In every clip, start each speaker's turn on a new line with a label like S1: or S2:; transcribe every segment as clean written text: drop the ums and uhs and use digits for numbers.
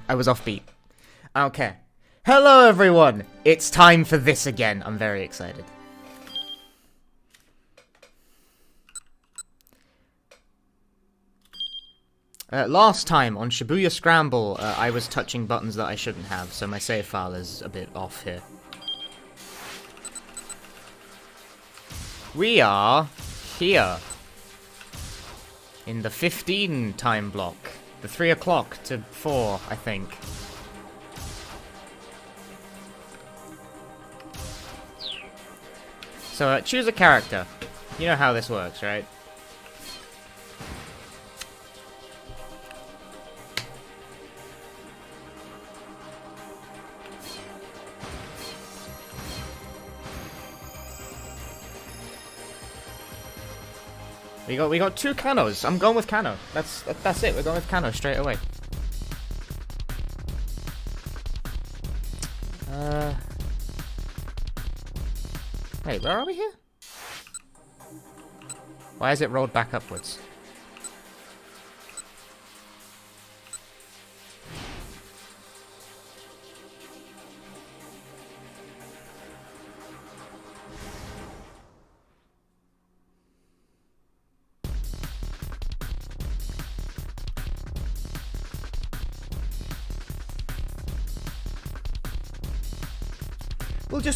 S1: I was offbeat. Okay. Hello, everyone! It's time for this again. I'm very excited. Last time on Shibuya Scramble, I was touching buttons that I shouldn't have, so my save file is a bit off here. We are here in the 15 time block. The 3 o'clock to 4, I think. So, choose a character. You know how this works, right? We got 2 Kanos. I'm going with Kano. That's it. We're going with Kano straight away. Wait, where are we here? Why is it rolled back upwards?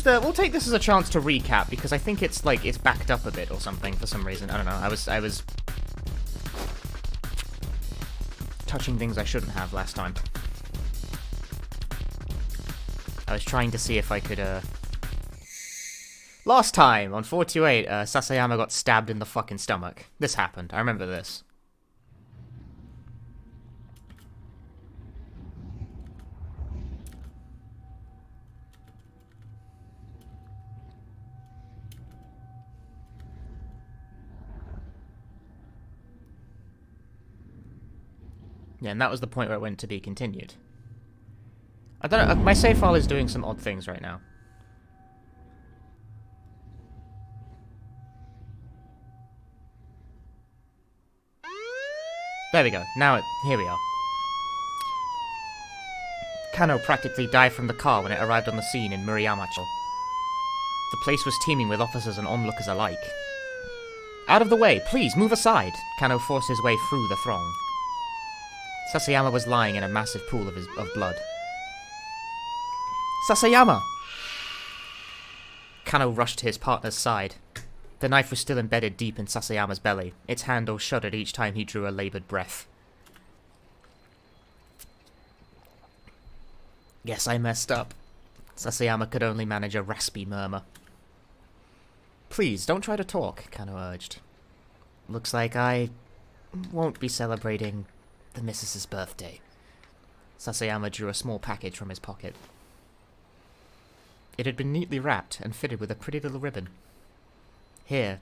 S1: We'll take this as a chance to recap, because I think it's backed up a bit or something for some reason. I don't know. I was touching things I shouldn't have last time. I was trying to see if I could, Last time, on 428, Sasayama got stabbed in the fucking stomach. This happened. I remember this. Yeah, and that was the point where it went to be continued. I don't know, my save file is doing some odd things right now. There we go, here we are. Kano practically died from the car when it arrived on the scene in Murayamacho. The place was teeming with officers and onlookers alike. Out of the way, please, move aside! Kano forced his way through the throng. Sasayama was lying in a massive pool of blood. Sasayama! Kano rushed to his partner's side. The knife was still embedded deep in Sasayama's belly. Its handle shuddered each time he drew a laboured breath. Guess I messed up. Sasayama could only manage a raspy murmur. Please, don't try to talk, Kano urged. Looks like I won't be celebrating the missus's birthday. Sasayama drew a small package from his pocket. It had been neatly wrapped and fitted with a pretty little ribbon. Here.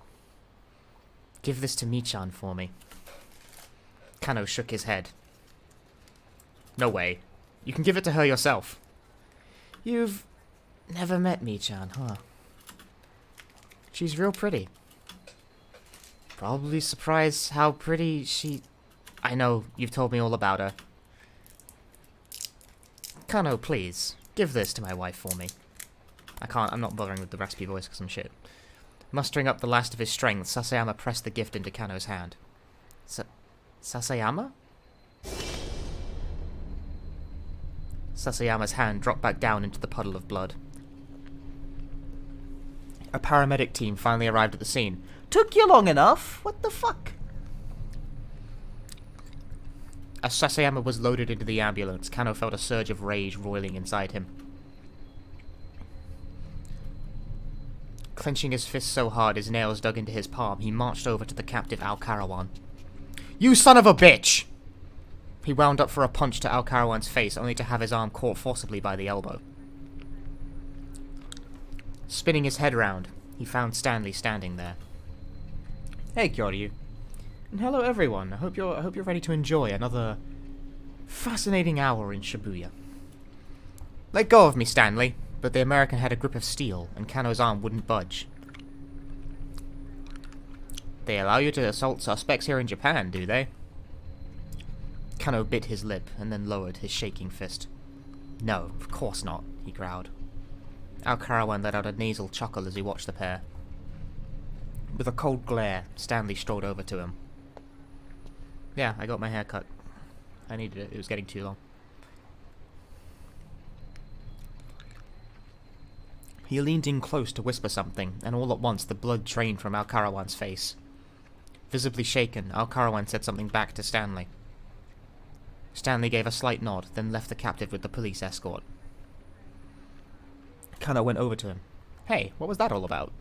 S1: Give this to Michan for me. Kano shook his head. No way. You can give it to her yourself. You've never met Michan, huh? She's real pretty. Probably surprised how pretty she... I know, you've told me all about her. Kano, please, give this to my wife for me. I'm not bothering with the raspy voice because I'm shit. Mustering up the last of his strength, Sasayama pressed the gift into Kano's hand. Sasayama? Sasayama's hand dropped back down into the puddle of blood. A paramedic team finally arrived at the scene. Took you long enough? What the fuck? As Sasayama was loaded into the ambulance, Kano felt a surge of rage roiling inside him. Clenching his fist so hard his nails dug into his palm, he marched over to the captive Al-Karawan. You son of a bitch! He wound up for a punch to Al-Karawan's face, only to have his arm caught forcibly by the elbow. Spinning his head round, he found Stanley standing there. Hey, Kyoryu. And hello, everyone. I hope you're ready to enjoy another fascinating hour in Shibuya. Let go of me, Stanley. But the American had a grip of steel, and Kano's arm wouldn't budge. They allow you to assault suspects here in Japan, do they? Kano bit his lip and then lowered his shaking fist. "No, of course not," he growled. Al Karawan let out a nasal chuckle as he watched the pair. With a cold glare, Stanley strode over to him. "Yeah, I got my hair cut. I needed it. It was getting too long." He leaned in close to whisper something, and all at once the blood drained from Al Karawan's face. Visibly shaken, Al Karawan said something back to Stanley. Stanley gave a slight nod, then left the captive with the police escort. Kano went over to him. "Hey, what was that all about?"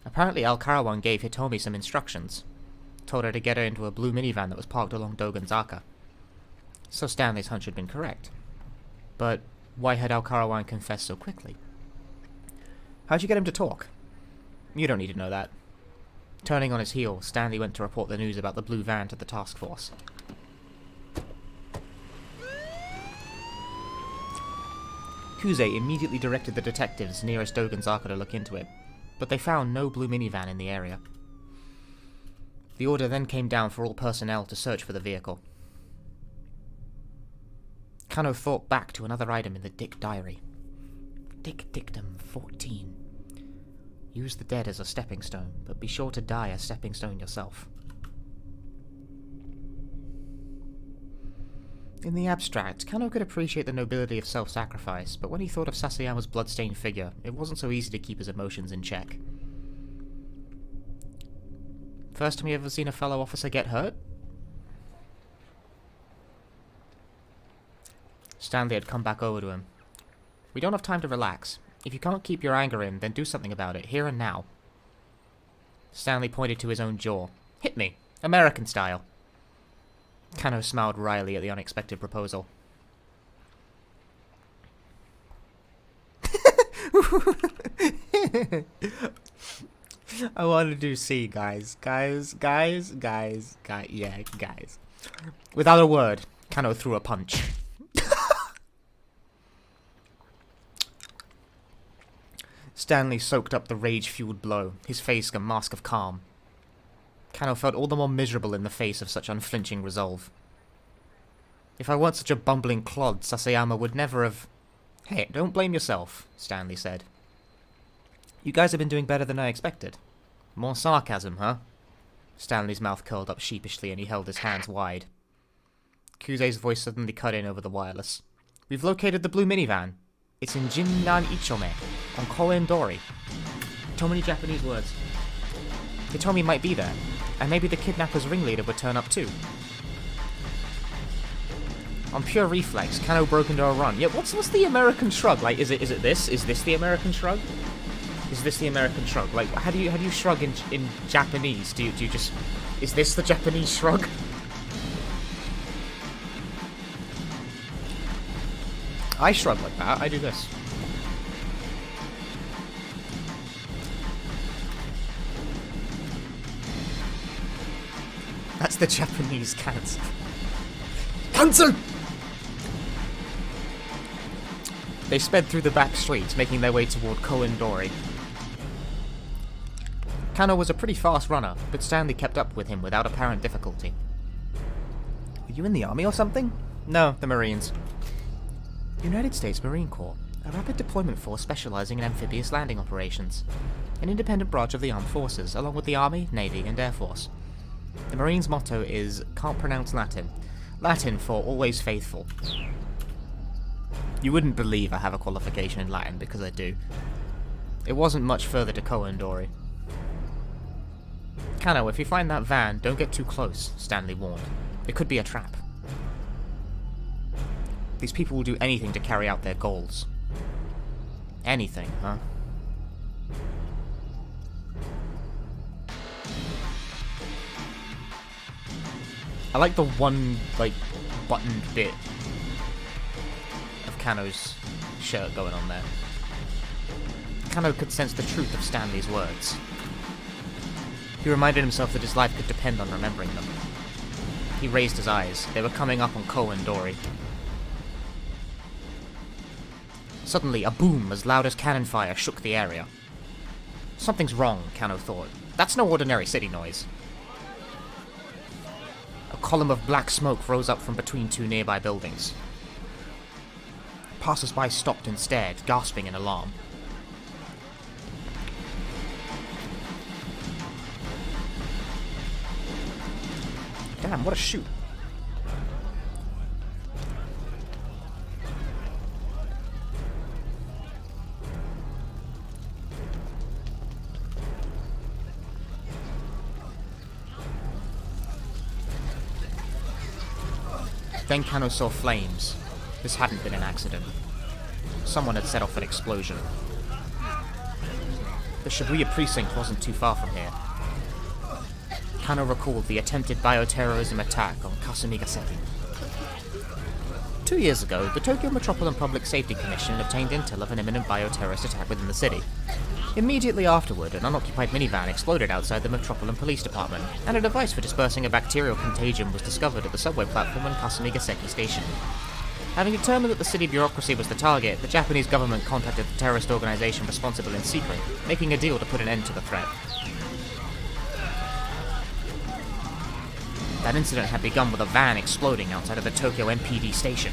S1: Apparently Al Karawan gave Hitomi some instructions. Told her to get her into a blue minivan that was parked along Doganzaka. So Stanley's hunch had been correct. But why had Al Karawan confessed so quickly? "How'd you get him to talk?" "You don't need to know that." Turning on his heel, Stanley went to report the news about the blue van to the task force. Kuze immediately directed the detectives nearest Doganzaka to look into it, but they found no blue minivan in the area. The order then came down for all personnel to search for the vehicle. Kano thought back to another item in the Dick diary. Dick Dictum 14. Use the dead as a stepping stone, but be sure to die a stepping stone yourself. In the abstract, Kano could appreciate the nobility of self-sacrifice, but when he thought of Sasayama's blood-stained figure, it wasn't so easy to keep his emotions in check. First time you ever seen a fellow officer get hurt? Stanley had come back over to him. "We don't have time to relax. If you can't keep your anger in, then do something about it, here and now." Stanley pointed to his own jaw. "Hit me, American style." Kano smiled wryly at the unexpected proposal. I want to do C, guys. Guys. Yeah, guys. Without a word, Kano threw a punch. Stanley soaked up the rage-fueled blow, his face a mask of calm. Kano felt all the more miserable in the face of such unflinching resolve. If I weren't such a bumbling clod, Sasayama would never have... "Hey, don't blame yourself," Stanley said. "You guys have been doing better than I expected." "More sarcasm, huh?" Stanley's mouth curled up sheepishly and he held his hands wide. Kuze's voice suddenly cut in over the wireless. "We've located the blue minivan. It's in Jinnan Ichome, on Koen Dori." So many Japanese words. Hitomi might be there, and maybe the kidnapper's ringleader would turn up too. On pure reflex, Kano broke into a run. Yeah, what's the American shrug? Like, is it this? Is this the American shrug? Is this the American shrug? Like, how do you shrug in Japanese? Do you just... Is this the Japanese shrug? I shrug like that. I do this. That's the Japanese cancel. Cancel! They sped through the back streets, making their way toward Koen Dori. Kano was a pretty fast runner, but Stanley kept up with him without apparent difficulty. "Were you in the army or something?" "No, the Marines." United States Marine Corps, a rapid deployment force specializing in amphibious landing operations. An independent branch of the armed forces, along with the Army, Navy, and Air Force. The Marines' motto is, can't pronounce Latin. Latin for always faithful. You wouldn't believe I have a qualification in Latin, because I do. It wasn't much further to Koen Dori. "Kano, if you find that van, don't get too close," Stanley warned. "It could be a trap. These people will do anything to carry out their goals." "Anything, huh?" I like the one, buttoned bit of Kano's shirt going on there. Kano could sense the truth of Stanley's words. He reminded himself that his life could depend on remembering them. He raised his eyes. They were coming up on Koen Dori. Suddenly, a boom as loud as cannon fire shook the area. Something's wrong, Kano thought. That's no ordinary city noise. A column of black smoke rose up from between two nearby buildings. Passers-by stopped and stared, gasping in alarm. Damn, what a shoot. Then Kano saw flames. This hadn't been an accident. Someone had set off an explosion. The Shibuya precinct wasn't too far from here. Kano recalled the attempted bioterrorism attack on Kasumigaseki. 2 years ago, the Tokyo Metropolitan Public Safety Commission obtained intel of an imminent bioterrorist attack within the city. Immediately afterward, an unoccupied minivan exploded outside the Metropolitan Police Department, and a device for dispersing a bacterial contagion was discovered at the subway platform in Kasumigaseki Station. Having determined that the city bureaucracy was the target, the Japanese government contacted the terrorist organization responsible in secret, making a deal to put an end to the threat. That incident had begun with a van exploding outside of the Tokyo MPD station.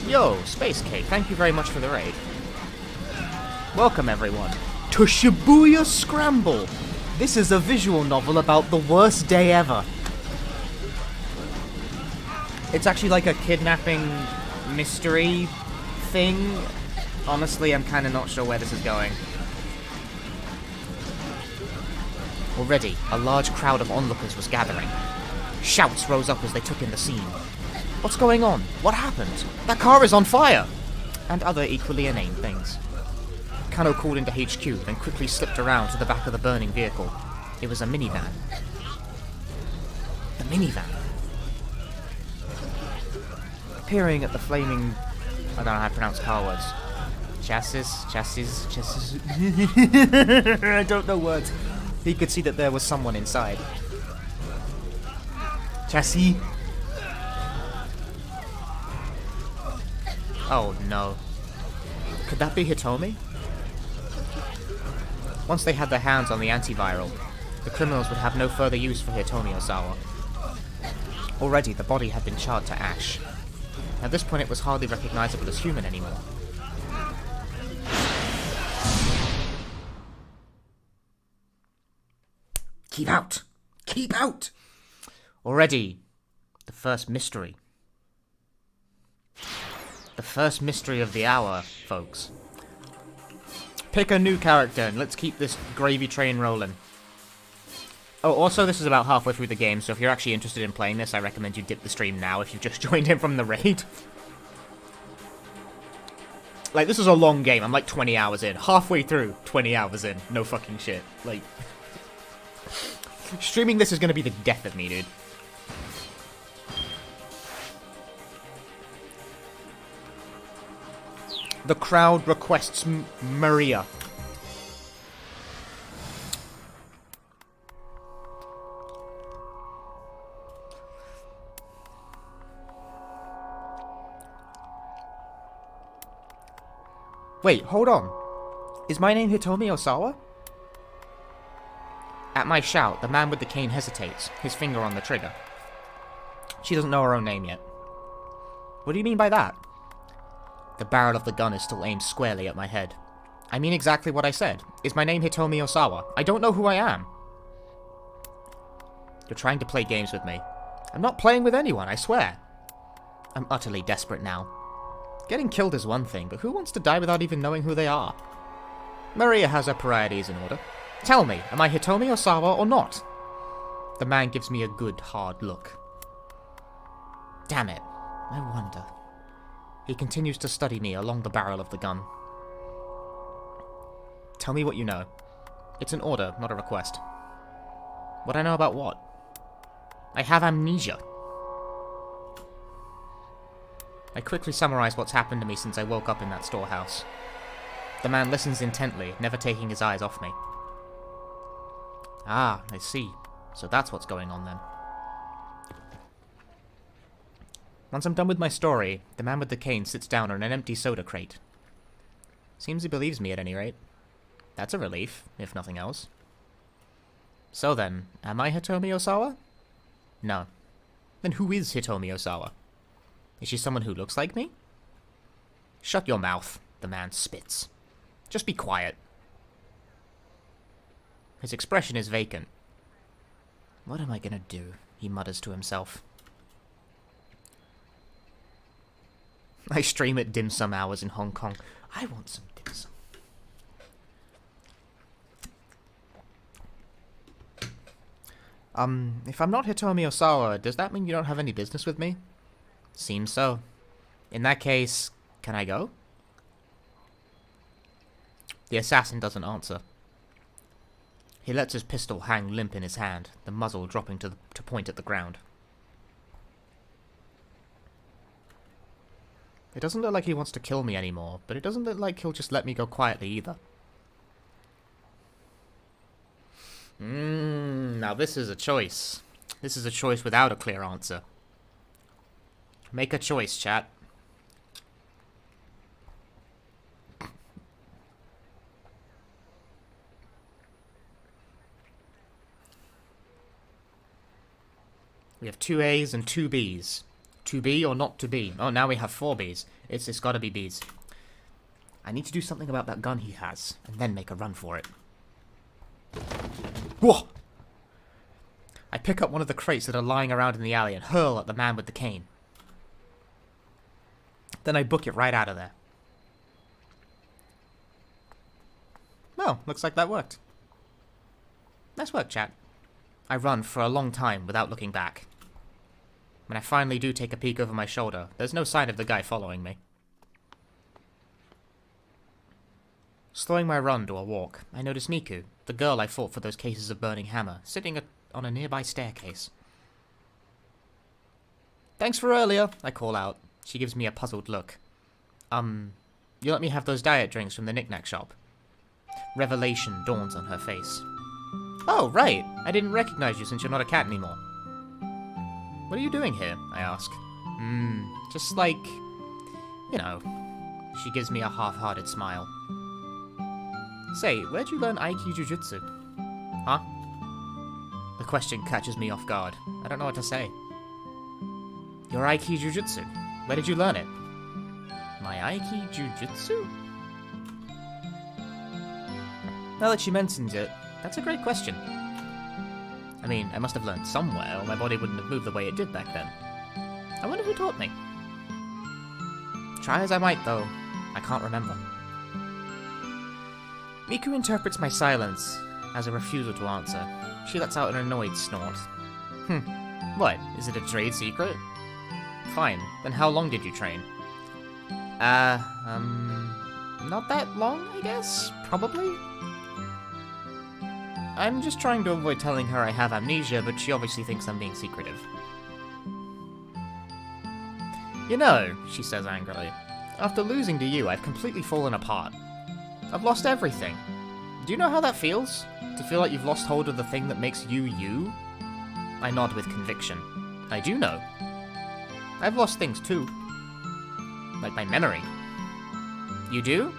S1: Yo, Space Cake, thank you very much for the raid. Welcome everyone to Shibuya Scramble! This is a visual novel about the worst day ever. It's actually like a kidnapping mystery thing. Honestly, I'm kind of not sure where this is going. Already, a large crowd of onlookers was gathering. Shouts rose up as they took in the scene. What's going on? What happened? That car is on fire! And other equally inane things. Kano called into HQ, then quickly slipped around to the back of the burning vehicle. It was a minivan. The minivan. Appearing at the flaming... I don't know how to pronounce car words. Chassis. I don't know words. He could see that there was someone inside. Chassis. Oh no. Could that be Hitomi? Once they had their hands on the antiviral, the criminals would have no further use for Hitomi Osawa. Already, the body had been charred to ash. At this point, it was hardly recognizable as human anymore. Keep out! Keep out! Already, the first mystery. The first mystery of the hour, folks. Pick a new character and let's keep this gravy train rolling. Oh, also this is about halfway through the game, so if you're actually interested in playing this, I recommend you dip the stream now if you've just joined in from the raid. Like, this is a long game, I'm like 20 hours in. Halfway through, 20 hours in. No fucking shit. Like... streaming this is gonna be the death of me, dude. The crowd requests Maria. Wait, hold on. Is my name Hitomi Osawa? At my shout, the man with the cane hesitates, his finger on the trigger. She doesn't know her own name yet. What do you mean by that? The barrel of the gun is still aimed squarely at my head. I mean exactly what I said. Is my name Hitomi Osawa? I don't know who I am. You're trying to play games with me. I'm not playing with anyone, I swear. I'm utterly desperate now. Getting killed is one thing, but who wants to die without even knowing who they are? Maria has her priorities in order. Tell me, am I Hitomi Osawa or not? The man gives me a good, hard look. Damn it. I wonder. He continues to study me along the barrel of the gun. Tell me what you know. It's an order, not a request. What I know about what? I have amnesia. I quickly summarize what's happened to me since I woke up in that storehouse. The man listens intently, never taking his eyes off me. Ah, I see. So that's what's going on then. Once I'm done with my story, the man with the cane sits down on an empty soda crate. Seems he believes me at any rate. That's a relief, if nothing else. So then, am I Hitomi Osawa? No. Then who is Hitomi Osawa? Is she someone who looks like me? Shut your mouth, the man spits. Just be quiet. His expression is vacant. What am I gonna do? He mutters to himself. I stream at dim sum hours in Hong Kong. I want some dim sum. If I'm not Hitomi Osawa, does that mean you don't have any business with me? Seems so. In that case, can I go? The assassin doesn't answer. He lets his pistol hang limp in his hand, the muzzle dropping to point at the ground. It doesn't look like he wants to kill me anymore, but it doesn't look like he'll just let me go quietly either. Now this is a choice. This is a choice without a clear answer. Make a choice, chat. We have 2 A's and 2 B's. To be or not to be? Oh, now we have 4 B's. It's gotta be B's. I need to do something about that gun he has, and then make a run for it. Whoa! I pick up one of the crates that are lying around in the alley and hurl at the man with the cane. Then I book it right out of there. Well, looks like that worked. Nice work, chat. I run for a long time without looking back. When I finally do take a peek over my shoulder, there's no sign of the guy following me. Slowing my run to a walk, I notice Miku, the girl I fought for those cases of burning hammer, sitting on a nearby staircase. Thanks for earlier, I call out. She gives me a puzzled look. You let me have those diet drinks from the knick-knack shop? Revelation dawns on her face. Oh, right. I didn't recognize you since you're not a cat anymore. What are you doing here? I ask. Just like, you know. She gives me a half-hearted smile. Say, where'd you learn Aiki Jujutsu? Huh? The question catches me off guard. I don't know what to say. Your Aiki Jujutsu? Where did you learn it? My Aiki Jujutsu? Now that she mentions it, that's a great question. I mean, I must have learned somewhere, or my body wouldn't have moved the way it did back then. I wonder who taught me. Try as I might, though, I can't remember. Miku interprets my silence as a refusal to answer. She lets out an annoyed snort. What? Is it a trade secret? Fine. Then how long did you train? Not that long, I guess? Probably? I'm just trying to avoid telling her I have amnesia, but she obviously thinks I'm being secretive. You know, she says angrily, after losing to you, I've completely fallen apart. I've lost everything. Do you know how that feels? To feel like you've lost hold of the thing that makes you, you? I nod with conviction. I do know. I've lost things too. Like my memory. You do?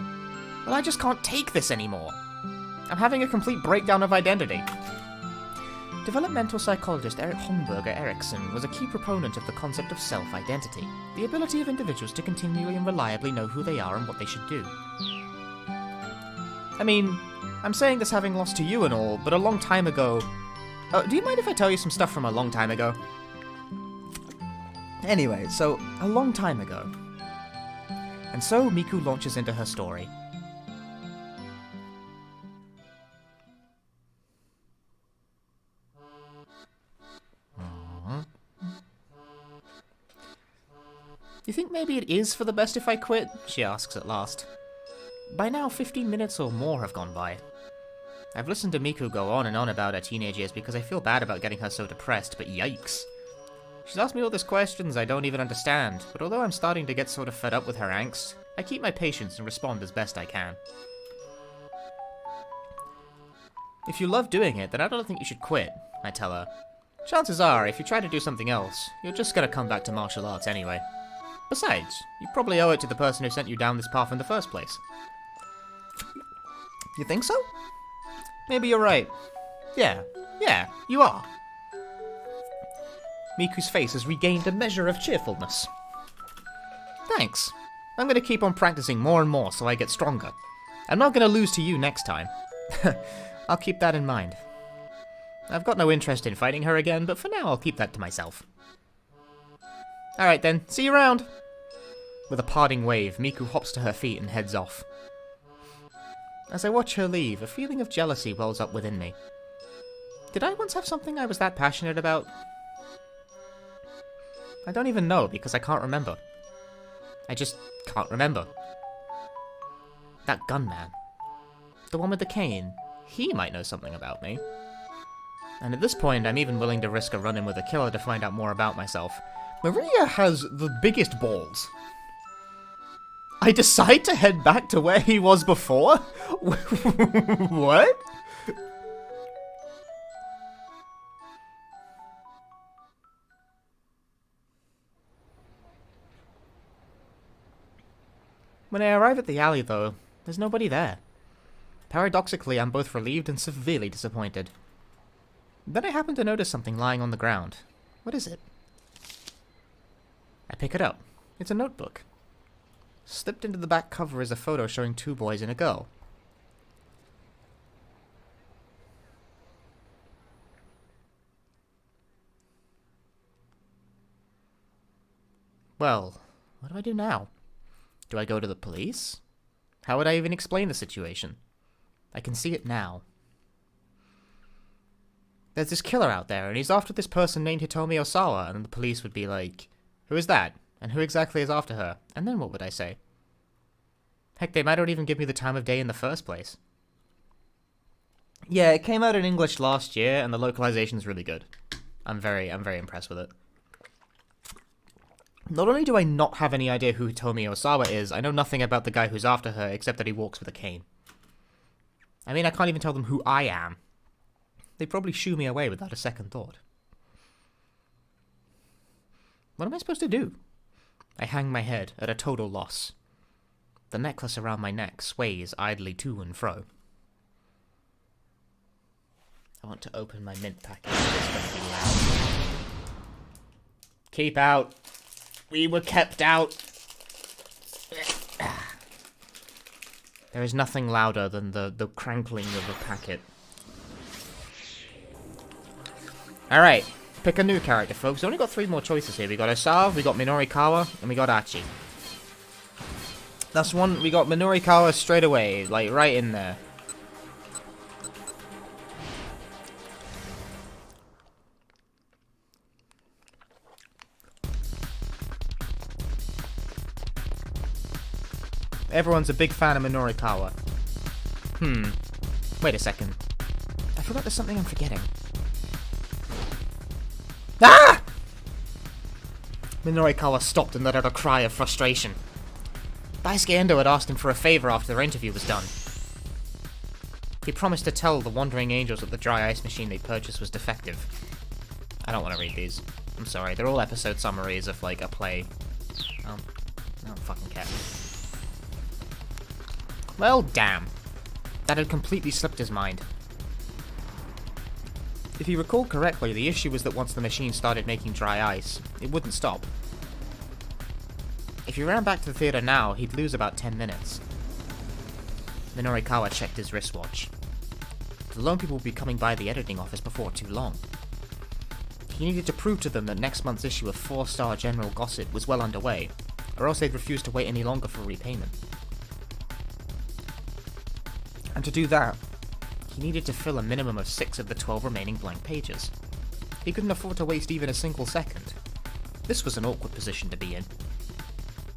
S1: Well, I just can't take this anymore. I'm having a complete breakdown of identity. Developmental psychologist Eric Homburger Erickson was a key proponent of the concept of self-identity, the ability of individuals to continually and reliably know who they are and what they should do. I mean, I'm saying this having lost to you and all, but a long time ago... do you mind if I tell you some stuff from a long time ago? Anyway, so, a long time ago. And so Miku launches into her story. You think maybe it is for the best if I quit? She asks at last. By now, 15 minutes or more have gone by. I've listened to Miku go on and on about her teenage years because I feel bad about getting her so depressed, but yikes. She's asked me all these questions I don't even understand, but although I'm starting to get sort of fed up with her angst, I keep my patience and respond as best I can. If you love doing it, then I don't think you should quit, I tell her. Chances are, if you try to do something else, you're just gonna come back to martial arts anyway. Besides, you probably owe it to the person who sent you down this path in the first place. You think so? Maybe you're right. Yeah, you are. Miku's face has regained a measure of cheerfulness. Thanks. I'm going to keep on practicing more and more so I get stronger. I'm not going to lose to you next time. I'll keep that in mind. I've got no interest in fighting her again, but for now I'll keep that to myself. Alright then, see you around! With a parting wave, Miku hops to her feet and heads off. As I watch her leave, a feeling of jealousy wells up within me. Did I once have something I was that passionate about? I don't even know, because I can't remember. I just can't remember. That gunman. The one with the cane. He might know something about me. And at this point, I'm even willing to risk a run-in with a killer to find out more about myself. Maria has the biggest balls. I decide to head back to where he was before? What? When I arrive at the alley, though, there's nobody there. Paradoxically, I'm both relieved and severely disappointed. Then I happen to notice something lying on the ground. What is it? I pick it up. It's a notebook. Slipped into the back cover is a photo showing two boys and a girl. Well, what do I do now? Do I go to the police? How would I even explain the situation? I can see it now. There's this killer out there, and he's after this person named Hitomi Osawa, and the police would be like, who is that? And who exactly is after her? And then what would I say? Heck, they might not even give me the time of day in the first place. Yeah, it came out in English last year, and the localization's really good. I'm very impressed with it. Not only do I not have any idea who Hitomi Osawa is, I know nothing about the guy who's after her, except that he walks with a cane. I mean, I can't even tell them who I am. They'd probably shoo me away without a second thought. What am I supposed to do? I hang my head, at a total loss. The necklace around my neck sways idly to and fro. I want to open my mint packet. It's going to be loud. Keep out. We were kept out. There is nothing louder than the crankling of a packet. Alright, pick a new character, folks. We've only got 3 more choices here. We got Osawa, we got Minorikawa, and we got Achi. That's one. We got Minorikawa straight away, like right in there. Everyone's a big fan of Minorikawa. Wait a second. I forgot there's something I'm forgetting. Ah! Minorikawa stopped and let out a cry of frustration. Daisuke Endo had asked him for a favor after their interview was done. He promised to tell the Wandering Angels that the dry ice machine they purchased was defective. I don't want to read these. I'm sorry, they're all episode summaries of, like, a play. I don't fucking care. Well, damn. That had completely slipped his mind. If you recall correctly, the issue was that once the machine started making dry ice, it wouldn't stop. If he ran back to the theater now, he'd lose about 10 minutes. Minorikawa checked his wristwatch. The lone people would be coming by the editing office before too long. He needed to prove to them that next month's issue of 4-star General Gossip was well underway, or else they'd refuse to wait any longer for repayment. And to do that, he needed to fill a minimum of 6 of the 12 remaining blank pages. He couldn't afford to waste even a single second. This was an awkward position to be in.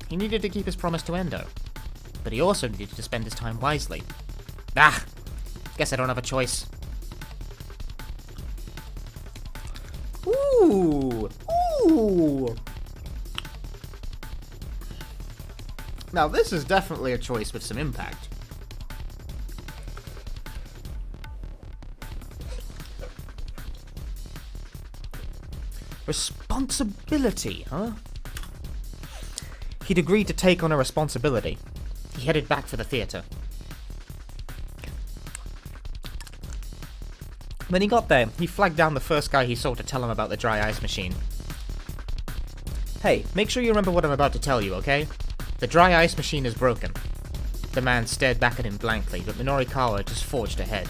S1: He needed to keep his promise to Endo, but he also needed to spend his time wisely. Guess I don't have a choice. Ooh! Now this is definitely a choice with some impact. Responsibility, huh? He'd agreed to take on a responsibility. He headed back for the theatre. When he got there, he flagged down the first guy he saw to tell him about the dry ice machine. Hey, make sure you remember what I'm about to tell you, okay? The dry ice machine is broken. The man stared back at him blankly, but Minorikawa just forged ahead.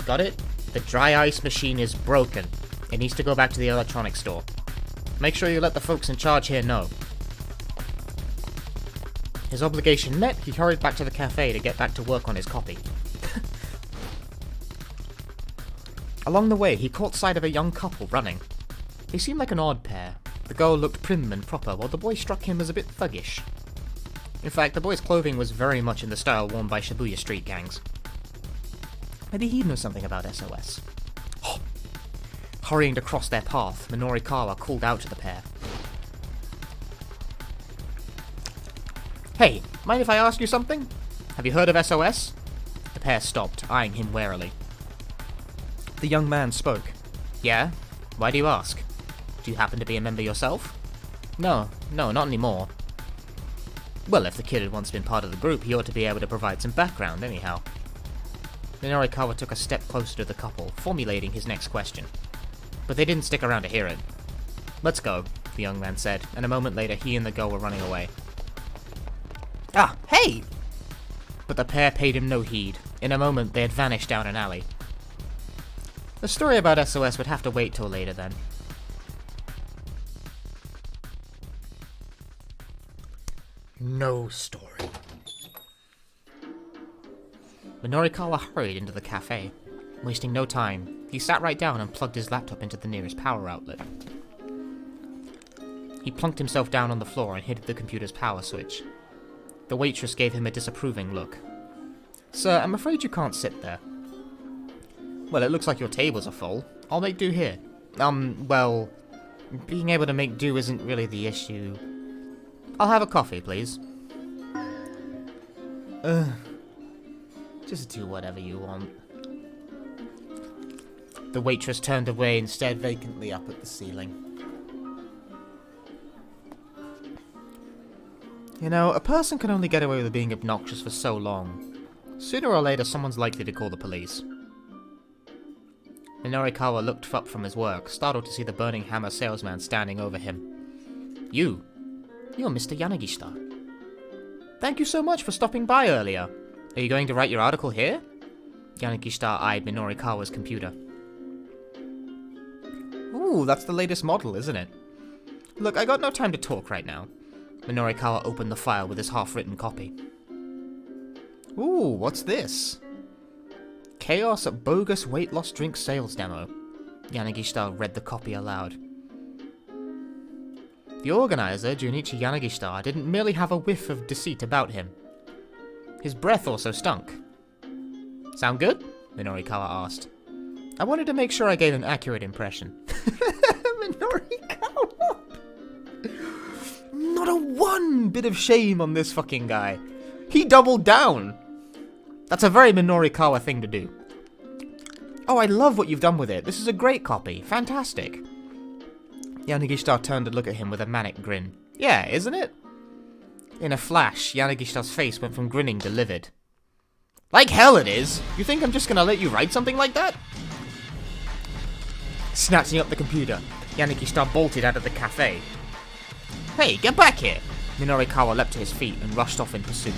S1: Got it? The dry ice machine is broken. It needs to go back to the electronics store. Make sure you let the folks in charge here know. His obligation met, he hurried back to the cafe to get back to work on his copy. Along the way, he caught sight of a young couple running. They seemed like an odd pair. The girl looked prim and proper, while the boy struck him as a bit thuggish. In fact, the boy's clothing was very much in the style worn by Shibuya street gangs. Maybe he'd know something about SOS. Hurrying to cross their path, Minorikawa called out to the pair. Hey, mind if I ask you something? Have you heard of SOS? The pair stopped, eyeing him warily. The young man spoke. Yeah? Why do you ask? Do you happen to be a member yourself? No, not anymore. Well, if the kid had once been part of the group, he ought to be able to provide some background anyhow. Minorikawa took a step closer to the couple, formulating his next question. But they didn't stick around to hear it. Let's go, the young man said, and a moment later he and the girl were running away. Ah, hey! But the pair paid him no heed. In a moment they had vanished down an alley. The story about SOS would have to wait till later then. No story. Minorikawa hurried into the cafe. Wasting no time, he sat right down and plugged his laptop into the nearest power outlet. He plunked himself down on the floor and hit the computer's power switch. The waitress gave him a disapproving look. Sir, I'm afraid you can't sit there. Well, it looks like your tables are full. I'll make do here. Well, being able to make do isn't really the issue. I'll have a coffee, please. Just do whatever you want. The waitress turned away and stared vacantly up at the ceiling. You know, a person can only get away with being obnoxious for so long. Sooner or later, someone's likely to call the police. Minorikawa looked up from his work, startled to see the Burning Hammer salesman standing over him. You're Mr. Yanagishita. Thank you so much for stopping by earlier. Are you going to write your article here? Yanagishita eyed Minorikawa's computer. Ooh, that's the latest model, isn't it? Look, I got no time to talk right now. Minorikawa opened the file with his half-written copy. Ooh, what's this? Chaos at Bogus Weight Loss Drink Sales Demo. Yanagishita read the copy aloud. The organizer, Junichi Yanagishita, didn't merely have a whiff of deceit about him. His breath also stunk. Sound good? Minorikawa asked. I wanted to make sure I gave an accurate impression. Minorikawa! Not a one bit of shame on this fucking guy. He doubled down. That's a very Minorikawa thing to do. Oh, I love what you've done with it. This is a great copy. Fantastic. Yanagishita turned to look at him with a manic grin. Yeah, isn't it? In a flash, Yanagishita's face went from grinning to livid. Like hell it is! You think I'm just gonna let you write something like that? Snatching up the computer, Yanagishita bolted out of the cafe. Hey, get back here! Minorikawa leapt to his feet and rushed off in pursuit.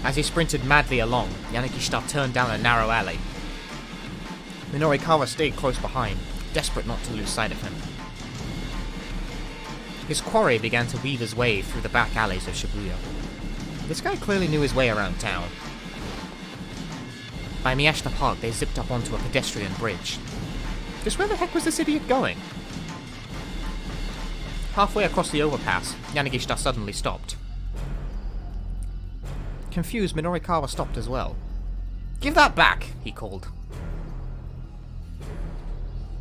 S1: As he sprinted madly along, Yanagishita turned down a narrow alley. Minorikawa stayed close behind, desperate not to lose sight of him. His quarry began to weave his way through the back alleys of Shibuya. This guy clearly knew his way around town. By Miyashita Park, they zipped up onto a pedestrian bridge. Just where the heck was this idiot going? Halfway across the overpass, Yanagishita suddenly stopped. Confused, Minorikawa stopped as well. Give that back, he called.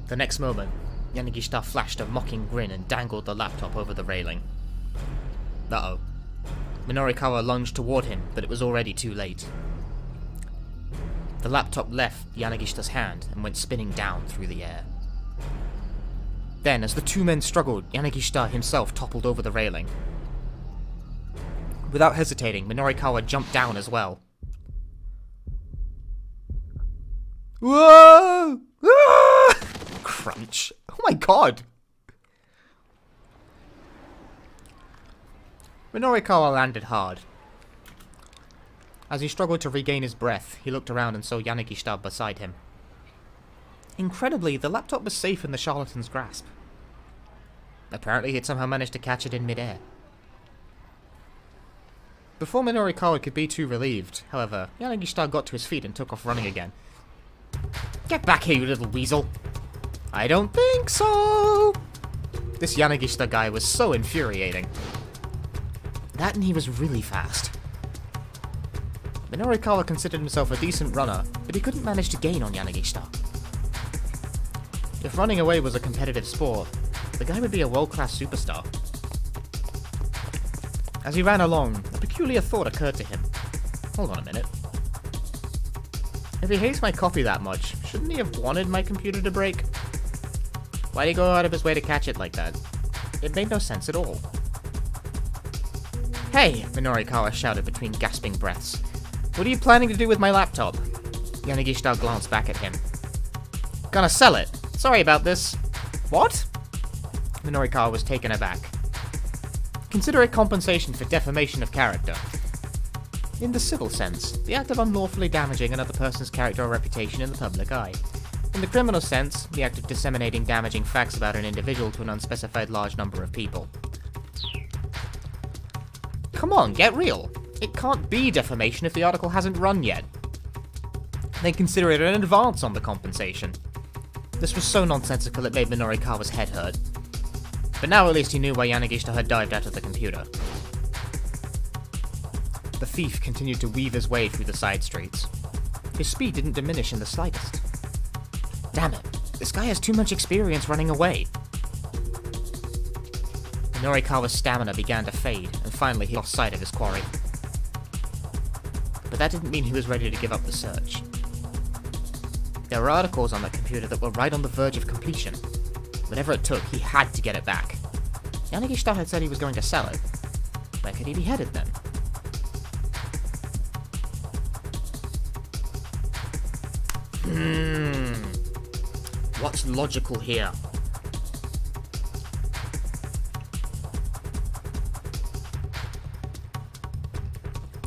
S1: The next moment, Yanagishita flashed a mocking grin and dangled the laptop over the railing. Uh-oh. Minorikawa lunged toward him, but it was already too late. The laptop left Yanagishita's hand and went spinning down through the air. Then, as the two men struggled, Yanagishita himself toppled over the railing. Without hesitating, Minorikawa jumped down as well. Whoa! Ah! Crunch. Oh my god! Minorikawa landed hard. As he struggled to regain his breath, he looked around and saw Yanagishita beside him. Incredibly, the laptop was safe in the charlatan's grasp. Apparently, he'd somehow managed to catch it in midair. Before Minorikawa could be too relieved, however, Yanagishita got to his feet and took off running again. Get back here, you little weasel! I don't think so! This Yanagishita guy was so infuriating. That and he was really fast. Minorikawa considered himself a decent runner, but he couldn't manage to gain on Yanagishita. If running away was a competitive sport, the guy would be a world-class superstar. As he ran along, a peculiar thought occurred to him. Hold on a minute. If he hates my copy that much, shouldn't he have wanted my computer to break? Why'd he go out of his way to catch it like that? It made no sense at all. Hey! Minorikawa shouted between gasping breaths. What are you planning to do with my laptop? Yanagishita glanced back at him. Gonna sell it. Sorry about this. What? Minorikawa was taken aback. Consider it compensation for defamation of character. In the civil sense, the act of unlawfully damaging another person's character or reputation in the public eye. In the criminal sense, the act of disseminating damaging facts about an individual to an unspecified large number of people. Come on, get real. It can't be defamation if the article hasn't run yet. They consider it an advance on the compensation. This was so nonsensical it made Minorikawa's head hurt. But now at least he knew why Yanagishita had dived out of the computer. The thief continued to weave his way through the side streets. His speed didn't diminish in the slightest. Damn it, this guy has too much experience running away. Minorikawa's stamina began to fade, and finally he lost sight of his quarry. But that didn't mean he was ready to give up the search. There were articles on that computer that were right on the verge of completion. Whatever it took, he had to get it back. Yanagishita had said he was going to sell it. Where could he be headed then? What's logical here?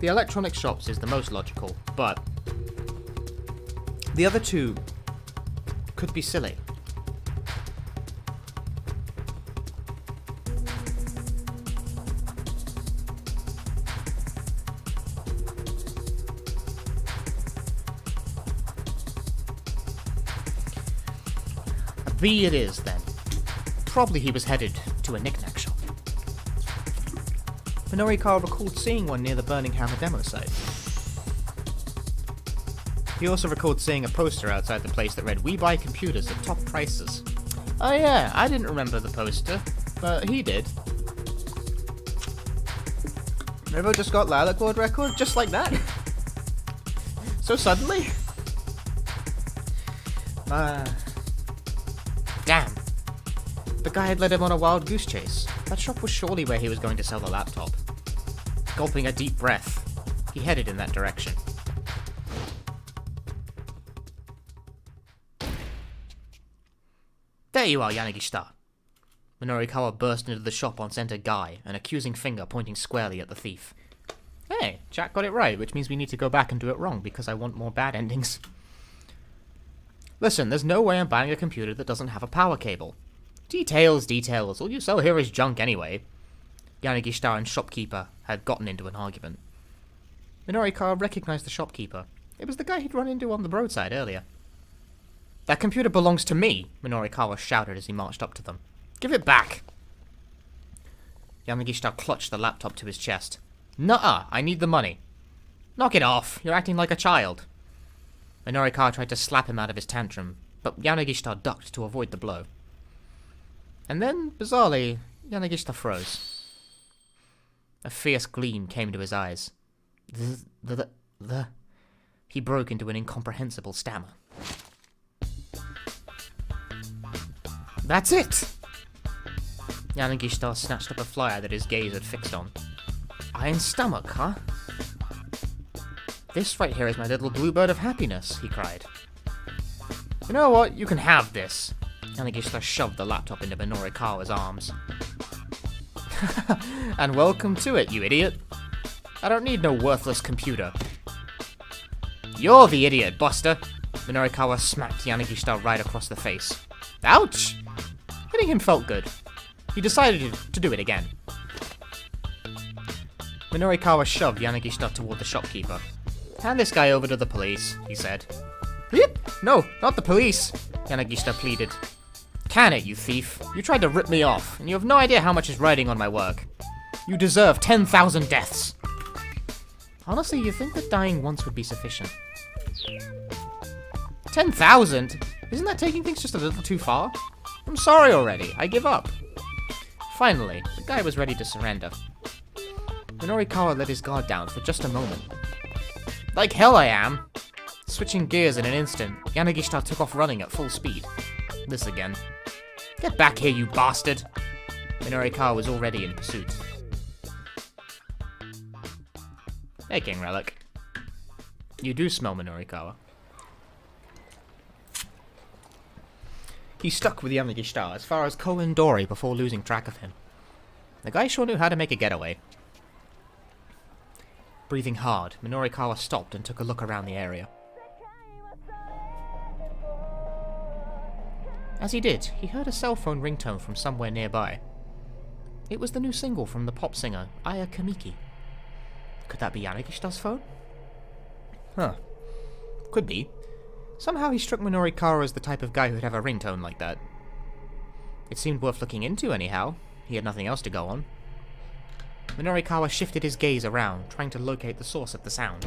S1: The electronic shops is the most logical, but the other two could be silly. A B it is, then. Probably he was headed to a knick-knack shop. Minorikawa recalled seeing one near the Burning Hammer demo site. He also recalled seeing a poster outside the place that read, "We buy computers at top prices." Oh yeah, I didn't remember the poster, but he did. Rivo just got Lilac World Record just like that? So suddenly? Damn. The guy had led him on a wild goose chase. That shop was surely where he was going to sell the laptop. Gulping a deep breath, he headed in that direction. There you are, Yanagishita. Minorikawa burst into the shop on Center Guy, an accusing finger pointing squarely at the thief. Hey, Jack got it right, which means we need to go back and do it wrong because I want more bad endings. Listen, there's no way I'm buying a computer that doesn't have a power cable. Details, details. All you sell here is junk anyway. Yanagishita and shopkeeper had gotten into an argument. Minorikawa recognized the shopkeeper. It was the guy he'd run into on the roadside earlier. That computer belongs to me, Minorikawa shouted as he marched up to them. Give it back! Yanagishita clutched the laptop to his chest. Nuh-uh, I need the money. Knock it off, you're acting like a child. Minorikawa tried to slap him out of his tantrum, but Yanagishita ducked to avoid the blow. And then, bizarrely, Yanagishita froze. A fierce gleam came to his eyes. He broke into an incomprehensible stammer. That's it! Yanagishita snatched up a flyer that his gaze had fixed on. Iron stomach, huh? This right here is my little bluebird of happiness, he cried. You know what? You can have this. Yanagishita shoved the laptop into Minorikawa's arms. And welcome to it, you idiot. I don't need no worthless computer. You're the idiot, Buster. Minorikawa smacked Yanagishita right across the face. Ouch! Hitting him felt good. He decided to do it again. Minorikawa shoved Yanagishita toward the shopkeeper. Hand this guy over to the police, he said. No, not the police, Yanagishita pleaded. Can it, you thief? You tried to rip me off, and you have no idea how much is riding on my work. You deserve 10,000 deaths. Honestly, you think that dying once would be sufficient? 10,000? Isn't that taking things just a little too far? I'm sorry already, I give up. Finally, the guy was ready to surrender. Minorikawa let his guard down for just a moment. Like hell I am! Switching gears in an instant, Yanagishita took off running at full speed. This again. Get back here, you bastard! Minorikawa was already in pursuit. Hey, King Relic. You do smell Minorikawa. He stuck with Yanagishita as far as Koen-dori before losing track of him. The guy sure knew how to make a getaway. Breathing hard, Minorikawa stopped and took a look around the area. As he did, he heard a cell phone ringtone from somewhere nearby. It was the new single from the pop singer, Aya Kamiki. Could that be Yanagishita's phone? Huh. Could be. Somehow he struck Minorikawa as the type of guy who'd have a ringtone like that. It seemed worth looking into anyhow. He had nothing else to go on. Minorikawa shifted his gaze around, trying to locate the source of the sound.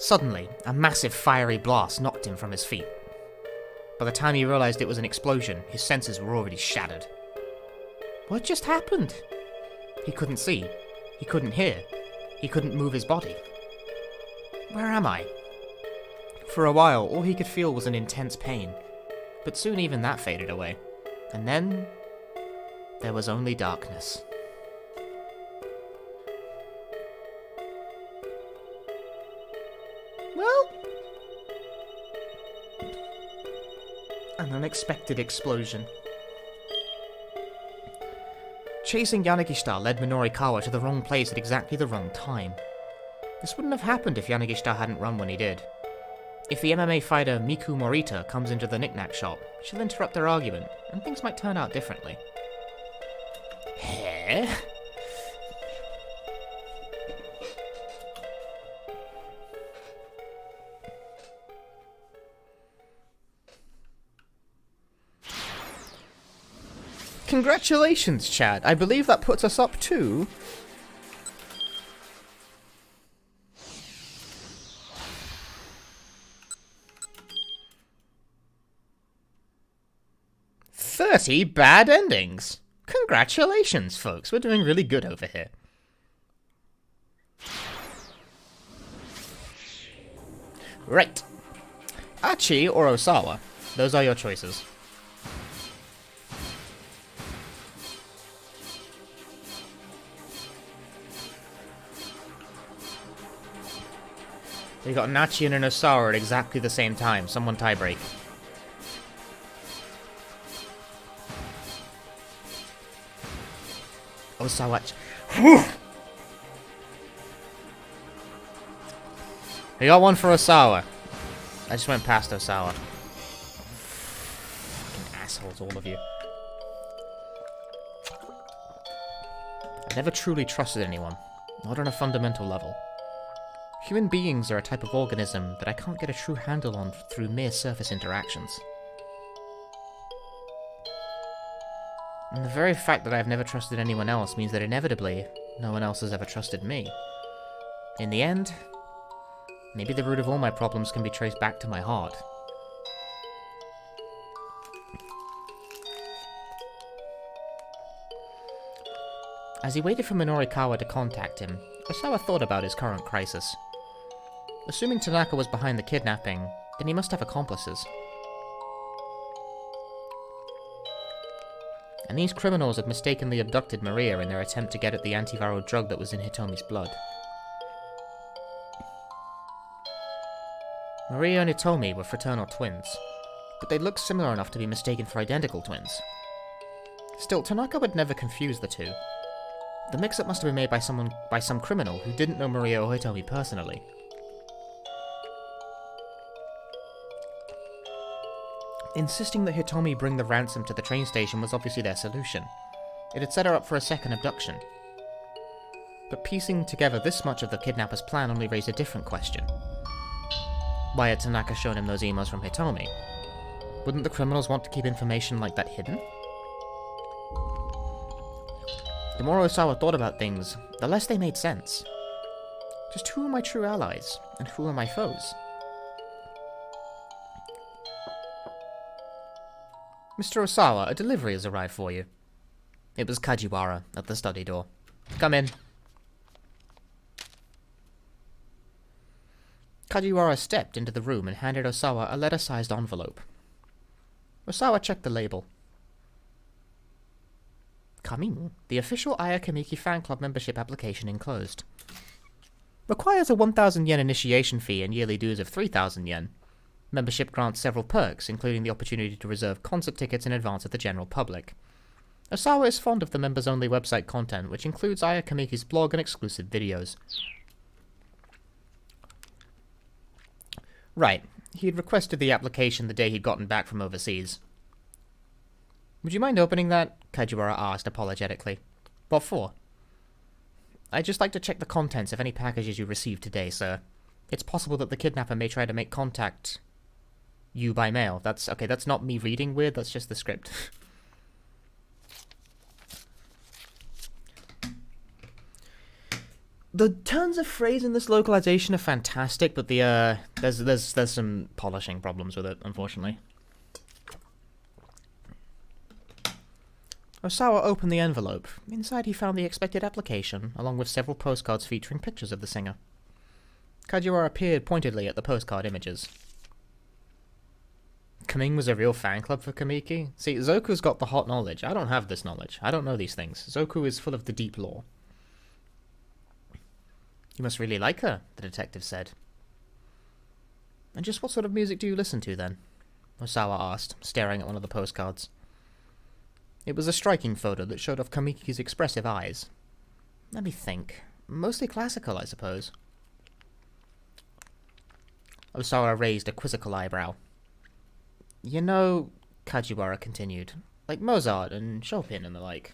S1: Suddenly, a massive fiery blast knocked him from his feet. By the time he realized it was an explosion, his senses were already shattered. What just happened? He couldn't see. He couldn't hear. He couldn't move his body. Where am I? For a while, all he could feel was an intense pain. But soon even that faded away. And then there was only darkness. Well, an unexpected explosion. Chasing Yanagishita led Minorikawa to the wrong place at exactly the wrong time. This wouldn't have happened if Yanagishita hadn't run when he did. If the MMA fighter Miku Morita comes into the knick-knack shop, she'll interrupt their argument, and things might turn out differently. Heh? Congratulations, Chad. I believe that puts us up to... "30 bad endings. Congratulations, folks. We're doing really good over here." Right. Achi or Osawa. Those are your choices. You got an Achi and an Osawa at exactly the same time. Someone tiebreak. Osawa. We got one for Osawa. I just went past Osawa. Fucking assholes, all of you. I never truly trusted anyone. Not on a fundamental level. Human beings are a type of organism that I can't get a true handle on through mere surface interactions. And the very fact that I've never trusted anyone else means that inevitably, no one else has ever trusted me. In the end, maybe the root of all my problems can be traced back to my heart. As he waited for Minorikawa to contact him, Osawa thought about his current crisis. Assuming Tanaka was behind the kidnapping, then he must have accomplices. and these criminals had mistakenly abducted Maria in their attempt to get at the antiviral drug that was in Hitomi's blood. Maria and Hitomi were fraternal twins, but they looked similar enough to be mistaken for identical twins. Still, Tanaka would never confuse the two. The mix-up must have been made by some criminal who didn't know Maria or Hitomi personally. Insisting that Hitomi bring the ransom to the train station was obviously their solution. It had set her up for a second abduction. But piecing together this much of the kidnapper's plan only raised a different question. Why had Tanaka shown him those emails from Hitomi? Wouldn't the criminals want to keep information like that hidden? The more Osawa thought about things, the less they made sense. Just who are my true allies, and who are my foes? Mr. Osawa, a delivery has arrived for you. It was Kajiwara at the study door. Come in. Kajiwara stepped into the room and handed Osawa a letter-sized envelope. Osawa checked the label. Coming. The official Aya Kamiki fan club membership application enclosed. Requires a 1,000 yen initiation fee and yearly dues of 3,000 yen. Membership grants several perks, including the opportunity to reserve concert tickets in advance of the general public. Osawa is fond of the members-only website content, which includes Aya Kamiki's blog and exclusive videos. Right. He had requested the application the day he'd gotten back from overseas. Would you mind opening that? Kajiwara asked apologetically. What for? I'd just like to check the contents of any packages you received today, sir. It's possible that the kidnapper may try to make contact you by mail. That's not me reading weird, that's just the script. The turns of phrase in this localization are fantastic, but there's some polishing problems with it, unfortunately. Osawa opened the envelope. Inside he found the expected application, along with several postcards featuring pictures of the singer. Kajiwara peered pointedly at the postcard images. Kaming was a real fan club for Kamiki? See, Zoku's got the hot knowledge. I don't have this knowledge. I don't know these things. Zoku is full of the deep lore. You must really like her, the detective said. And just what sort of music do you listen to, then? Osawa asked, staring at one of the postcards. It was a striking photo that showed off Kamiki's expressive eyes. Let me think. Mostly classical, I suppose. Osawa raised a quizzical eyebrow. You know, Kajiwara continued, like Mozart and Chopin and the like.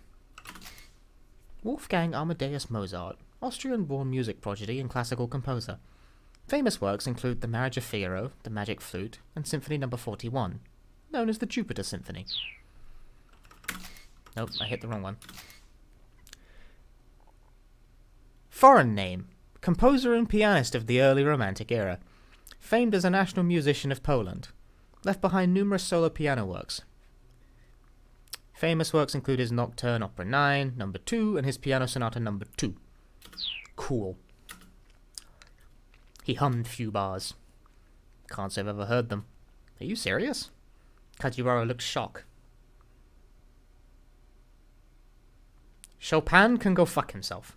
S1: Wolfgang Amadeus Mozart, Austrian-born music prodigy and classical composer. Famous works include The Marriage of Figaro, The Magic Flute, and Symphony No. 41, known as the Jupiter Symphony. Nope, I hit the wrong one. Foreign name. Composer and pianist of the early Romantic era. Famed as a national musician of Poland. Left behind numerous solo piano works. Famous works include his Nocturne Opera 9, No. 2, and his Piano Sonata No. 2. Cool. He hummed few bars. Can't say I've ever heard them. Are you serious? Kajiwara looked shocked. Chopin can go fuck himself.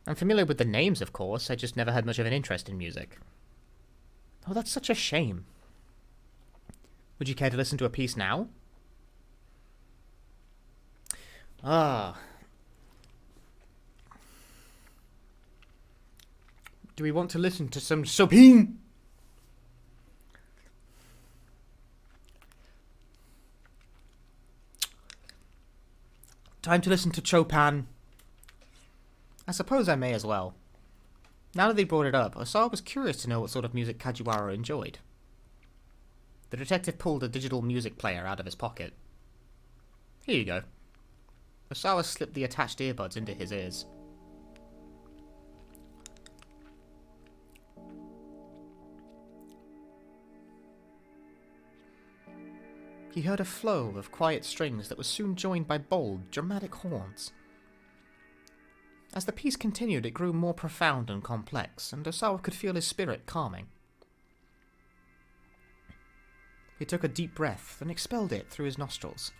S1: I'm familiar with the names, of course. I just never had much of an interest in music. Oh, that's such a shame. Would you care to listen to a piece now? Ah. Do we want to listen to some Chopin? Time to listen to Chopin. I suppose I may as well. Now that they brought it up, Osawa was curious to know what sort of music Kajiwara enjoyed. The detective pulled a digital music player out of his pocket. Here you go. Osawa slipped the attached earbuds into his ears. He heard a flow of quiet strings that was soon joined by bold, dramatic horns. As the piece continued, it grew more profound and complex, and Osawa could feel his spirit calming. He took a deep breath and expelled it through his nostrils.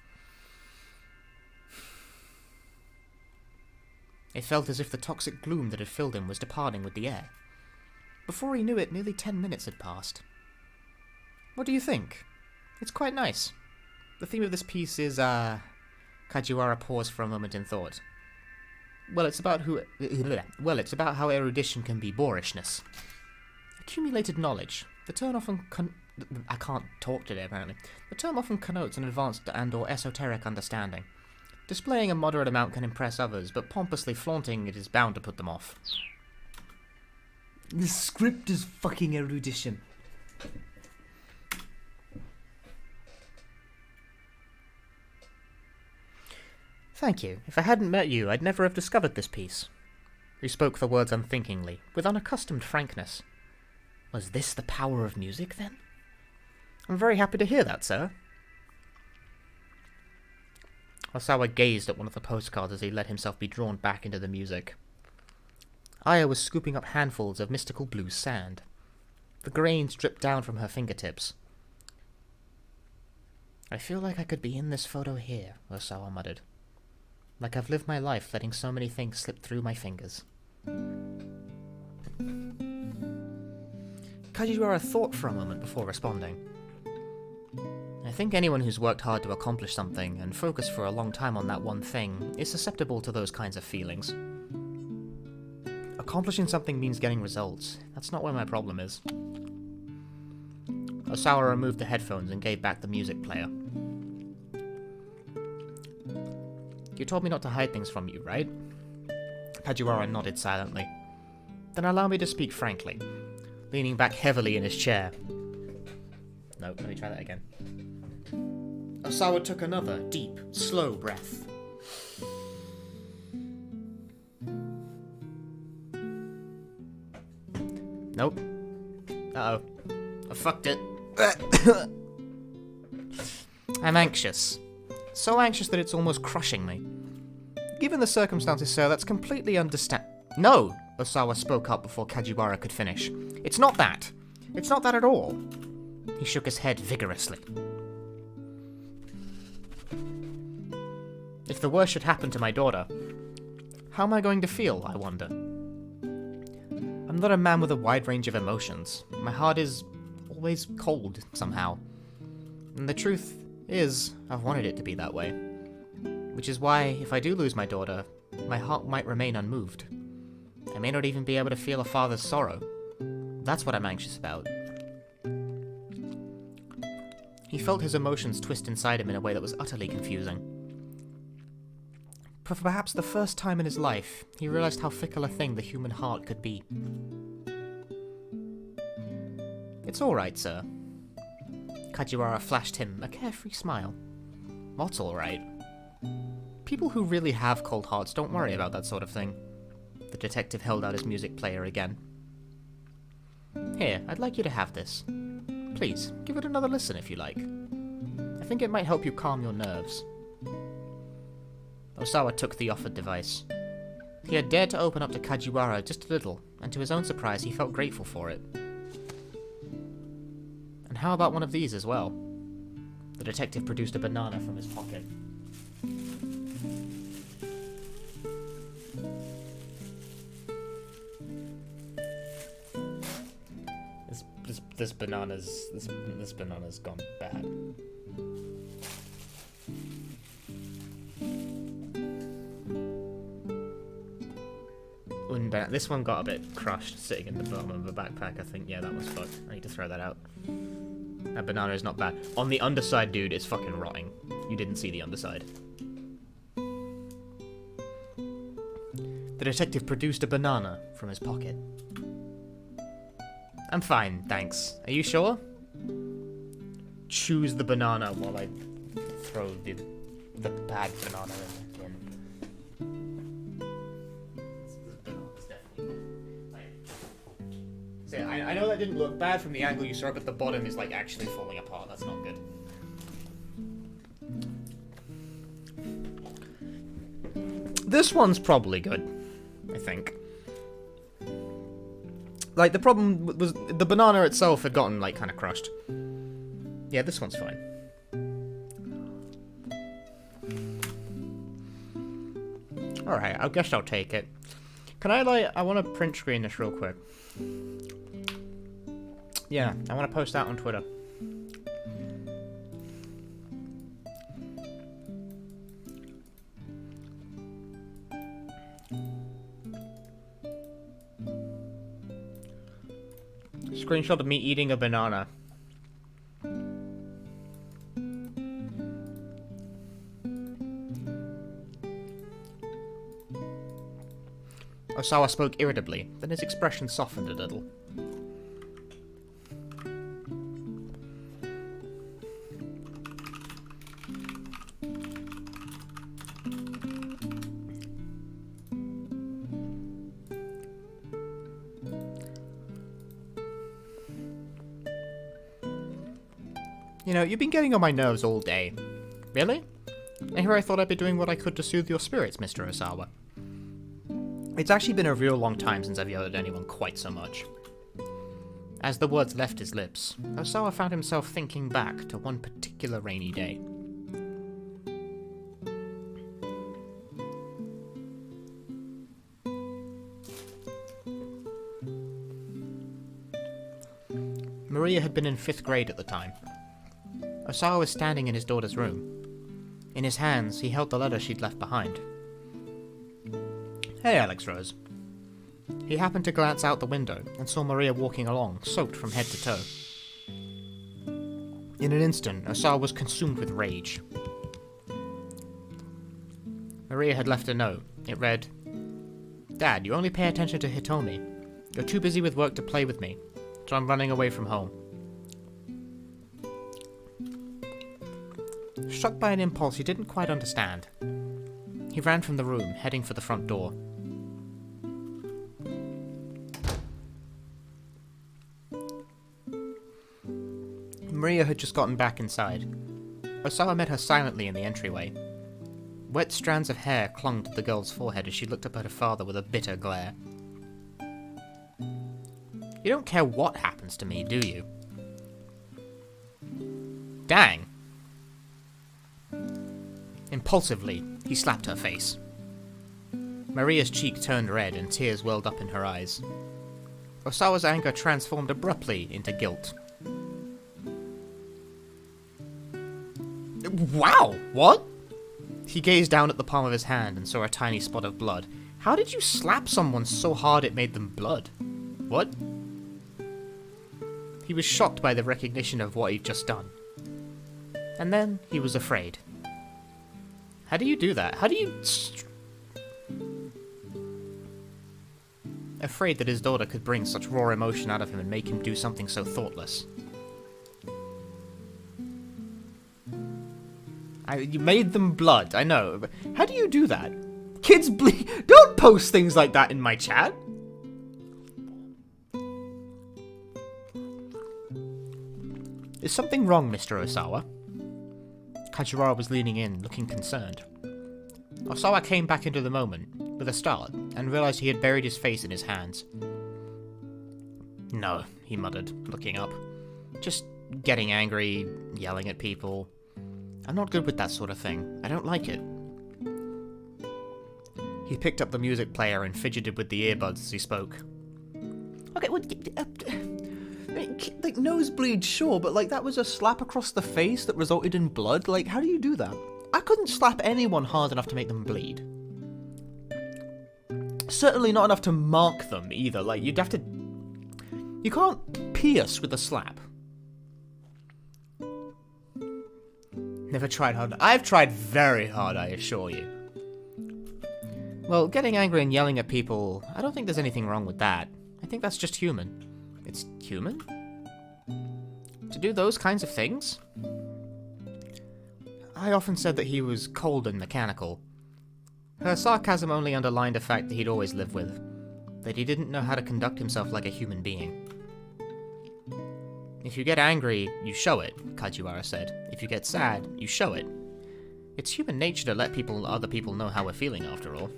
S1: It felt as if the toxic gloom that had filled him was departing with the air. Before he knew it, nearly 10 minutes had passed. What do you think? It's quite nice. The theme of this piece is, Kajiwara paused for a moment in thought. Well, it's about how erudition can be boorishness. Accumulated knowledge. The term often I can't talk today, apparently. The term often connotes an advanced and/or esoteric understanding. Displaying a moderate amount can impress others, but pompously flaunting it is bound to put them off. The script is fucking erudition. Thank you. If I hadn't met you, I'd never have discovered this piece. He spoke the words unthinkingly, with unaccustomed frankness. Was this the power of music, then? I'm very happy to hear that, sir. Osawa gazed at one of the postcards as he let himself be drawn back into the music. Aya was scooping up handfuls of mystical blue sand. The grains dripped down from her fingertips. I feel like I could be in this photo here, Osawa muttered. Like I've lived my life letting so many things slip through my fingers. Kajiwara thought for a moment before responding. I think anyone who's worked hard to accomplish something and focused for a long time on that one thing is susceptible to those kinds of feelings. Accomplishing something means getting results. That's not where my problem is. Osawa removed the headphones and gave back the music player. You told me not to hide things from you, right? Kajiwara nodded silently. Then allow me to speak frankly, leaning back heavily in his chair. No, let me try that again. Osawa took another, deep, slow breath. Nope. Uh-oh. I fucked it. I'm anxious. So anxious that it's almost crushing me. Given the circumstances, sir, that's completely No! Osawa spoke up before Kajiwara could finish. It's not that. It's not that at all. He shook his head vigorously. If the worst should happen to my daughter, how am I going to feel, I wonder? I'm not a man with a wide range of emotions. My heart is always cold, somehow. And the truth is, I've wanted it to be that way. Which is why, if I do lose my daughter, my heart might remain unmoved. I may not even be able to feel a father's sorrow. That's what I'm anxious about. He felt his emotions twist inside him in a way that was utterly confusing. For perhaps the first time in his life, he realized how fickle a thing the human heart could be. It's all right, sir. Kajiwara flashed him a carefree smile. What's all right? People who really have cold hearts don't worry about that sort of thing. The detective held out his music player again. Here, I'd like you to have this. Please, give it another listen if you like. I think it might help you calm your nerves. Osawa took the offered device. He had dared to open up to Kajiwara just a little, and to his own surprise he felt grateful for it. And how about one of these as well? The detective produced a banana from his pocket. This banana's gone bad. This one got a bit crushed sitting in the bottom of the backpack, I think. Yeah, that one's fucked. I need to throw that out. That banana is not bad. On the underside, dude, it's fucking rotting. You didn't see the underside. The detective produced a banana from his pocket. I'm fine, thanks. Are you sure? Choose the banana while I throw the bad banana in the bin. See, I know that didn't look bad from the angle you saw, but the bottom is like actually falling apart. That's not good. This one's probably good, I think. Like, the problem was the banana itself had gotten, like, kind of crushed. Yeah, this one's fine. Alright, I guess I'll take it. Can I, I want to print screen this real quick. Yeah, I want to post that on Twitter. Screenshot of me eating a banana. Osawa spoke irritably, then his expression softened a little. You know, you've been getting on my nerves all day. Really? And here I thought I'd be doing what I could to soothe your spirits, Mr. Osawa. It's actually been a real long time since I've yelled at anyone quite so much. As the words left his lips, Osawa found himself thinking back to one particular rainy day. Maria had been in 5th grade at the time. Osawa was standing in his daughter's room. In his hands, he held the letter she'd left behind. Hey, Alex Rose. He happened to glance out the window and saw Maria walking along, soaked from head to toe. In an instant, Osawa was consumed with rage. Maria had left a note. It read, Dad, you only pay attention to Hitomi. You're too busy with work to play with me, so I'm running away from home. Struck by an impulse he didn't quite understand, he ran from the room, heading for the front door. Maria had just gotten back inside. Osawa met her silently in the entryway. Wet strands of hair clung to the girl's forehead as she looked up at her father with a bitter glare. You don't care what happens to me, do you? Dang! Impulsively, he slapped her face. Maria's cheek turned red and tears welled up in her eyes. Osawa's anger transformed abruptly into guilt. Wow! What? He gazed down at the palm of his hand and saw a tiny spot of blood. How did you slap someone so hard it made them blood? What? He was shocked by the recognition of what he'd just done. And then he was afraid. How do you do that? How do you... Afraid that his daughter could bring such raw emotion out of him and make him do something so thoughtless. You made them blood, I know, but how do you do that? Kids bleed. Don't post things like that in my chat! Is something wrong, Mr. Osawa? Kajiwara was leaning in, looking concerned. Osawa came back into the moment, with a start, and realized he had buried his face in his hands. No, he muttered, looking up. Just getting angry, yelling at people. I'm not good with that sort of thing. I don't like it. He picked up the music player and fidgeted with the earbuds as he spoke. Okay, well, like, nosebleed, sure, but, like, that was a slap across the face that resulted in blood? Like, how do you do that? I couldn't slap anyone hard enough to make them bleed. Certainly not enough to mark them, either. Like, you'd have to... You can't pierce with a slap. Never tried hard. I've tried very hard, I assure you. Well, getting angry and yelling at people, I don't think there's anything wrong with that. I think that's just human. It's human? To do those kinds of things? I often said that he was cold and mechanical. Her sarcasm only underlined a fact that he'd always lived with. That he didn't know how to conduct himself like a human being. If you get angry, you show it, Kajiwara said. If you get sad, you show it. It's human nature to let other people know how we're feeling, after all.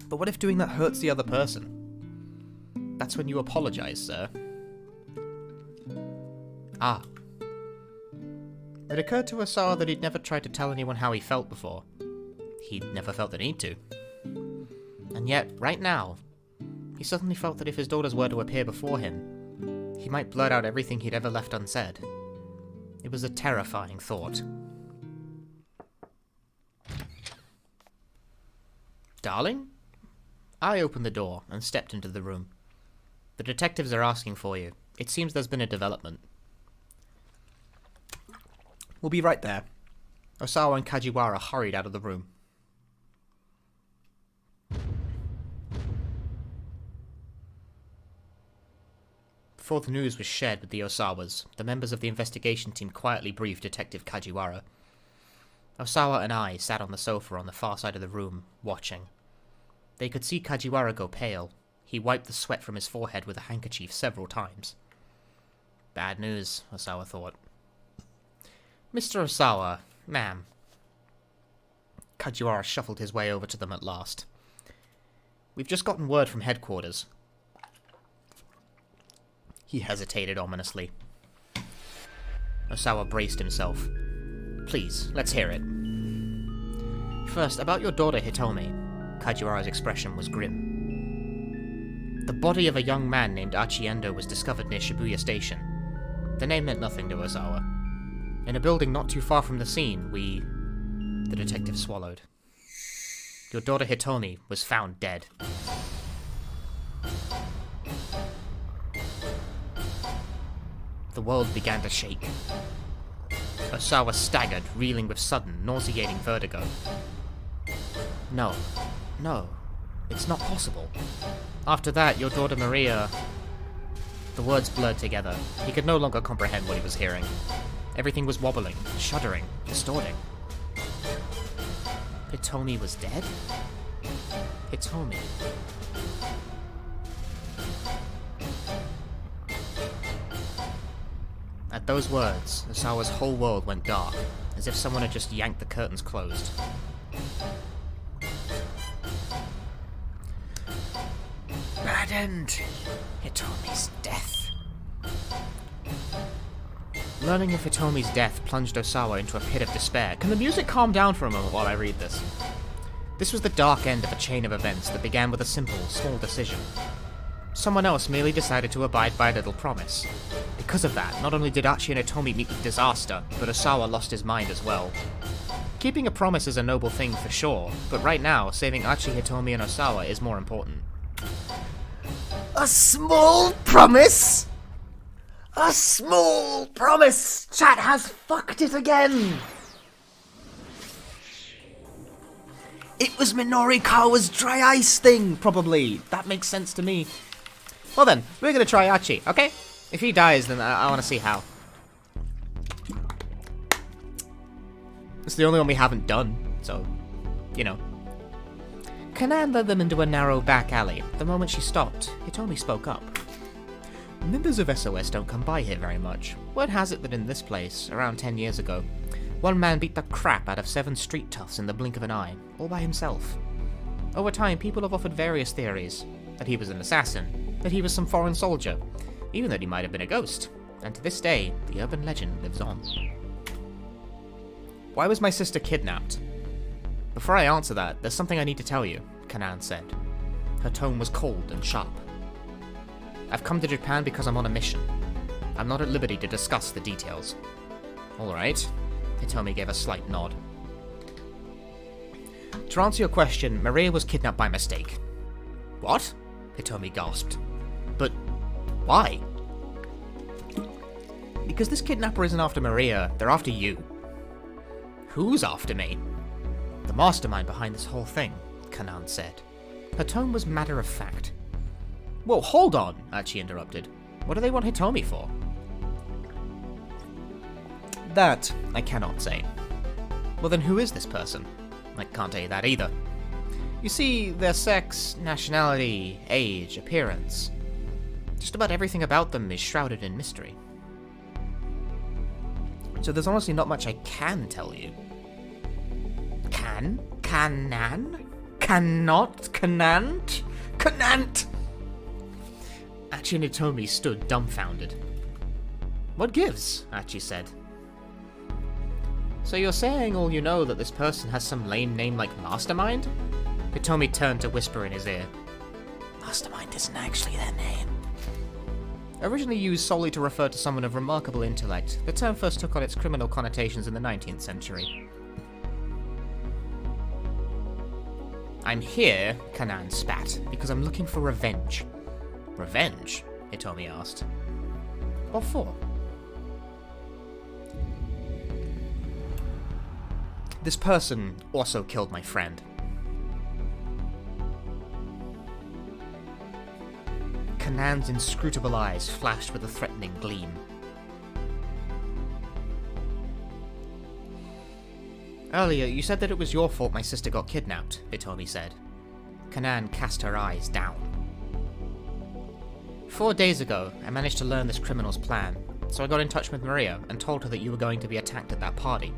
S1: But what if doing that hurts the other person? That's when you apologize, sir. Ah. It occurred to Osawa that he'd never tried to tell anyone how he felt before. He'd never felt the need to. And yet, right now, he suddenly felt that if his daughters were to appear before him, he might blurt out everything he'd ever left unsaid. It was a terrifying thought. Darling? I opened the door and stepped into the room. The detectives are asking for you. It seems there's been a development. We'll be right there. Osawa and Kajiwara hurried out of the room. Before the news was shared with the Osawas, the members of the investigation team quietly briefed Detective Kajiwara. Osawa and I sat on the sofa on the far side of the room, watching. They could see Kajiwara go pale. He wiped the sweat from his forehead with a handkerchief several times. Bad news, Osawa thought. Mr. Osawa, ma'am. Kajiwara shuffled his way over to them at last. We've just gotten word from headquarters. He hesitated ominously. Osawa braced himself. Please, let's hear it. First, about your daughter Hitomi. Kajiwara's expression was grim. The body of a young man named Achiendo was discovered near Shibuya Station. The name meant nothing to Osawa. In a building not too far from the scene, The detective swallowed. Your daughter Hitomi was found dead. The world began to shake. Osawa staggered, reeling with sudden, nauseating vertigo. No, it's not possible. After that, your daughter Maria... The words blurred together. He could no longer comprehend what he was hearing. Everything was wobbling, shuddering, distorting. Hitomi was dead? Hitomi... At those words, Osawa's whole world went dark, as if someone had just yanked the curtains closed. Bad end. Hitomi's death. Learning of Hitomi's death plunged Osawa into a pit of despair. Can the music calm down for a moment while I read this? This was the dark end of a chain of events that began with a simple, small decision. Someone else merely decided to abide by a little promise. Because of that, not only did Achi and Hitomi meet with disaster, but Osawa lost his mind as well. Keeping a promise is a noble thing for sure, but right now, saving Achi, Hitomi, and Osawa is more important. A small promise? A small promise! Chat has fucked it again! It was Minori Kawa's dry ice thing, probably. That makes sense to me. Well then, we're gonna try Achi, okay? If he dies, then I want to see how. It's the only one we haven't done, so, you know. Kanan led them into a narrow back alley. The moment she stopped, Hitomi spoke up. Members of SOS don't come by here very much. Word has it that in this place, around 10 years ago, one man beat the crap out of 7 street toughs in the blink of an eye, all by himself. Over time, people have offered various theories. That he was an assassin, that he was some foreign soldier, even that he might have been a ghost. And to this day, the urban legend lives on. Why was my sister kidnapped? Before I answer that, there's something I need to tell you, Kanan said. Her tone was cold and sharp. I've come to Japan because I'm on a mission. I'm not at liberty to discuss the details. Alright. Hitomi gave a slight nod. To answer your question, Maria was kidnapped by mistake. What? Hitomi gasped. But why? Because this kidnapper isn't after Maria, they're after you. Who's after me? The mastermind behind this whole thing, Kanan said. Her tone was matter of fact. Whoa, hold on, Achi interrupted. What do they want Hitomi for? That, I cannot say. Well then who is this person? I can't tell you that either. You see, their sex, nationality, age, appearance. Just about everything about them is shrouded in mystery. So there's honestly not much I can tell you. Can? Kanan? Cannot? Canant? Canant! Achi and Hitomi stood dumbfounded. What gives? Achi said. So you're saying all you know that this person has some lame name like Mastermind? Hitomi turned to whisper in his ear. Mastermind isn't actually their name. Originally used solely to refer to someone of remarkable intellect, the term first took on its criminal connotations in the 19th century. I'm here, Kanan spat, because I'm looking for revenge. Revenge? Hitomi asked. What for? This person also killed my friend. Kanan's inscrutable eyes flashed with a threatening gleam. Earlier, you said that it was your fault my sister got kidnapped, Hitomi said. Kanan cast her eyes down. 4 days ago, I managed to learn this criminal's plan, so I got in touch with Maria and told her that you were going to be attacked at that party.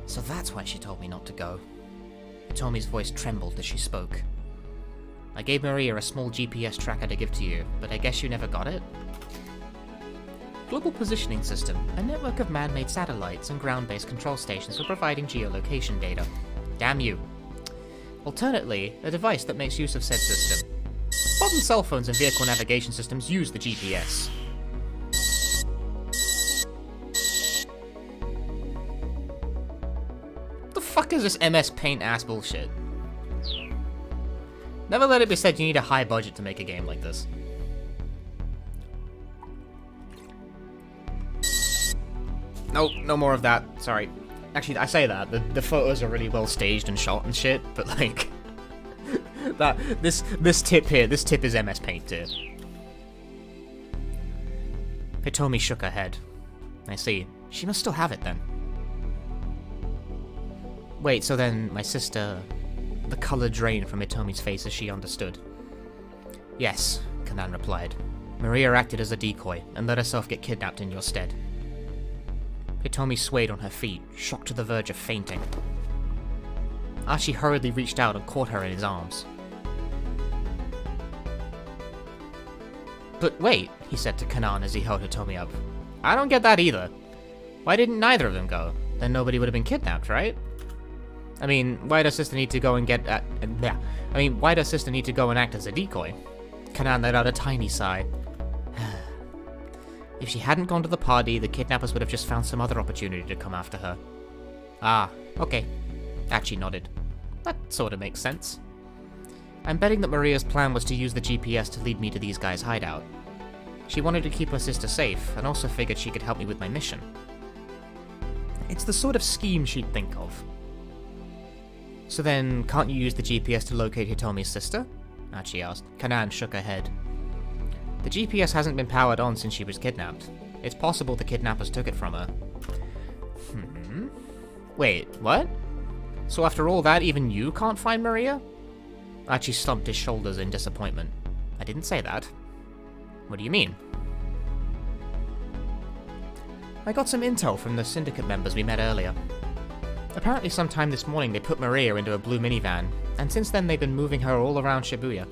S1: So that's why she told me not to go. Hitomi's voice trembled as she spoke. I gave Maria a small GPS tracker to give to you, but I guess you never got it? Global Positioning System, a network of man-made satellites and ground-based control stations for providing geolocation data. Damn you. Alternately, a device that makes use of said system. Modern cell phones and vehicle navigation systems use the GPS. What the fuck is this MS Paint ass bullshit? Never let it be said you need a high budget to make a game like this. Nope, no more of that. Sorry. Actually, I say that. The photos are really well staged and shot and shit, but like... this tip here, this tip is MS Paint tier. Hitomi shook her head. I see. She must still have it then. Wait, so then my sister... The colour drained from Hitomi's face as she understood. Yes, Kanan replied. Maria acted as a decoy and let herself get kidnapped in your stead. Hitomi swayed on her feet, shocked to the verge of fainting. Archie hurriedly reached out and caught her in his arms. But wait, he said to Kanan as he held Hitomi up. I don't get that either. Why didn't neither of them go? Then nobody would have been kidnapped, right? I mean, why does sister need to go and why does sister need to go and act as a decoy? Kanan let out a tiny sigh. If she hadn't gone to the party, the kidnappers would have just found some other opportunity to come after her. Ah, okay. Archie nodded. That sort of makes sense. I'm betting that Maria's plan was to use the GPS to lead me to these guys' hideout. She wanted to keep her sister safe, and also figured she could help me with my mission. It's the sort of scheme she'd think of. So then, can't you use the GPS to locate Hitomi's sister? Archie asked. Kanan shook her head. The GPS hasn't been powered on since she was kidnapped. It's possible the kidnappers took it from her. Wait, what? So after all that, even you can't find Maria? Archie slumped his shoulders in disappointment. I didn't say that. What do you mean? I got some intel from the syndicate members we met earlier. Apparently sometime this morning they put Maria into a blue minivan, and since then they've been moving her all around Shibuya.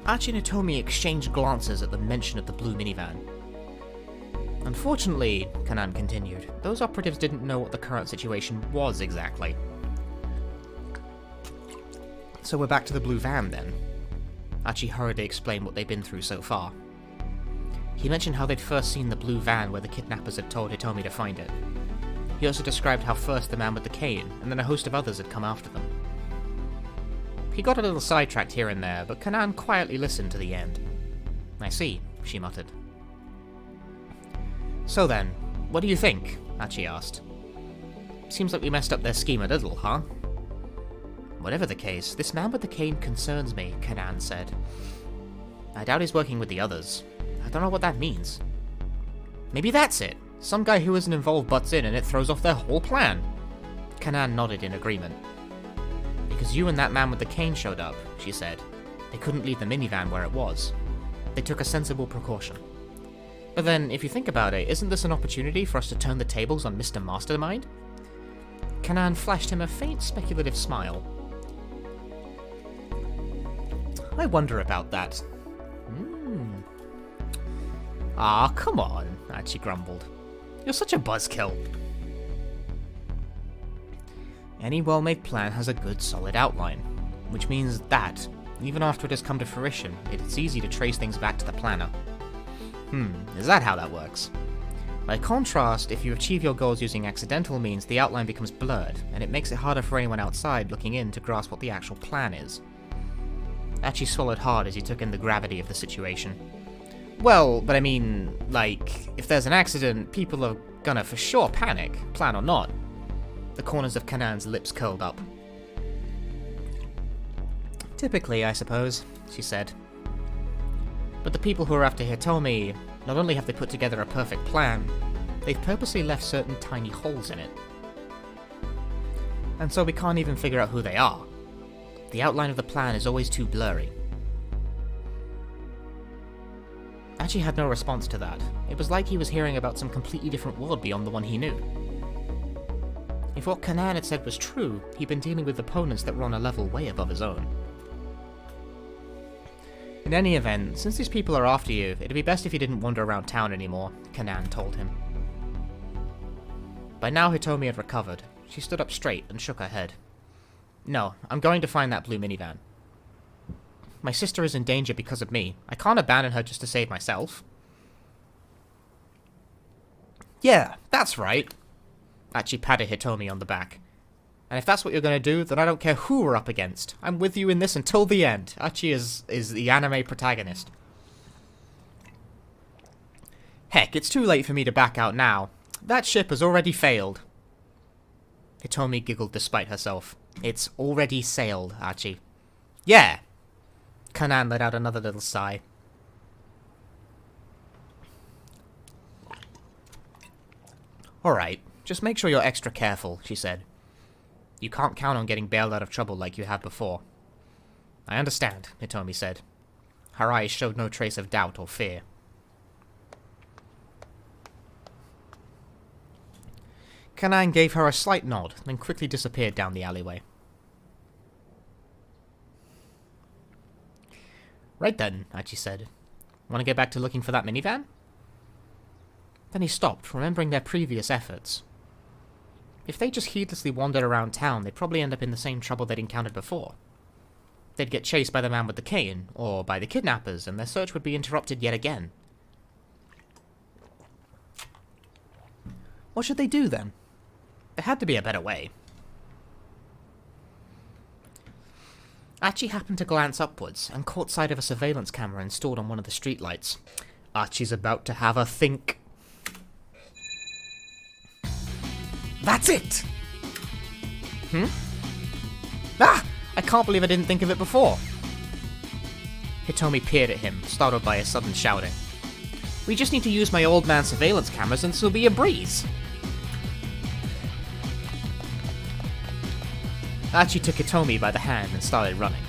S1: Archie and Hitomi exchanged glances at the mention of the blue minivan. Unfortunately, Kanan continued, those operatives didn't know what the current situation was exactly. So we're back to the blue van then. Archie hurriedly explained what they'd been through so far. He mentioned how they'd first seen the blue van where the kidnappers had told Hitomi to find it. He also described how first the man with the cane, and then a host of others had come after them. He got a little sidetracked here and there, but Kanan quietly listened to the end. I see, she muttered. So then, what do you think? Archie asked. Seems like we messed up their scheme a little, huh? Whatever the case, this man with the cane concerns me, Kanan said. I doubt he's working with the others. I don't know what that means. Maybe that's it. Some guy who isn't involved butts in and it throws off their whole plan. Kanan nodded in agreement. Because you and that man with the cane showed up, she said. They couldn't leave the minivan where it was. They took a sensible precaution. But then, if you think about it, isn't this an opportunity for us to turn the tables on Mr. Mastermind? Kanan flashed him a faint speculative smile. I wonder about that. Ah, come on, Archie grumbled. You're such a buzzkill. Any well-made plan has a good, solid outline, which means that, even after it has come to fruition, it's easy to trace things back to the planner. Is that how that works? By contrast, if you achieve your goals using accidental means, the outline becomes blurred, and it makes it harder for anyone outside looking in to grasp what the actual plan is. Archie swallowed hard as he took in the gravity of the situation. Well, but I mean, like, if there's an accident, people are gonna for sure panic, plan or not. The corners of Kanan's lips curled up. Typically, I suppose, she said. But the people who are after Hitomi, not only have they put together a perfect plan, they've purposely left certain tiny holes in it. And so we can't even figure out who they are. The outline of the plan is always too blurry. Archie had no response to that. It was like he was hearing about some completely different world beyond the one he knew. If what Kanan had said was true, he'd been dealing with opponents that were on a level way above his own. In any event, since these people are after you, it'd be best if you didn't wander around town anymore, Kanan told him. By now Hitomi had recovered. She stood up straight and shook her head. No, I'm going to find that blue minivan. My sister is in danger because of me. I can't abandon her just to save myself. Yeah, that's right. Archie patted Hitomi on the back. And if that's what you're going to do, then I don't care who we're up against. I'm with you in this until the end. Archie is the anime protagonist. Heck, it's too late for me to back out now. That ship has already failed. Hitomi giggled despite herself. It's already sailed, Archie. Yeah. Kanan let out another little sigh. Alright, just make sure you're extra careful, she said. You can't count on getting bailed out of trouble like you have before. I understand, Hitomi said. Her eyes showed no trace of doubt or fear. Kanan gave her a slight nod, then quickly disappeared down the alleyway. Right then, Archie said. Want to get back to looking for that minivan? Then he stopped, remembering their previous efforts. If they just heedlessly wandered around town, they'd probably end up in the same trouble they'd encountered before. They'd get chased by the man with the cane, or by the kidnappers, and their search would be interrupted yet again. What should they do, then? There had to be a better way. Archie happened to glance upwards, and caught sight of a surveillance camera installed on one of the streetlights. Archie's about to have a think. That's it! Ah! I can't believe I didn't think of it before. Hitomi peered at him, startled by his sudden shouting. We just need to use my old man's surveillance cameras and this'll be a breeze. Archie took Hitomi by the hand and started running.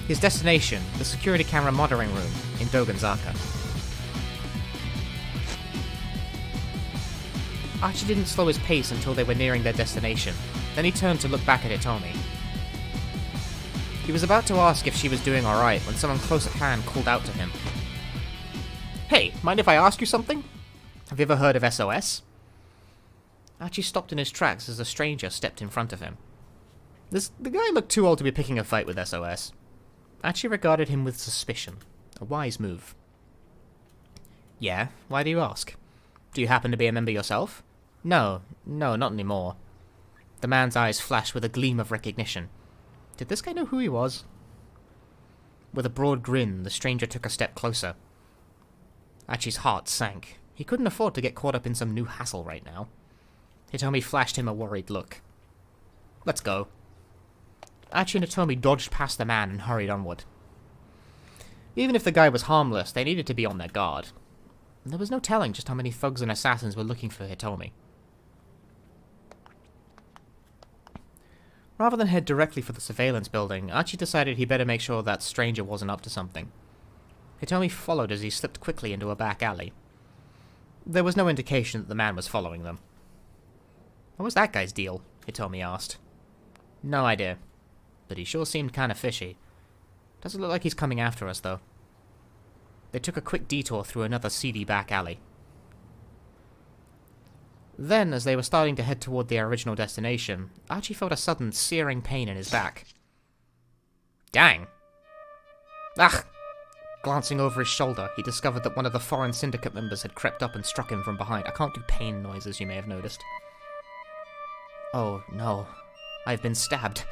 S1: His destination, the security camera monitoring room in Doganzaka. Archie didn't slow his pace until they were nearing their destination. Then he turned to look back at Hitomi. He was about to ask if she was doing alright when someone close at hand called out to him. Hey, mind if I ask you something? Have you ever heard of SOS? Archie stopped in his tracks as a stranger stepped in front of him. The guy looked too old to be picking a fight with SOS. Archie regarded him with suspicion. A wise move. Yeah, why do you ask? Do you happen to be a member yourself? No, not anymore. The man's eyes flashed with a gleam of recognition. Did this guy know who he was? With a broad grin, the stranger took a step closer. Archie's heart sank. He couldn't afford to get caught up in some new hassle right now. Hitomi flashed him a worried look. Let's go. Archie and Hitomi dodged past the man and hurried onward. Even if the guy was harmless, they needed to be on their guard. And there was no telling just how many thugs and assassins were looking for Hitomi. Rather than head directly for the surveillance building, Archie decided he'd better make sure that stranger wasn't up to something. Hitomi followed as he slipped quickly into a back alley. There was no indication that the man was following them. What was that guy's deal? Hitomi asked. No idea. But he sure seemed kind of fishy. Doesn't look like he's coming after us, though. They took a quick detour through another seedy back alley. Then, as they were starting to head toward their original destination, Archie felt a sudden searing pain in his back. Dang. Ugh! Glancing over his shoulder, he discovered that one of the foreign syndicate members had crept up and struck him from behind. I can't do pain noises, you may have noticed. Oh, no. I've been stabbed.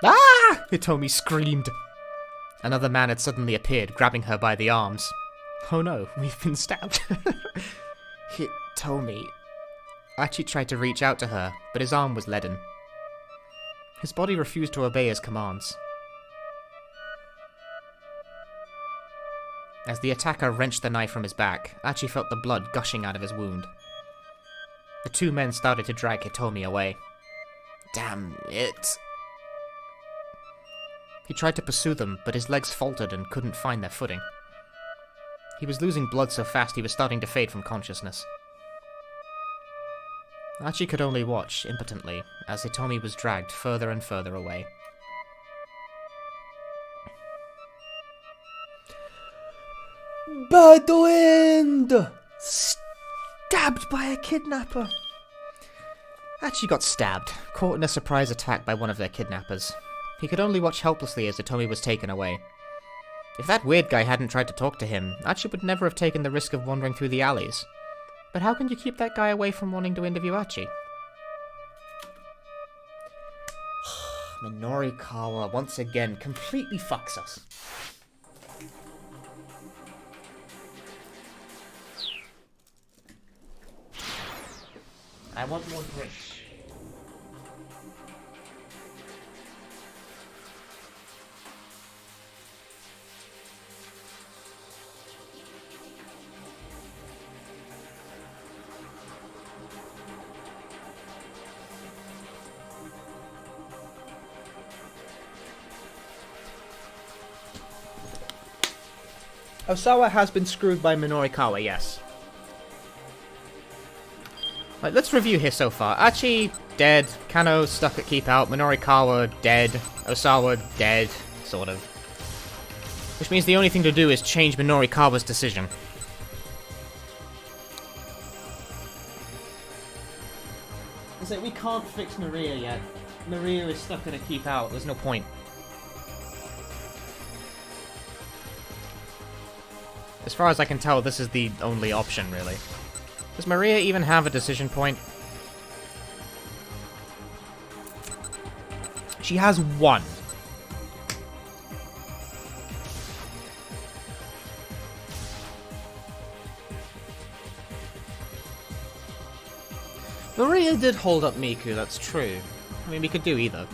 S1: Ah! Hitomi screamed. Another man had suddenly appeared, grabbing her by the arms. Oh no, we've been stabbed. Hitomi. Archie tried to reach out to her, but his arm was leaden. His body refused to obey his commands. As the attacker wrenched the knife from his back, Archie felt the blood gushing out of his wound. The two men started to drag Hitomi away. Damn it. He tried to pursue them, but his legs faltered and couldn't find their footing. He was losing blood so fast he was starting to fade from consciousness. Archie could only watch, impotently, as Hitomi was dragged further and further away. Bad wind! Stabbed by a kidnapper! Archie got stabbed, caught in a surprise attack by one of their kidnappers. He could only watch helplessly as Hitomi was taken away. If that weird guy hadn't tried to talk to him, Archie would never have taken the risk of wandering through the alleys. But how can you keep that guy away from wanting to interview Archie? Minorikawa once again completely fucks us. I want more drinks. Osawa has been screwed by Minorikawa, yes. Right, let's review here so far. Archie, dead. Kano, stuck at Keep Out. Minorikawa, dead. Osawa, dead. Sort of. Which means the only thing to do is change Minorikawa's decision. It's like, we can't fix Maria yet. Maria is stuck at a Keep Out. There's no point. As far as I can tell, this is the only option, really. Does Maria even have a decision point? She has one. Maria did hold up Miku, that's true. I mean, we could do either.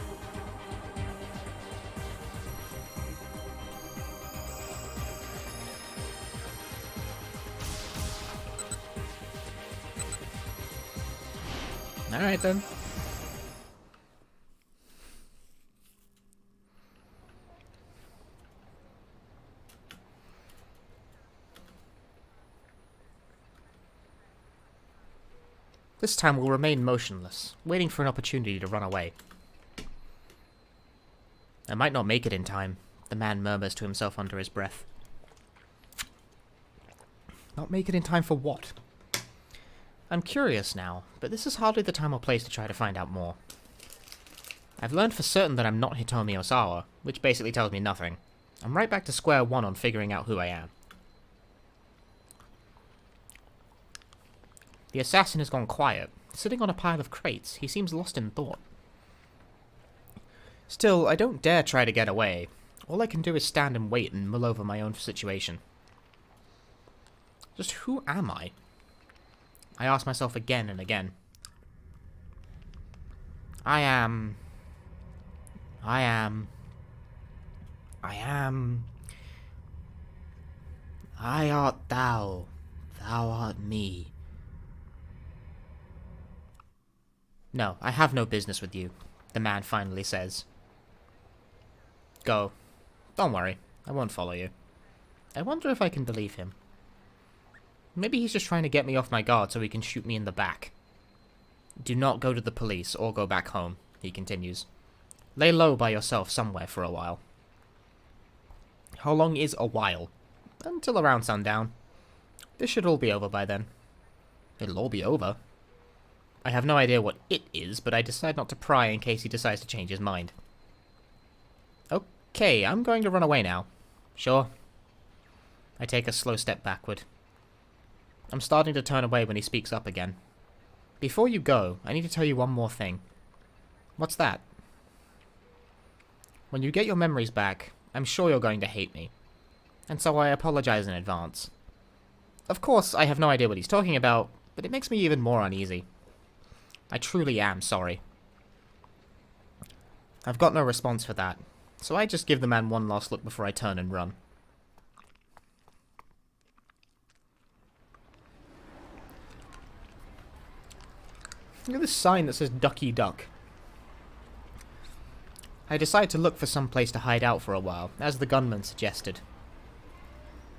S1: Alright then. This time we'll remain motionless, waiting for an opportunity to run away. I might not make it in time, the man murmurs to himself under his breath. Not make it in time for what? I'm curious now, but this is hardly the time or place to try to find out more. I've learned for certain that I'm not Hitomi Osawa, which basically tells me nothing. I'm right back to square one on figuring out who I am. The assassin has gone quiet. Sitting on a pile of crates, he seems lost in thought. Still, I don't dare try to get away. All I can do is stand and wait and mull over my own situation. Just who am I? I ask myself again and again. I am... I art thou. Thou art me. No, I have no business with you, the man finally says. Go. Don't worry, I won't follow you. I wonder if I can believe him. Maybe he's just trying to get me off my guard so he can shoot me in the back. Do not go to the police or go back home, he continues. Lay low by yourself somewhere for a while. How long is a while? Until around sundown. This should all be over by then. It'll all be over. I have no idea what it is, but I decide not to pry in case he decides to change his mind. Okay, I'm going to run away now. Sure. I take a slow step backward. I'm starting to turn away when he speaks up again. Before you go, I need to tell you one more thing. What's that? When you get your memories back, I'm sure you're going to hate me. And so I apologize in advance. Of course, I have no idea what he's talking about, but it makes me even more uneasy. I truly am sorry. I've got no response for that, so I just give the man one last look before I turn and run. Look at this sign that says Ducky Duck. I decide to look for some place to hide out for a while, as the gunman suggested.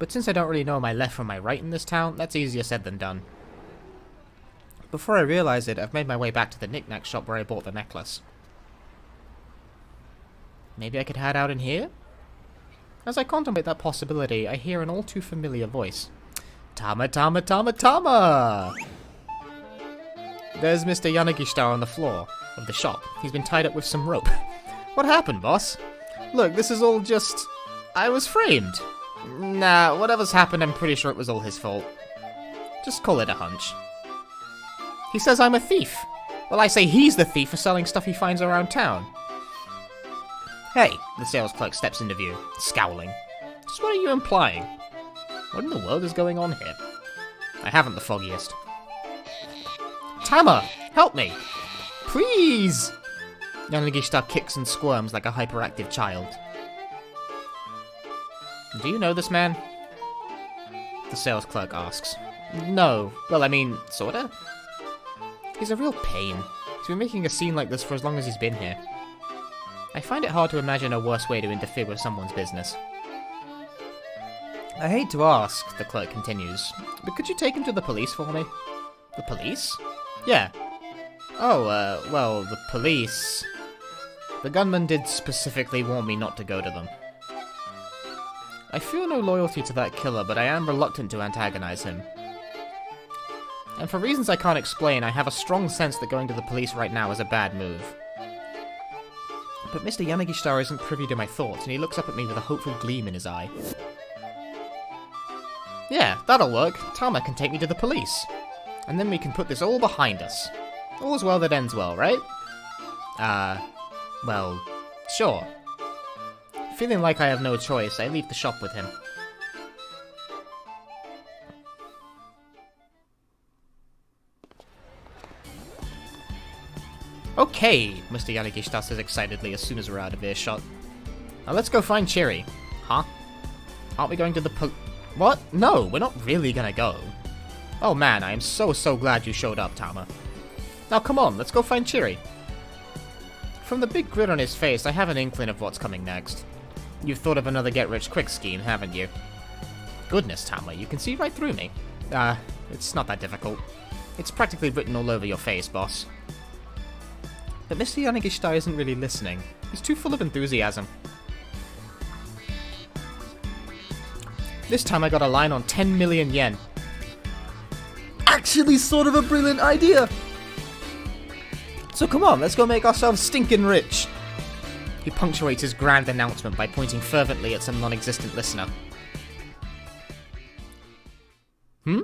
S1: But since I don't really know my left from my right in this town, that's easier said than done. Before I realize it, I've made my way back to the knick-knack shop where I bought the necklace. Maybe I could hide out in here? As I contemplate that possibility, I hear an all too familiar voice. Tama, Tama, Tama, Tama! There's Mr. Yanagishita on the floor of the shop. He's been tied up with some rope. What happened, boss? Look, this is all just... I was framed. Nah, whatever's happened, I'm pretty sure it was all his fault. Just call it a hunch. He says I'm a thief. Well, I say he's the thief for selling stuff he finds around town. Hey, the sales clerk steps into view, scowling. Just what are you implying? What in the world is going on here? I haven't the foggiest. Tama, help me! Please! Yanagishita kicks and squirms like a hyperactive child. Do you know this man? The sales clerk asks. No. Well, I mean, sorta. He's a real pain. He's been making a scene like this for as long as he's been here. I find it hard to imagine a worse way to interfere with someone's business. I hate to ask, the clerk continues, but could you take him to the police for me? The police? Yeah. Oh, well, the police... The gunman did specifically warn me not to go to them. I feel no loyalty to that killer, but I am reluctant to antagonize him. And for reasons I can't explain, I have a strong sense that going to the police right now is a bad move. But Mr. Yanagishita isn't privy to my thoughts, and he looks up at me with a hopeful gleam in his eye. Yeah, that'll work. Tama can take me to the police. And then we can put this all behind us. All's well that ends well, right? Well, sure. Feeling like I have no choice, I leave the shop with him. Okay, Mr. Yanagishita says excitedly as soon as we're out of earshot. Now let's go find Chiri. Huh? Aren't we going to the What? No, we're not really gonna go. Oh man, I am so glad you showed up, Tama. Now come on, let's go find Chiri. From the big grin on his face, I have an inkling of what's coming next. You've thought of another get-rich-quick scheme, haven't you? Goodness, Tama, you can see right through me. It's not that difficult. It's practically written all over your face, boss. But Mr. Yanagishita isn't really listening. He's too full of enthusiasm. This time I got a line on 10 million yen. Actually sort of a brilliant idea! So come on, let's go make ourselves stinking rich! He punctuates his grand announcement by pointing fervently at some non-existent listener. Hmm?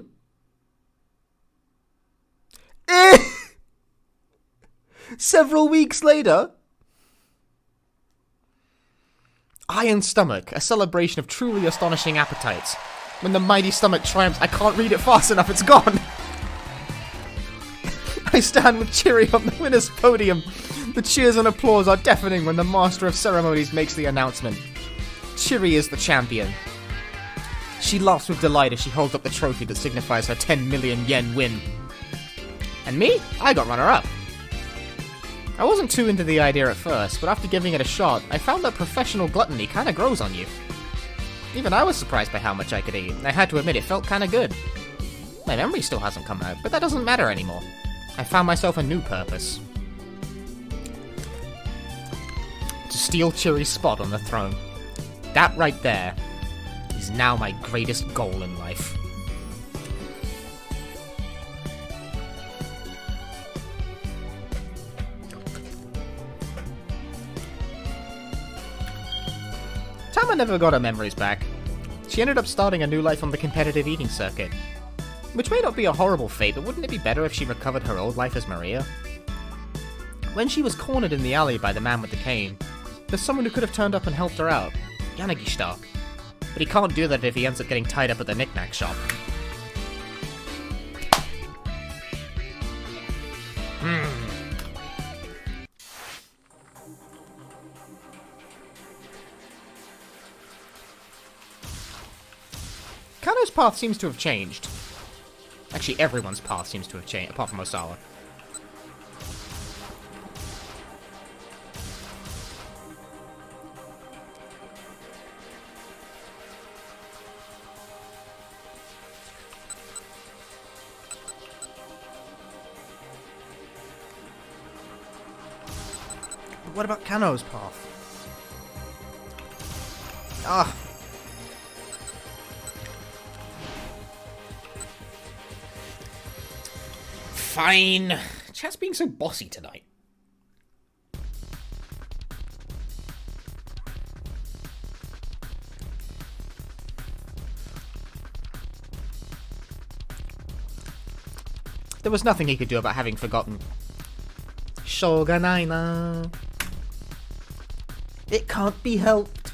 S1: Several weeks later? Iron Stomach, a celebration of truly astonishing appetites. When the mighty stomach triumphs, I can't read it fast enough, it's gone! I stand with Chiri on the winner's podium. The cheers and applause are deafening when the master of ceremonies makes the announcement. Chiri is the champion. She laughs with delight as she holds up the trophy that signifies her 10 million yen win. And me? I got runner-up. I wasn't too into the idea at first, but after giving it a shot, I found that professional gluttony kinda grows on you. Even I was surprised by how much I could eat, and I had to admit it felt kinda good. My memory still hasn't come out, but that doesn't matter anymore. I found myself a new purpose. To steal Chiri's spot on the throne. That right there He's now my greatest goal in life. Tama never got her memories back. She ended up starting a new life on the competitive eating circuit. Which may not be a horrible fate, but wouldn't it be better if she recovered her old life as Maria? When she was cornered in the alley by the man with the cane, there's someone who could have turned up and helped her out. Yanagishita. But he can't do that if he ends up getting tied up at the knick-knack shop. Kano's path seems to have changed. Actually, everyone's path seems to have changed, apart from Osawa. But what about Kano's path? Ah. Fine. Chat's being so bossy tonight. There was nothing he could do about having forgotten. Shoganai na. It can't be helped.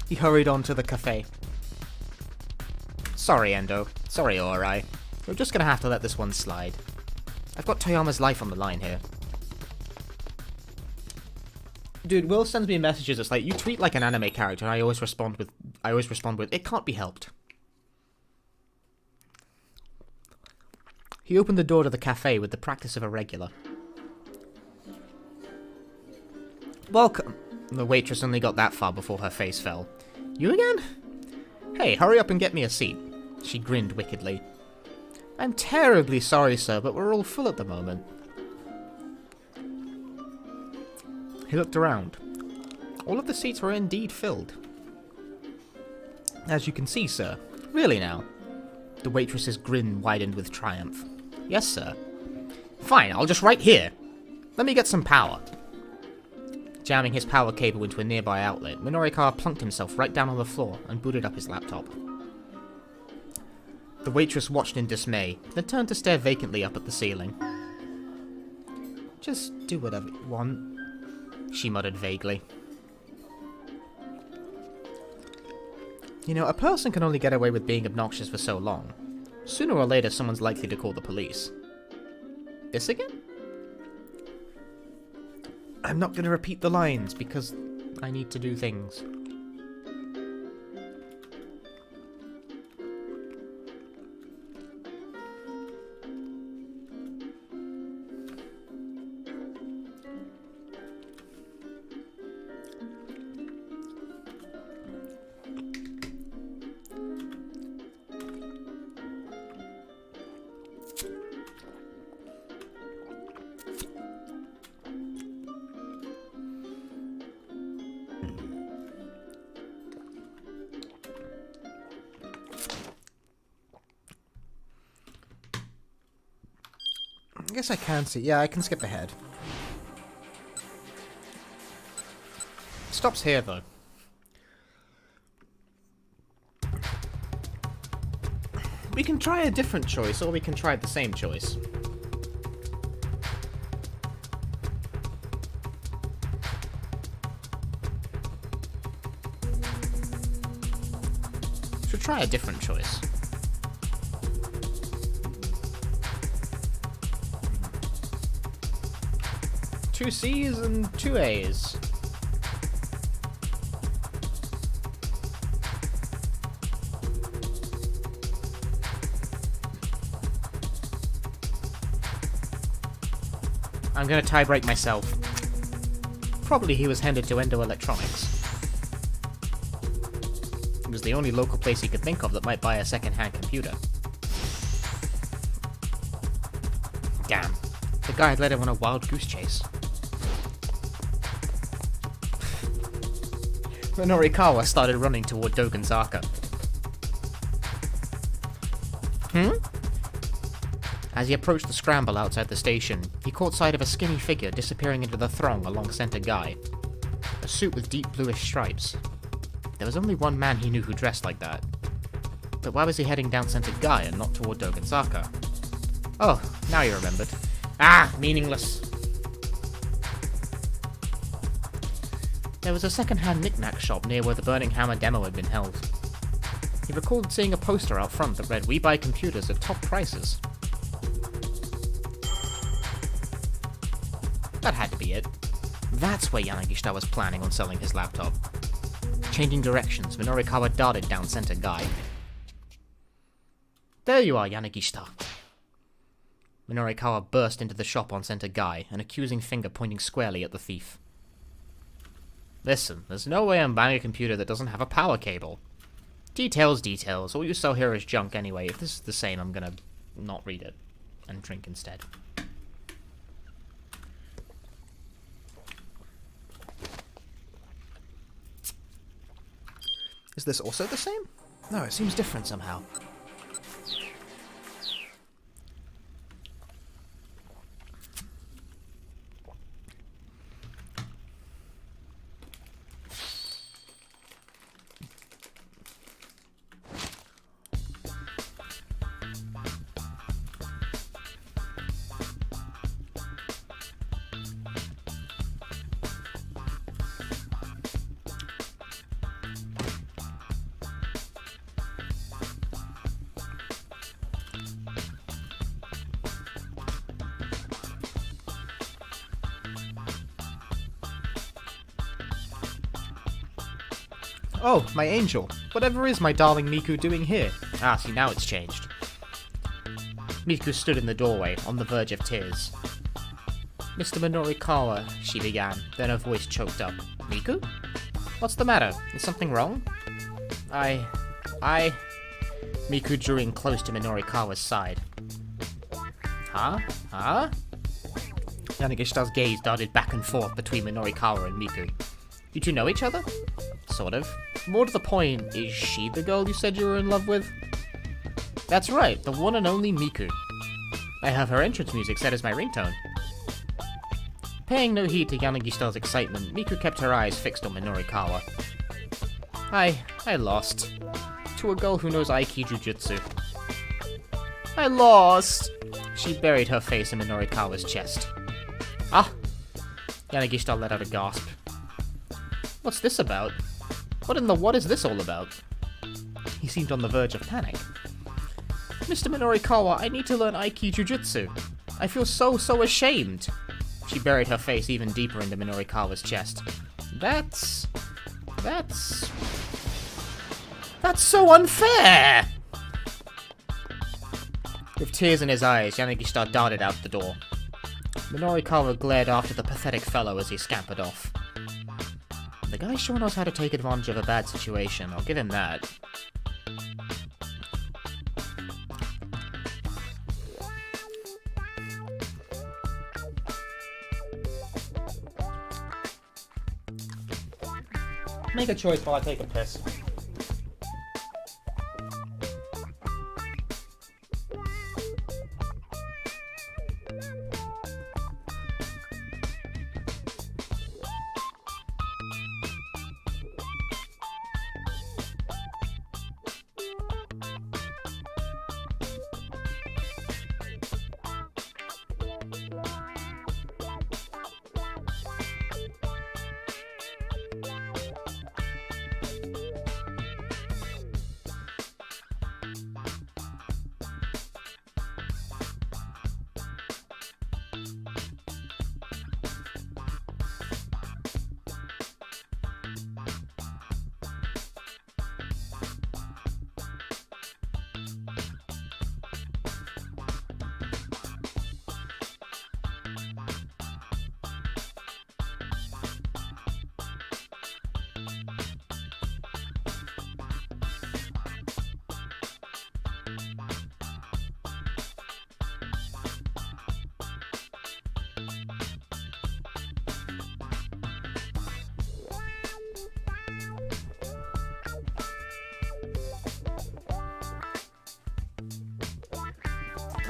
S1: He hurried on to the cafe. Sorry, Endo. Sorry, Orai. We're just gonna have to let this one slide. I've got Toyama's life on the line here. Dude, Will sends me messages. It's like, you tweet like an anime character, and I always respond with, it can't be helped. He opened the door to the cafe with the practice of a regular. Welcome. The waitress only got that far before her face fell. You again? Hey, hurry up and get me a seat. She grinned wickedly. I'm terribly sorry, sir, but we're all full at the moment. He looked around. All of the seats were indeed filled. As you can see, sir. Really now? The waitress's grin widened with triumph. Yes, sir. Fine, I'll just write here. Let me get some power. Jamming his power cable into a nearby outlet, Minorikawa plunked himself right down on the floor and booted up his laptop. The waitress watched in dismay, then turned to stare vacantly up at the ceiling. Just do whatever you want, she muttered vaguely. You know, a person can only get away with being obnoxious for so long. Sooner or later, someone's likely to call the police. This again? I'm not going to repeat the lines, because I need to do things. I guess I can see. Yeah, I can skip ahead. Stops here, though. We can try a different choice, or we can try the same choice. Should try a different choice. Two C's and two A's. I'm gonna tie-break myself. Probably he was headed to Endo Electronics. It was the only local place he could think of that might buy a second-hand computer. Damn. The guy had led him on a wild goose chase. Minorikawa started running toward Dogenzaka. Hmm? As he approached the scramble outside the station, he caught sight of a skinny figure disappearing into the throng along Center Guy. A suit with deep bluish stripes. There was only one man he knew who dressed like that. But why was he heading down Center Guy and not toward Dogensaka? Oh, now you remembered. Ah, meaningless. There was a second-hand knick-knack shop near where the Burning Hammer demo had been held. He recalled seeing a poster out front that read, "We buy computers at top prices." That had to be it. That's where Yanagishita was planning on selling his laptop. Changing directions, Minorikawa darted down Center Guy. There you are, Yanagishita. Minorikawa burst into the shop on Center Guy, an accusing finger pointing squarely at the thief. Listen, there's no way I'm buying a computer that doesn't have a power cable. Details, details. All you sell here is junk anyway. If this is the same, I'm gonna not read it and drink instead. Is this also the same? No, it seems different somehow. Oh, my angel. Whatever is my darling Miku doing here? Ah, see, now it's changed. Miku stood in the doorway, on the verge of tears. Mr. Minorikawa, she began, then her voice choked up. Miku? What's the matter? Is something wrong? Miku drew in close to Minorikawa's side. Huh? Huh? Yanagishita's gaze darted back and forth between Minorikawa and Miku. You two know each other? Sort of. More to the point, is she the girl you said you were in love with? That's right, the one and only Miku. I have her entrance music set as my ringtone. Paying no heed to Yanagishita's excitement, Miku kept her eyes fixed on Minorikawa. I lost. To a girl who knows Aiki Jujutsu. I lost! She buried her face in Minorikawa's chest. Ah! Yanagishita let out a gasp. What's this about? What is this all about? He seemed on the verge of panic. Mr. Minorikawa, I need to learn Aiki Jujutsu. I feel so ashamed. She buried her face even deeper into Minorikawa's chest. That's so unfair! With tears in his eyes, Yanagishita darted out the door. Minorikawa glared after the pathetic fellow as he scampered off. The guy sure knows how to take advantage of a bad situation, I'll give him that. Make a choice while I take a piss.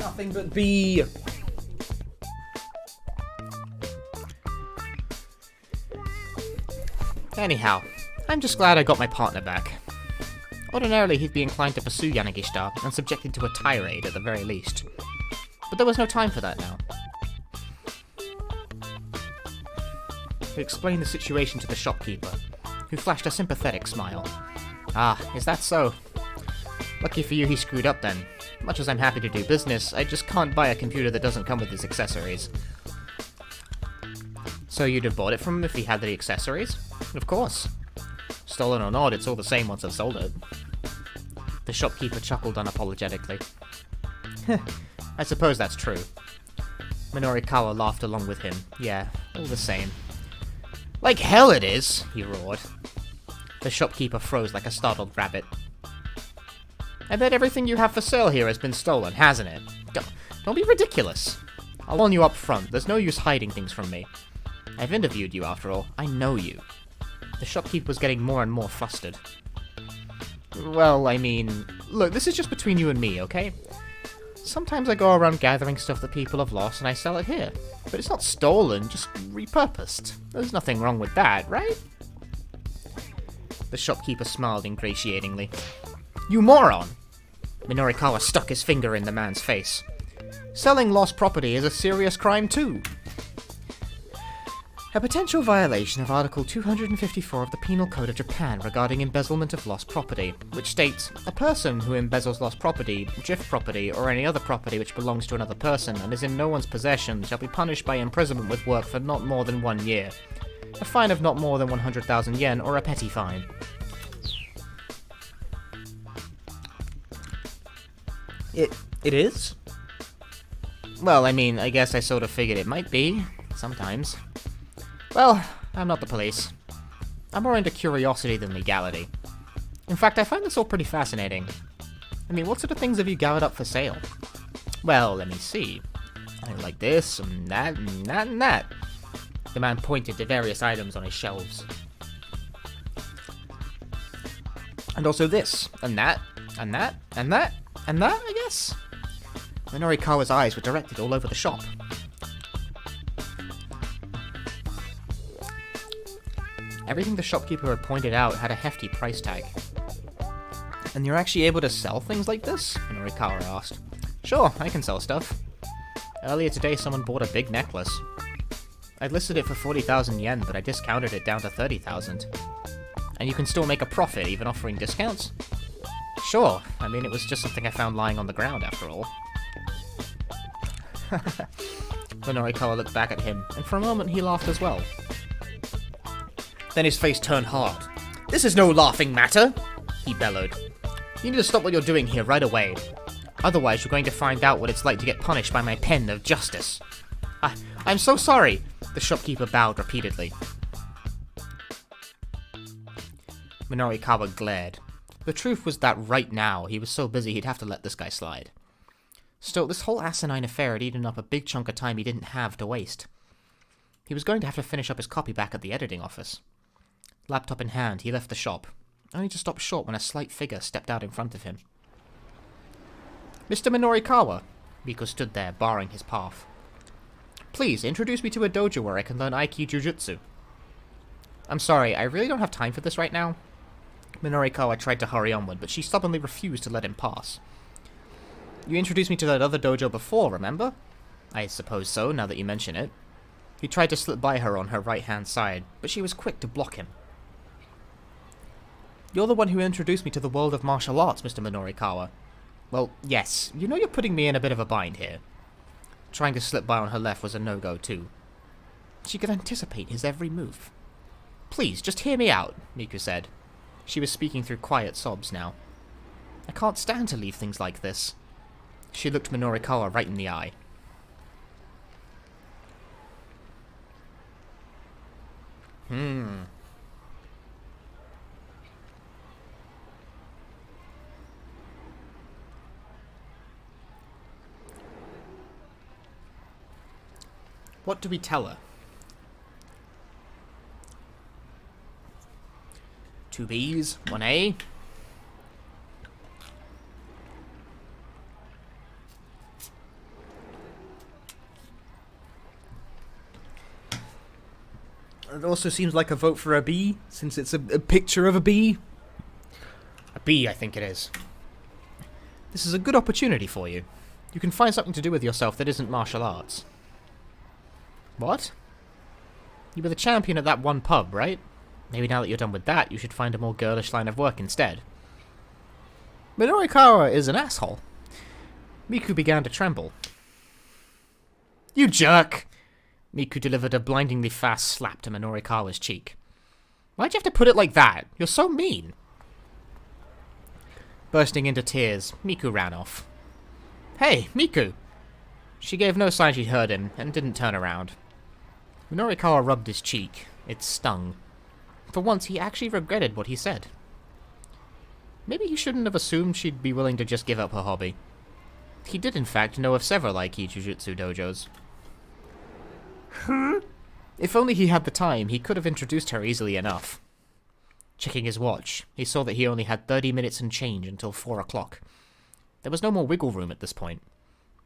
S1: Nothing but B. Anyhow, I'm just glad I got my partner back. Ordinarily, he'd be inclined to pursue Yanagishita and subjected to a tirade at the very least. But there was no time for that now. He explained the situation to the shopkeeper, who flashed a sympathetic smile. Ah, is that so? Lucky for you he screwed up then. Much as I'm happy to do business, I just can't buy a computer that doesn't come with its accessories. So you'd have bought it from him if he had the accessories? Of course. Stolen or not, it's all the same once I've sold it. The shopkeeper chuckled unapologetically. I suppose that's true. Minorikawa laughed along with him. Yeah, all the same. Like hell it is, he roared. The shopkeeper froze like a startled rabbit. I bet everything you have for sale here has been stolen, hasn't it? Don't be ridiculous. I'll warn you up front, there's no use hiding things from me. I've interviewed you after all, I know you. The shopkeeper was getting more and more flustered. Well, I mean, look, this is just between you and me, okay? Sometimes I go around gathering stuff that people have lost and I sell it here. But it's not stolen, just repurposed. There's nothing wrong with that, right? The shopkeeper smiled ingratiatingly. You moron! Minorikawa stuck his finger in the man's face. Selling lost property is a serious crime too. A potential violation of Article 254 of the Penal Code of Japan regarding embezzlement of lost property, which states, a person who embezzles lost property, drift property, or any other property which belongs to another person and is in no one's possession shall be punished by imprisonment with work for not more than 1 year, a fine of not more than 100,000 yen, or a petty fine. It is? Well, I mean, I guess I sort of figured it might be, sometimes. Well, I'm not the police. I'm more into curiosity than legality. In fact, I find this all pretty fascinating. I mean, what sort of things have you gathered up for sale? Well, let me see. I like this, and that, and that, and that. The man pointed to various items on his shelves. And also this, and that, and that, and that, and that, I guess? Minorikawa's eyes were directed all over the shop. Everything the shopkeeper had pointed out had a hefty price tag. And you're actually able to sell things like this? Minorikawa asked. Sure, I can sell stuff. Earlier today someone bought a big necklace. I'd listed it for 40,000 yen, but I discounted it down to 30,000. And you can still make a profit, even offering discounts? Sure, I mean it was just something I found lying on the ground after all. Minorikawa looked back at him, and for a moment he laughed as well. Then his face turned hard. This is no laughing matter, he bellowed. You need to stop what you're doing here right away. Otherwise you're going to find out what it's like to get punished by my pen of justice. I'm so sorry, the shopkeeper bowed repeatedly. Minorikawa glared. The truth was that right now he was so busy he'd have to let this guy slide. Still, this whole asinine affair had eaten up a big chunk of time he didn't have to waste. He was going to have to finish up his copy back at the editing office. Laptop in hand, he left the shop, only to stop short when a slight figure stepped out in front of him. Mr. Minorikawa, Miko stood there, barring his path. Please, introduce me to a dojo where I can learn Aiki Jujutsu. I'm sorry, I really don't have time for this right now. Minorikawa tried to hurry onward, but she stubbornly refused to let him pass. You introduced me to that other dojo before, remember? I suppose so, now that you mention it. He tried to slip by her on her right-hand side, but she was quick to block him. You're the one who introduced me to the world of martial arts, Mr. Minorikawa. Well, yes, you know you're putting me in a bit of a bind here. Trying to slip by on her left was a no-go too. She could anticipate his every move. Please, just hear me out, Miku said. She was speaking through quiet sobs now. I can't stand to leave things like this. She looked Minorikawa right in the eye. What do we tell her? 2 B's, 1 A.
S2: It also seems like a vote for a bee, since it's a picture of a bee.
S1: A bee, I think it is. This is a good opportunity for you. You can find something to do with yourself that isn't martial arts. What? You were the champion at that one pub, right? Maybe now that you're done with that, you should find a more girlish line of work instead. Minorikawa is an asshole. Miku began to tremble. You jerk! Miku delivered a blindingly fast slap to Minorikawa's cheek. Why'd you have to put it like that? You're so mean. Bursting into tears, Miku ran off. Hey, Miku! She gave no sign she'd heard him, and didn't turn around. Minorikawa rubbed his cheek. It stung. For once, he actually regretted what he said. Maybe he shouldn't have assumed she'd be willing to just give up her hobby. He did, in fact, know of several Aiki Jujutsu dojos. If only he had the time, he could have introduced her easily enough. Checking his watch, he saw that he only had 30 minutes and change until 4 o'clock. There was no more wiggle room at this point.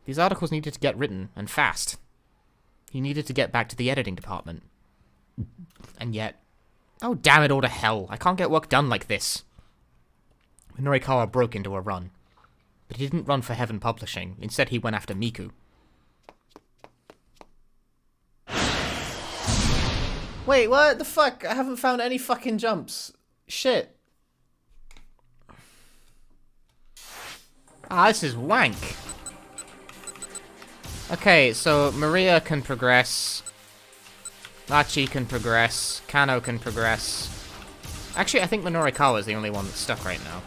S1: These articles needed to get written, and fast. He needed to get back to the editing department. And yet... Oh, damn it all to hell. I can't get work done like this. Minorikawa broke into a run. But he didn't run for Heaven Publishing. Instead, he went after Miku. Wait, what the fuck? I haven't found any fucking jumps. Shit. Ah, this is wank. Okay, so Maria can progress. Lachi can progress. Kano can progress. Actually, I think Minorikawa is the only one that's stuck right now.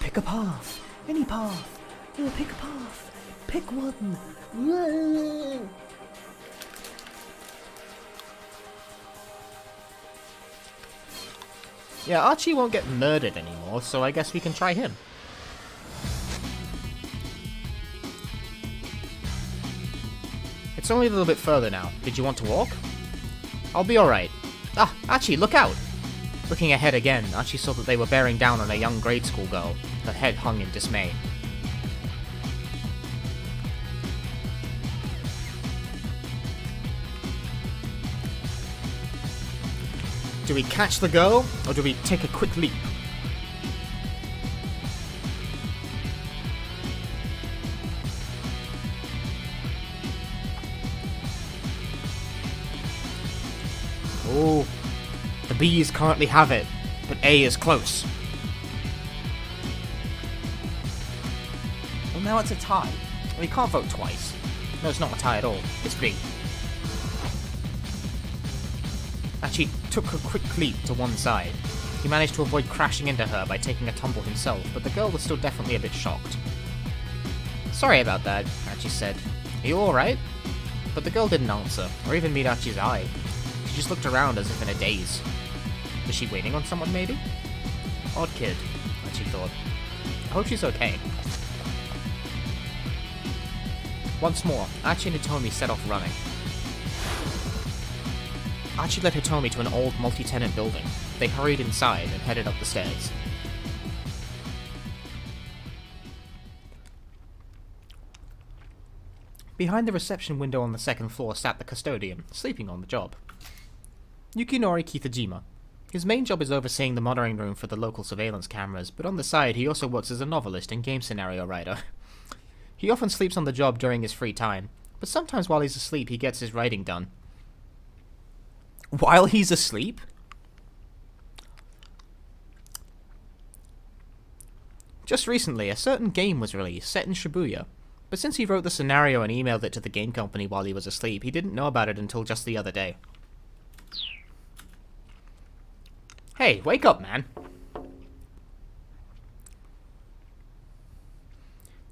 S2: Pick a path. Any path. Oh, pick a path. Pick one.
S1: Yeah, Archie won't get murdered anymore, so I guess we can try him. It's only a little bit further now. Did you want to walk? I'll be alright. Ah, Archie, look out! Looking ahead again, Archie saw that they were bearing down on a young grade school girl. Her head hung in dismay. Do we catch the girl, or do we take a quick leap? Oh, the B's currently have it, but A is close. Well, now it's a tie. We can't vote twice. No, it's not a tie at all. It's B. Actually, took a quick leap to one side. He managed to avoid crashing into her by taking a tumble himself, but the girl was still definitely a bit shocked. Sorry about that, Archie said. Are you alright? But the girl didn't answer, or even meet Archie's eye. She just looked around as if in a daze. Was she waiting on someone, maybe? Odd kid, Archie thought. I hope she's okay. Once more, Archie and Hitomi set off running. Archie led Hitomi to an old multi-tenant building. They hurried inside and headed up the stairs. Behind the reception window on the second floor sat the custodian, sleeping on the job. Yukinori Kitajima. His main job is overseeing the monitoring room for the local surveillance cameras, but on the side he also works as a novelist and game scenario writer. He often sleeps on the job during his free time, but sometimes while he's asleep he gets his writing done. While he's asleep? Just recently, a certain game was released, set in Shibuya. But since he wrote the scenario and emailed it to the game company while he was asleep, he didn't know about it until just the other day. Hey, wake up, man!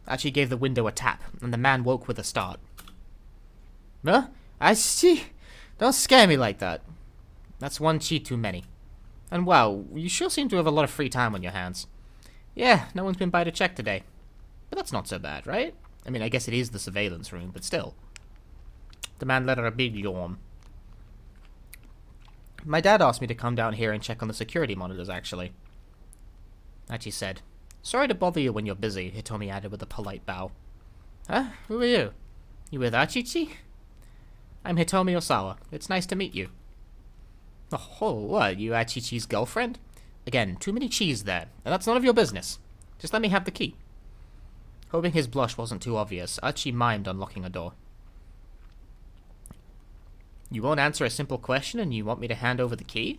S1: Archie gave the window a tap, and the man woke with a start. Huh? I see. Don't scare me like that. That's one cheat too many. And wow, you sure seem to have a lot of free time on your hands. Yeah, no one's been by to check today. But that's not so bad, right? I mean, I guess it is the surveillance room, but still. The man let out a big yawn. My dad asked me to come down here and check on the security monitors, actually. Achi said. Sorry to bother you when you're busy, Hitomi added with a polite bow. Huh? Who are you? You with Achichi? I'm Hitomi Osawa. It's nice to meet you. Oh, what? You Achichi's girlfriend? Again, too many cheese there, and that's none of your business. Just let me have the key. Hoping his blush wasn't too obvious, Achi mimed unlocking a door. You won't answer a simple question and you want me to hand over the key?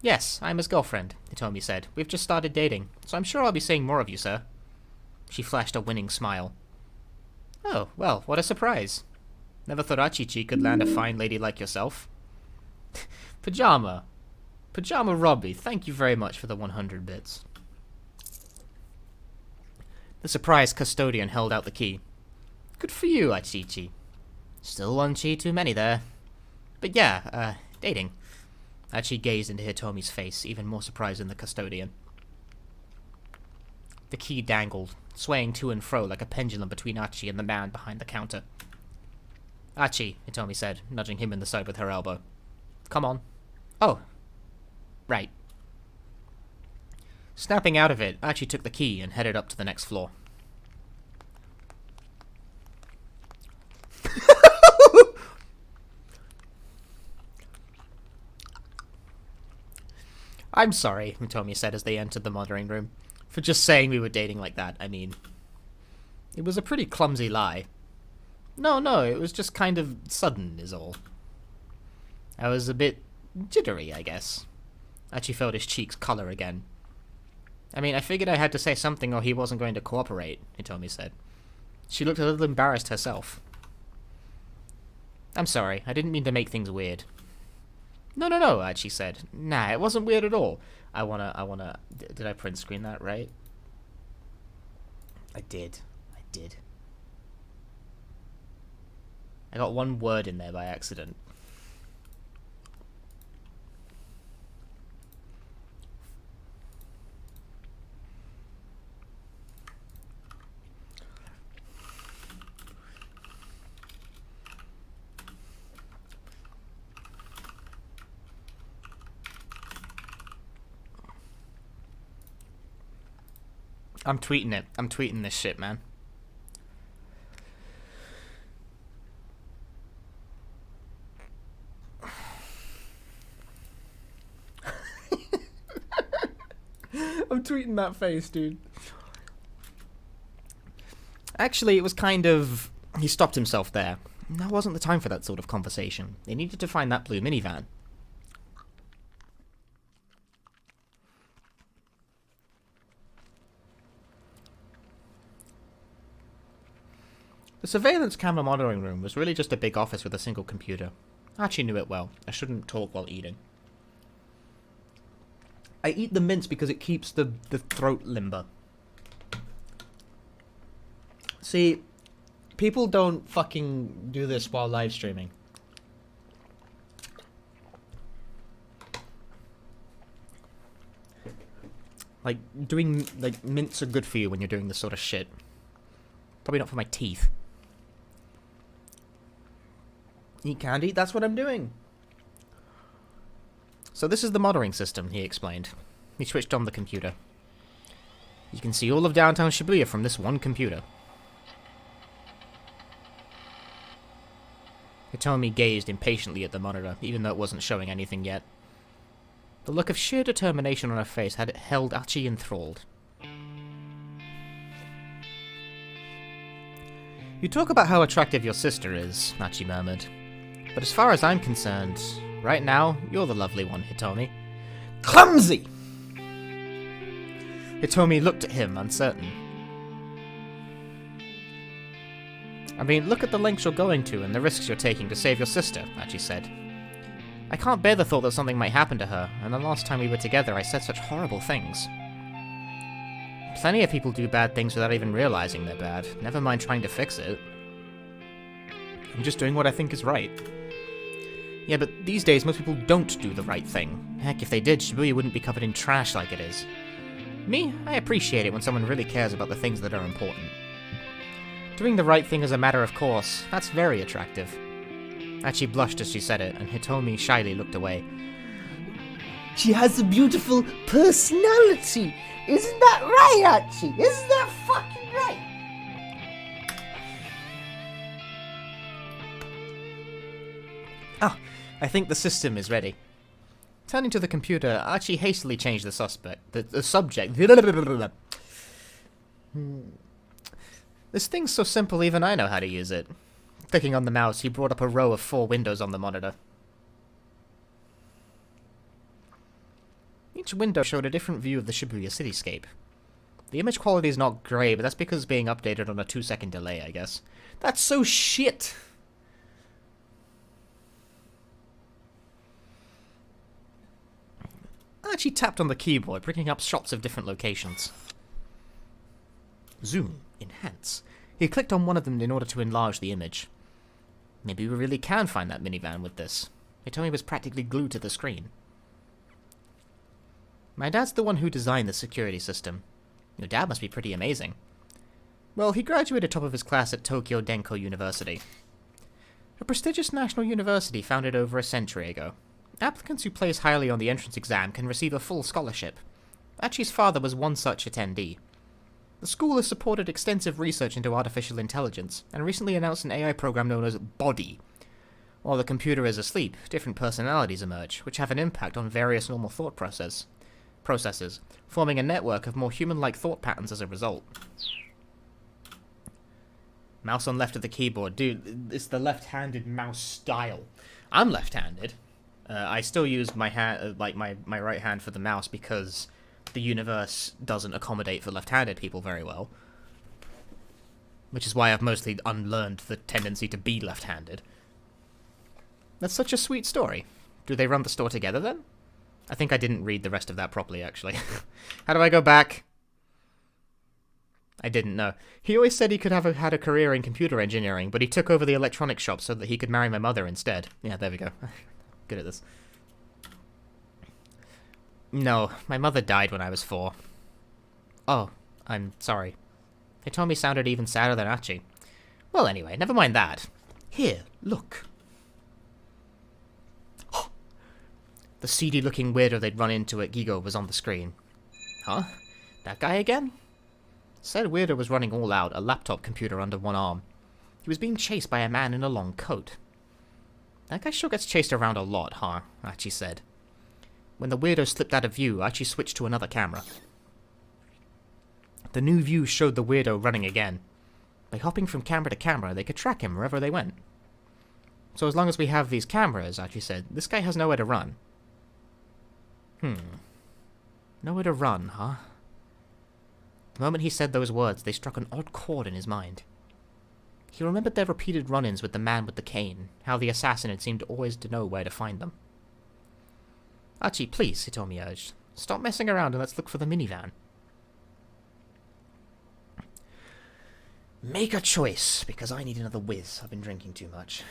S1: Yes, I'm his girlfriend, Hitomi said. We've just started dating, so I'm sure I'll be seeing more of you, sir. She flashed a winning smile. Oh, well, what a surprise. Never thought Achichi could land a fine lady like yourself. Pajama Robbie, thank you very much for the 100 bits. The surprised custodian held out the key. Good for you, Achichi. Still one chi too many there. But yeah, dating. Achi gazed into Hitomi's face, even more surprised than the custodian. The key dangled, swaying to and fro like a pendulum between Achi and the man behind the counter. Achi, Hitomi said, nudging him in the side with her elbow. Come on. Oh. Right. Snapping out of it, Achi took the key and headed up to the next floor. I'm sorry, Hitomi said as they entered the monitoring room, for just saying we were dating like that. I mean, it was a pretty clumsy lie. No, it was just kind of sudden, is all. I was a bit jittery, I guess. Achi felt his cheeks color again. I mean, I figured I had to say something or he wasn't going to cooperate, Hitomi said. She looked a little embarrassed herself. I'm sorry, I didn't mean to make things weird. No, Achi said. Nah, it wasn't weird at all. I wanna... Did I print screen that right? I did. I got one word in there by accident. I'm tweeting it. I'm tweeting this shit, man. I'm tweeting that face, dude. Actually, it was kind of... He stopped himself there. That wasn't the time for that sort of conversation. They needed to find that blue minivan. The surveillance camera monitoring room was really just a big office with a single computer. Archie knew it well. I shouldn't talk while eating. I eat the mince because it keeps the throat limber. See, people don't fucking do this while live streaming. Like, mints are good for you when you're doing this sort of shit. Probably not for my teeth. Eat candy? That's what I'm doing. So this is the monitoring system, he explained. He switched on the computer. You can see all of downtown Shibuya from this one computer. Hitomi gazed impatiently at the monitor, even though it wasn't showing anything yet. The look of sheer determination on her face had held Achi enthralled. You talk about how attractive your sister is, Achi murmured. But as far as I'm concerned, right now, you're the lovely one, Hitomi. Clumsy! Hitomi looked at him, uncertain. I mean, look at the lengths you're going to and the risks you're taking to save your sister, Achi said. I can't bear the thought that something might happen to her, and the last time we were together I said such horrible things. Plenty of people do bad things without even realizing they're bad, never mind trying to fix it. I'm just doing what I think is right. Yeah, but these days most people don't do the right thing. Heck, if they did, Shibuya wouldn't be covered in trash like it is. Me, I appreciate it when someone really cares about the things that are important. Doing the right thing is a matter of course. That's very attractive. Achi blushed as she said it, and Hitomi shyly looked away.
S2: She has a beautiful personality. Isn't that right, Archie? Isn't that fucking right?
S1: Ah, I think the system is ready. Turning to the computer, Archie hastily changed the subject. This thing's so simple even I know how to use it. Clicking on the mouse, he brought up a row of 4 windows on the monitor. Each window showed a different view of the Shibuya cityscape. The image quality is not great, but that's because it's being updated on a 2-second delay, I guess. That's so shit! Archie tapped on the keyboard, bringing up shots of different locations. Zoom. Enhance. He clicked on one of them in order to enlarge the image. Maybe we really can find that minivan with this. Hitomi was practically glued to the screen. My dad's the one who designed the security system. Your dad must be pretty amazing. Well, he graduated top of his class at Tokyo Denko University. A prestigious national university founded over a century ago. Applicants who place highly on the entrance exam can receive a full scholarship. Achi's father was one such attendee. The school has supported extensive research into artificial intelligence, and recently announced an AI program known as Body. While the computer is asleep, different personalities emerge, which have an impact on various normal thought processes, forming a network of more human-like thought patterns as a result. Mouse on left of the keyboard. Dude, it's the left-handed mouse style. I'm left-handed. I still use my hand, my right hand for the mouse because the universe doesn't accommodate for left-handed people very well. Which is why I've mostly unlearned the tendency to be left-handed. That's such a sweet story. Do they run the store together then? I think I didn't read the rest of that properly, actually. How do I go back? I didn't know. He always said he could have had a career in computer engineering, but he took over the electronics shop so that he could marry my mother instead. Yeah, there we go. Good at this. No, my mother died when I was 4. Oh, I'm sorry. Hitomi sounded even sadder than Achi. Well, anyway, never mind that. Here, look. The seedy-looking weirdo they'd run into at Gigo was on the screen. Huh? That guy again? Said weirdo was running all out, a laptop computer under one arm. He was being chased by a man in a long coat. That guy sure gets chased around a lot, huh? Achi said. When the weirdo slipped out of view, Achi switched to another camera. The new view showed the weirdo running again. By hopping from camera to camera, they could track him wherever they went. So as long as we have these cameras, Achi said, this guy has nowhere to run. Nowhere to run, huh? The moment he said those words, they struck an odd chord in his mind. He remembered their repeated run-ins with the man with the cane, how the assassin had seemed always to know where to find them. Achi, please, Hitomi urged. Stop messing around and let's look for the minivan. Make a choice, because I need another whiz. I've been drinking too much.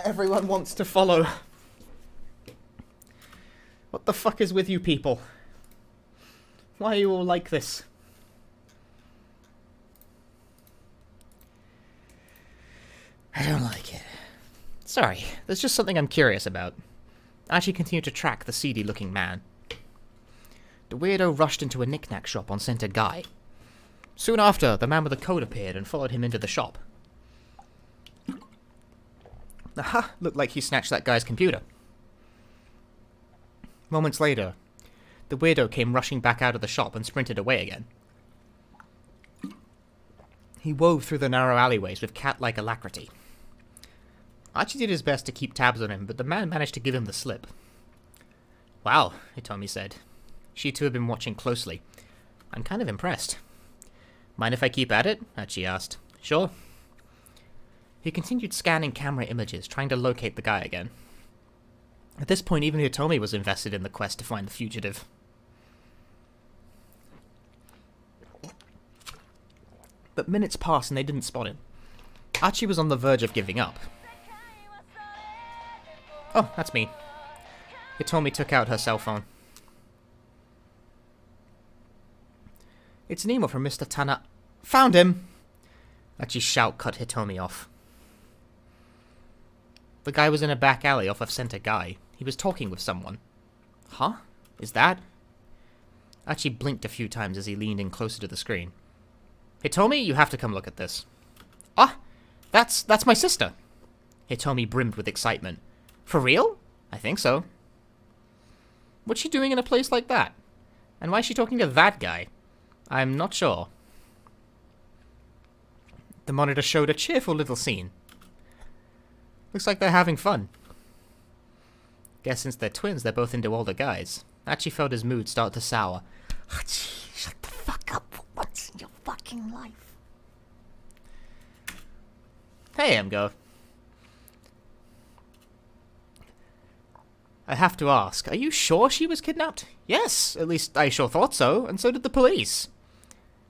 S1: Everyone wants to follow. What the fuck is with you people? Why are you all like this? I don't like it. Sorry, there's just something I'm curious about. Archie continued to track the seedy-looking man. The weirdo rushed into a knick-knack shop on Center Guy. Soon after, the man with the coat appeared and followed him into the shop. Aha! Looked like he snatched that guy's computer. Moments later, the weirdo came rushing back out of the shop and sprinted away again. He wove through the narrow alleyways with cat-like alacrity. Archie did his best to keep tabs on him, but the man managed to give him the slip. Wow, Hitomi said. She too had been watching closely. I'm kind of impressed. Mind if I keep at it? Archie asked. Sure. He continued scanning camera images, trying to locate the guy again. At this point, even Hitomi was invested in the quest to find the fugitive. But minutes passed and they didn't spot him. Archie was on the verge of giving up. Oh, that's me. Hitomi took out her cell phone. It's an email from Mr. Tana. Found him! Archie's shout cut Hitomi off. The guy was in a back alley off of Center Guy. He was talking with someone. Huh? Is that? Archie blinked a few times as he leaned in closer to the screen. Hitomi, you have to come look at this. Ah! That's my sister! Hitomi brimmed with excitement. For real? I think so. What's she doing in a place like that? And why is she talking to that guy? I'm not sure. The monitor showed a cheerful little scene. Looks like they're having fun. Guess since they're twins, they're both into older guys. Archie felt his mood start to sour.
S2: Archie, shut the fuck up for once in your fucking life.
S1: Hey, Emgo. I have to ask, are you sure she was kidnapped? Yes, at least I sure thought so, and so did the police.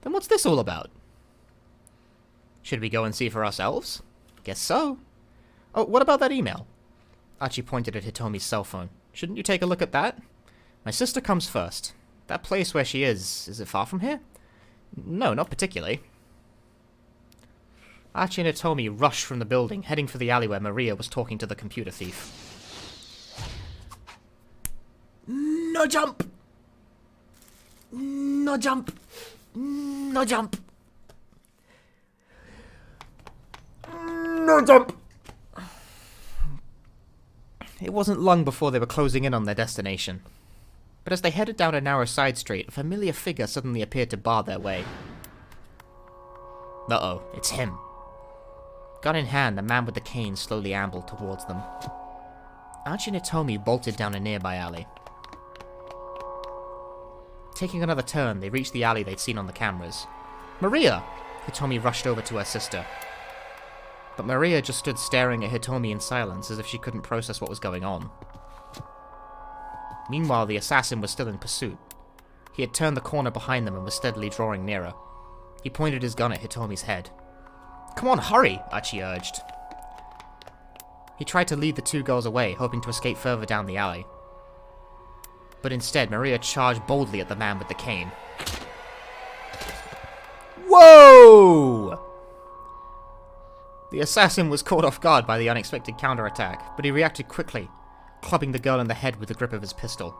S1: Then what's this all about? Should we go and see for ourselves? Guess so. Oh, what about that email? Archie pointed at Hitomi's cell phone. Shouldn't you take a look at that? My sister comes first. That place where she is it far from here? No, not particularly. Archie and Hitomi rushed from the building, heading for the alley where Maria was talking to the computer thief.
S2: No jump! No jump! No jump! No jump!
S1: It wasn't long before they were closing in on their destination. But as they headed down a narrow side street, a familiar figure suddenly appeared to bar their way. Uh-oh, it's him. Gun in hand, the man with the cane slowly ambled towards them. Archie and Hitomi bolted down a nearby alley. Taking another turn, they reached the alley they'd seen on the cameras. Maria! Hitomi rushed over to her sister. But Maria just stood staring at Hitomi in silence as if she couldn't process what was going on. Meanwhile, the assassin was still in pursuit. He had turned the corner behind them and was steadily drawing nearer. He pointed his gun at Hitomi's head. Come on, hurry! Archie urged. He tried to lead the two girls away, hoping to escape further down the alley. But instead, Maria charged boldly at the man with the cane. Whoa! The assassin was caught off guard by the unexpected counterattack, but he reacted quickly, clubbing the girl in the head with the grip of his pistol.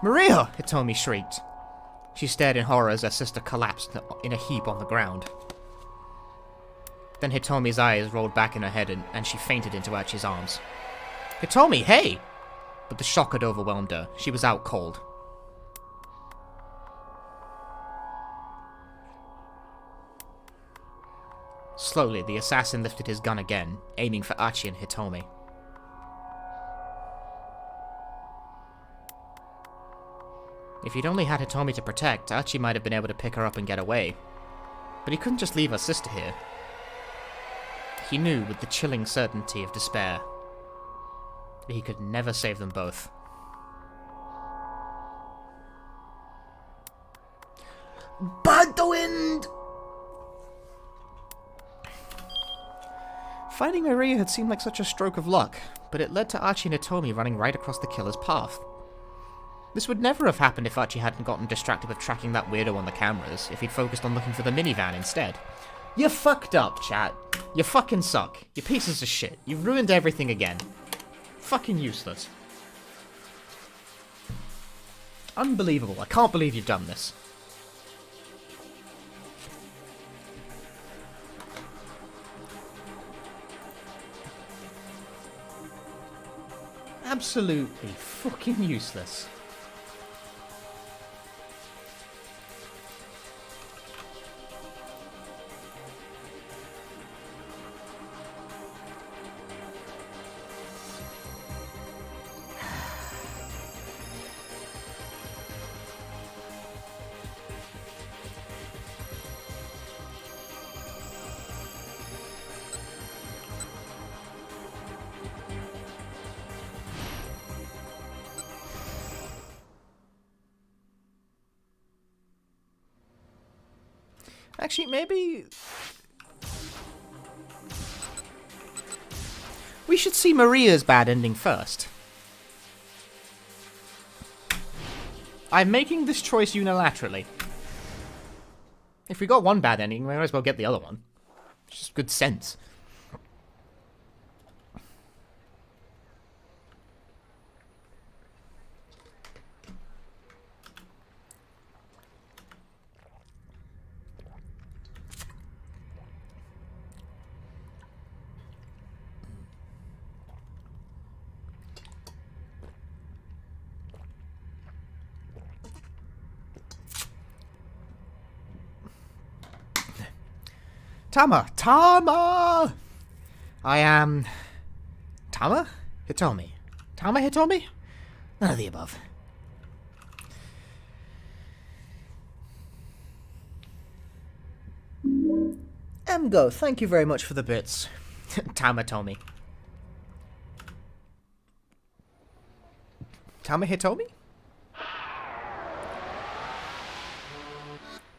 S1: Maria! Hitomi shrieked. She stared in horror as her sister collapsed in a heap on the ground. Then Hitomi's eyes rolled back in her head and she fainted into Archie's arms. Hitomi, hey! But the shock had overwhelmed her. She was out cold. Slowly, the assassin lifted his gun again, aiming for Archie and Hitomi. If he'd only had Hitomi to protect, Archie might have been able to pick her up and get away. But he couldn't just leave her sister here. He knew with the chilling certainty of despair that he could never save them both.
S2: Bad the wind!
S1: Finding Maria had seemed like such a stroke of luck, but it led to Archie and Hitomi running right across the killer's path. This would never have happened if Archie hadn't gotten distracted with tracking that weirdo on the cameras, if he'd focused on looking for the minivan instead. You fucked up, chat. You fucking suck. You pieces of shit. You've ruined everything again. Fucking useless. Unbelievable. I can't believe you've done this. Absolutely fucking useless. Actually, maybe we should see Maria's bad ending first. I'm making this choice unilaterally. If we got one bad ending, we might as well get the other one. It's just good sense. Tama! I am... Tama? Hitomi. Tama Hitomi? None of the above. Emgo, thank you very much for the bits. Tama Tomi. Tama Hitomi?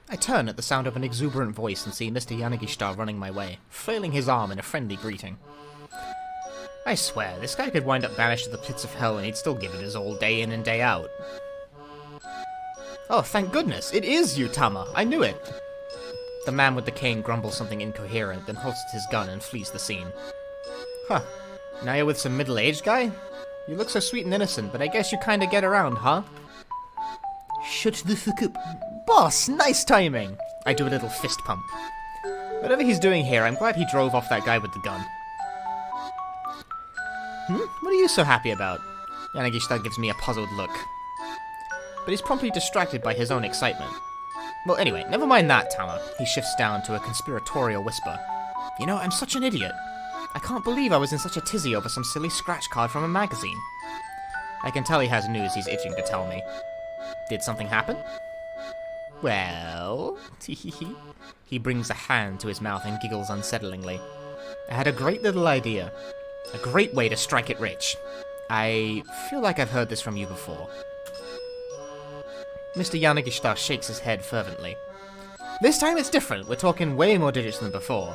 S1: I turn at the sound of an exuberant voice and see Mr. Yanagishita running my way, flailing his arm in a friendly greeting. I swear, this guy could wind up banished to the pits of hell and he'd still give it his all day in and day out. Oh, thank goodness, it is you, Tama! I knew it! The man with the cane grumbles something incoherent, then holsters his gun and flees the scene. Huh. Now you're with some middle-aged guy? You look so sweet and innocent, but I guess you kinda get around, huh? Shut the fuck up. Boss, nice timing! I do a little fist pump. Whatever he's doing here, I'm glad he drove off that guy with the gun. What are you so happy about? Yanagishita gives me a puzzled look. But he's promptly distracted by his own excitement. Well, anyway, never mind that, Tama. He shifts down to a conspiratorial whisper. You know, I'm such an idiot. I can't believe I was in such a tizzy over some silly scratch card from a magazine. I can tell he has news he's itching to tell me. Did something happen? Well... He brings a hand to his mouth and giggles unsettlingly. I had a great little idea. A great way to strike it rich. I feel like I've heard this from you before. Mr. Yanagishita shakes his head fervently. This time it's different. We're talking way more digits than before.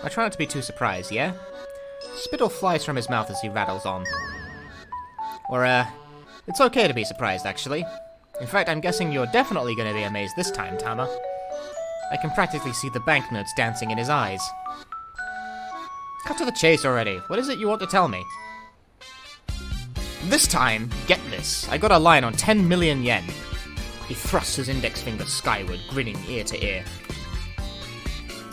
S1: I try not to be too surprised, yeah? Spittle flies from his mouth as he rattles on. Or, it's okay to be surprised, actually. In fact, I'm guessing you're definitely going to be amazed this time, Tama. I can practically see the banknotes dancing in his eyes. Cut to the chase already. What is it you want to tell me? This time, get this. I got a line on 10 million yen. He thrusts his index finger skyward, grinning ear to ear.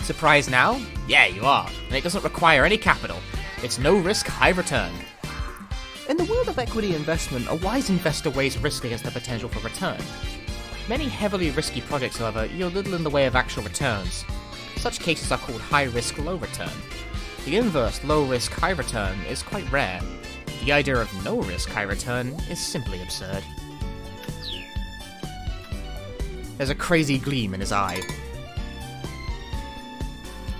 S1: Surprised now? Yeah, you are. And it doesn't require any capital. It's no risk, high return. In the world of equity investment, a wise investor weighs risk against the potential for return. Many heavily risky projects, however, yield little in the way of actual returns. Such cases are called high-risk, low-return. The inverse, low-risk, high-return, is quite rare. The idea of no-risk, high-return is simply absurd. There's a crazy gleam in his eye.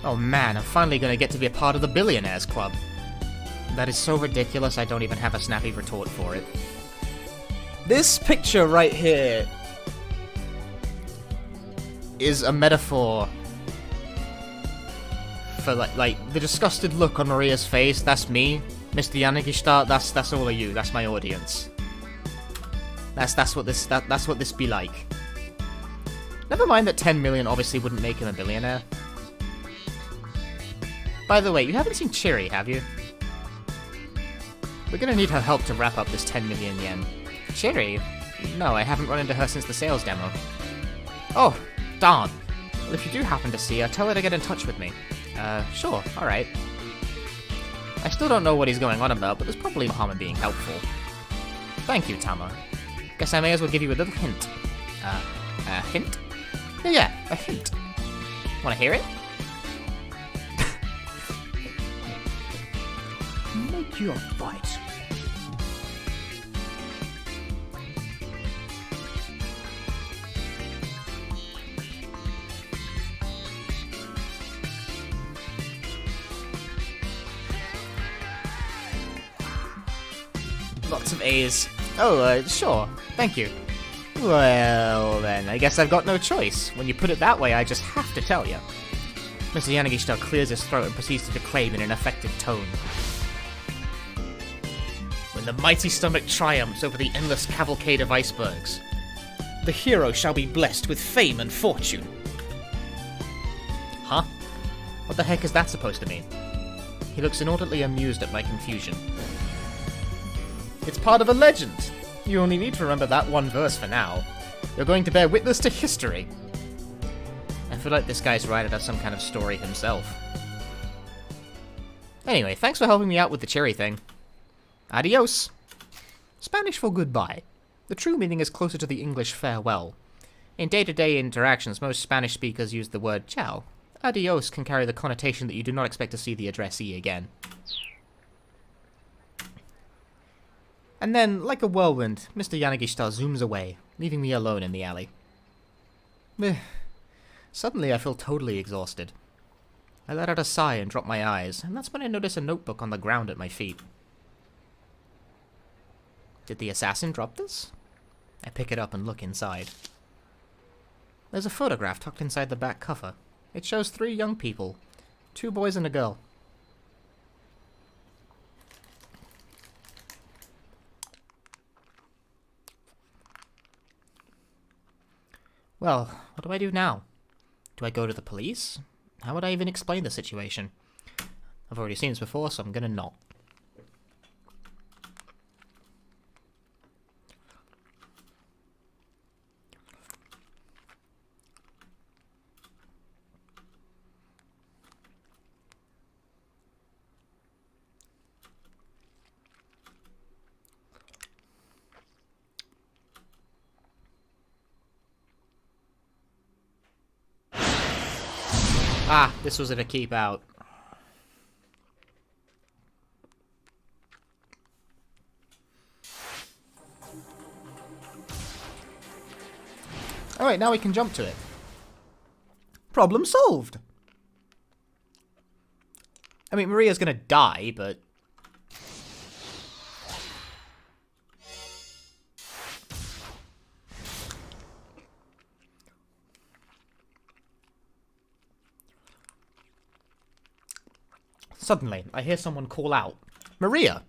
S1: Oh man, I'm finally gonna get to be a part of the Billionaires Club. That is so ridiculous I don't even have a snappy retort for it. This picture right here is a metaphor for like the disgusted look on Maria's face. That's me. Mr. Yanagishita, that's all of you. That's my audience. That's what this be like. Never mind that 10 million obviously wouldn't make him a billionaire. By the way, you haven't seen Chiri, have you? We're gonna need her help to wrap up this 10 million yen. Chiri? No, I haven't run into her since the sales demo. Oh, darn. Well, if you do happen to see her, tell her to get in touch with me. Sure, alright. I still don't know what he's going on about, but there's probably no harm in being helpful. Thank you, Tama. Guess I may as well give you a little hint. A hint? Yeah, a hint. Wanna hear it?
S2: Make your fight.
S1: Lots of A's. Oh, sure. Thank you. Well, then, I guess I've got no choice. When you put it that way, I just have to tell you. Mr. Yanagishita clears his throat and proceeds to declaim in an affected tone. When the mighty stomach triumphs over the endless cavalcade of icebergs, the hero shall be blessed with fame and fortune. Huh? What the heck is that supposed to mean? He looks inordinately amused at my confusion. It's part of a legend. You only need to remember that one verse for now. You're going to bear witness to history. I feel like this guy's writing out some kind of story himself. Anyway, thanks for helping me out with the cherry thing. Adios. Spanish for goodbye. The true meaning is closer to the English farewell. In day-to-day interactions, most Spanish speakers use the word ciao. Adios can carry the connotation that you do not expect to see the addressee again. And then, like a whirlwind, Mr. Yanagishita zooms away, leaving me alone in the alley. Suddenly I feel totally exhausted. I let out a sigh and drop my eyes, and that's when I notice a notebook on the ground at my feet. Did the assassin drop this? I pick it up and look inside. There's a photograph tucked inside the back cover. It shows 3 young people, 2 boys and a girl. Well, what do I do now? Do I go to the police? How would I even explain the situation? I've already seen this before, so I'm gonna not. Ah, this was a keep out. Alright, now we can jump to it. Problem solved! I mean, Maria's gonna die, but... Suddenly, I hear someone call out, "Maria!"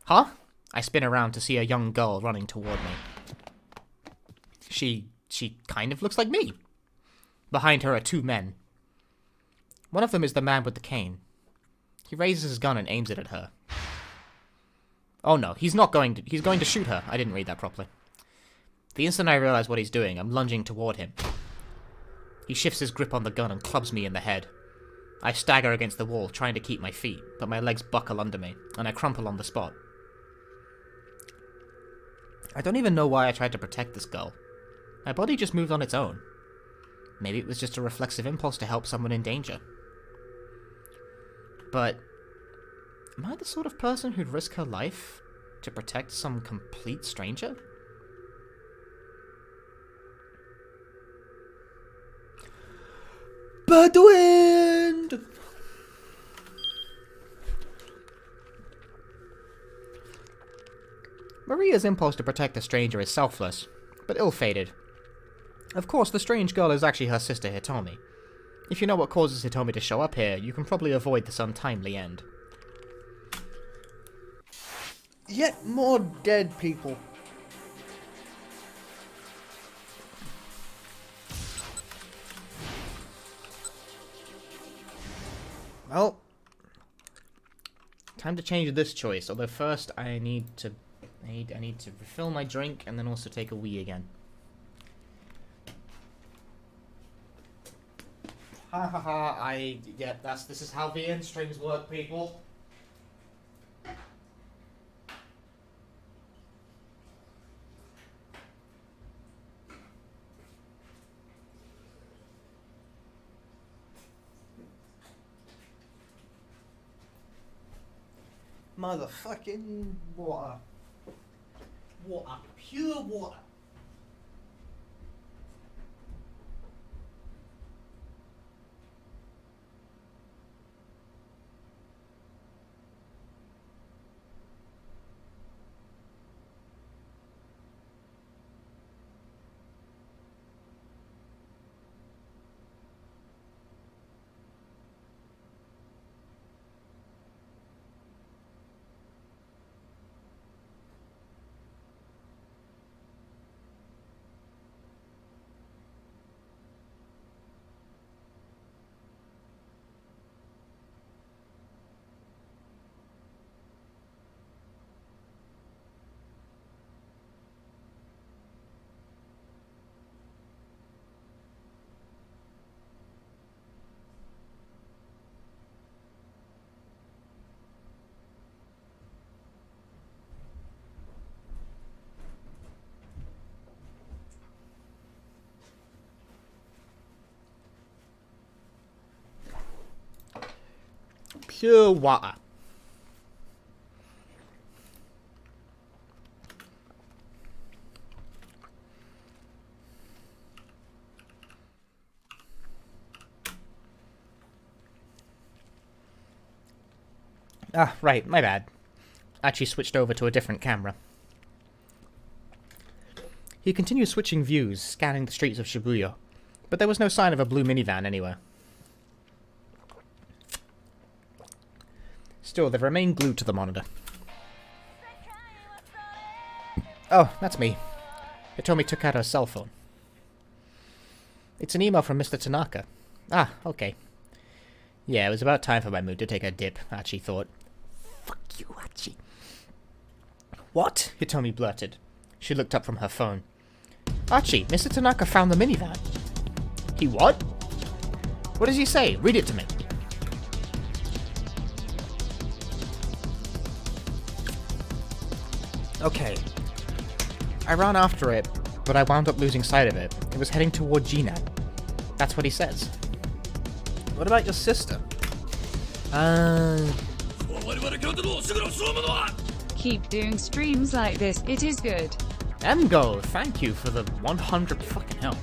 S1: Huh? I spin around to see a young girl running toward me. She kind of looks like me. Behind her are 2 men. One of them is the man with the cane. He raises his gun and aims it at her. Oh no, he's going to shoot her. I didn't read that properly. The instant I realize what he's doing, I'm lunging toward him. He shifts his grip on the gun and clubs me in the head. I stagger against the wall, trying to keep my feet, but my legs buckle under me, and I crumple on the spot. I don't even know why I tried to protect this girl. My body just moved on its own. Maybe it was just a reflexive impulse to help someone in danger. But, am I the sort of person who'd risk her life to protect some complete stranger?
S2: But the wind!
S1: Maria's impulse to protect a stranger is selfless, but ill-fated. Of course, the strange girl is actually her sister Hitomi. If you know what causes Hitomi to show up here, you can probably avoid this untimely end.
S2: Yet more dead people.
S1: Well, time to change this choice. Although first I need to refill my drink and then also take a wee again. Ha ha ha! This is how VN streams work, people. Motherfucking water. Water. Pure water. Pure water. Ah, right, my bad. Actually switched over to a different camera. He continued switching views, scanning the streets of Shibuya, but there was no sign of a blue minivan anywhere. Still, they remained glued to the monitor. Oh, that's me. Hitomi took out her cell phone. It's an email from Mr. Tanaka. Ah, okay. Yeah, it was about time for my mood to take a dip, Archie thought. Fuck you, Archie. What? Hitomi blurted. She looked up from her phone. Archie, Mr. Tanaka found the minivan. He what? What does he say? Read it to me. Okay. I ran after it, but I wound up losing sight of it. It was heading toward Jinan. That's what he says. What about your sister?
S3: Keep doing streams like this, it is good.
S1: Emgo, thank you for the 100 fucking hell.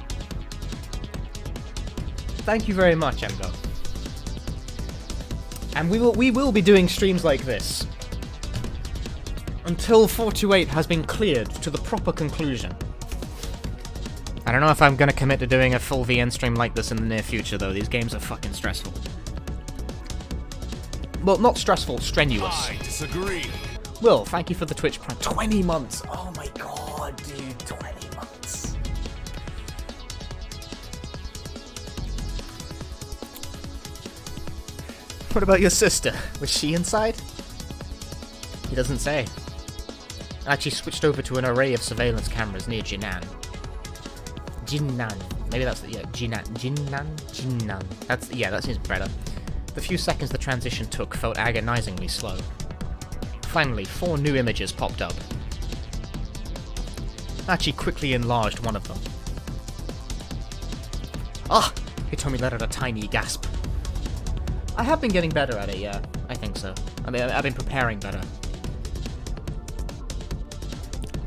S1: Thank you very much, Emgo. And we will be doing streams like this until 428 has been cleared to the proper conclusion. I don't know if I'm gonna commit to doing a full VN stream like this in the near future, though. These games are fucking stressful. Well, not stressful, strenuous.
S4: I disagree.
S1: Will, thank you for the Twitch Prime. 20 months! Oh my god, dude, 20 months. What about your sister? Was she inside? He doesn't say. I actually switched over to an array of surveillance cameras near Jinan. Maybe that's the, yeah, Jinan. That seems better. The few seconds the transition took felt agonizingly slow. Finally, 4 new images popped up. Archie quickly enlarged one of them. Ah! Hitomi let out a tiny gasp. I have been getting better at it, yeah. I think so. I mean, I've been preparing better.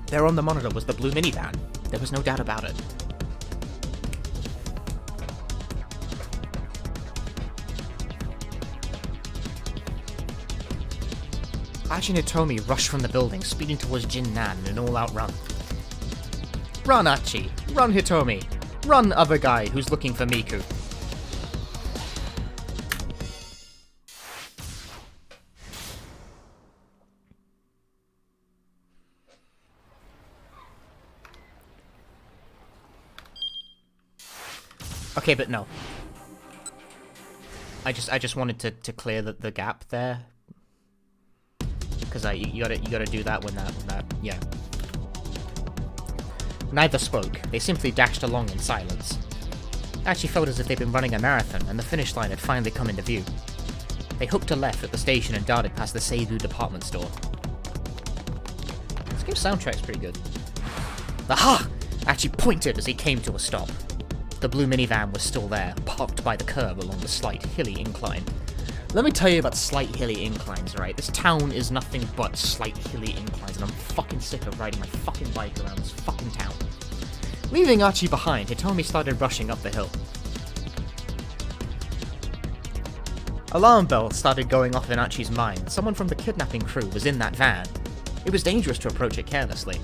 S1: There on the monitor was the blue minivan. There was no doubt about it. Archie and Hitomi rushed from the building, speeding towards Jinnan in an all-out run. Run, Archie! Run, Hitomi! Run, other guy who's looking for Miku! Okay, but no. I just wanted to clear the gap there. Because you gotta do that when that yeah. Neither spoke. They simply dashed along in silence. It actually felt as if they'd been running a marathon, and the finish line had finally come into view. They hooked a left at the station and darted past the Seibu department store. This game's soundtrack's pretty good. Aha! Actually pointed as he came to a stop. The blue minivan was still there, parked by the curb along the slight hilly incline. Let me tell you about slight hilly inclines, right? This town is nothing but slight hilly inclines, and I'm fucking sick of riding my fucking bike around this fucking town. Leaving Archie behind, Hitomi started rushing up the hill. Alarm bells started going off in Archie's mind. Someone from the kidnapping crew was in that van. It was dangerous to approach it carelessly.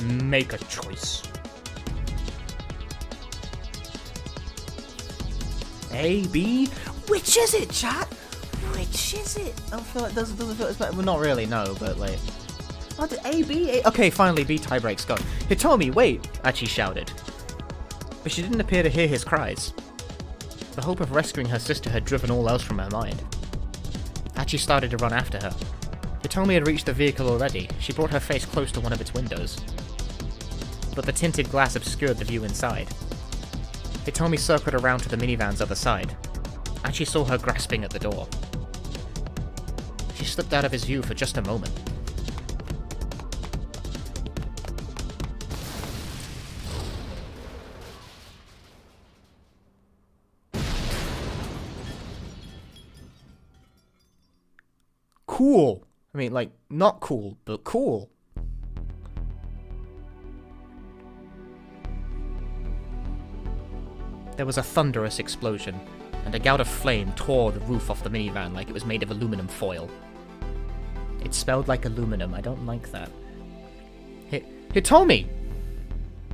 S1: Make a choice. A, B? Which is it, chat? Which is it? I feel like doesn't feel it's better. Well, not really, no, but like. What, A, B? A? Okay, finally, B tie-breaks go. Hitomi, wait! Archie shouted. But she didn't appear to hear his cries. The hope of rescuing her sister had driven all else from her mind. Archie started to run after her. Hitomi had reached the vehicle already. She brought her face close to one of its windows. But the tinted glass obscured the view inside. Hitomi circled around to the minivan's other side. Archie saw her grasping at the door. She slipped out of his view for just a moment. Cool. I mean, like, not cool, but cool. There was a thunderous explosion, and a gout of flame tore the roof off the minivan like it was made of aluminum foil. It smelled like aluminum. I don't like that. Hitomi!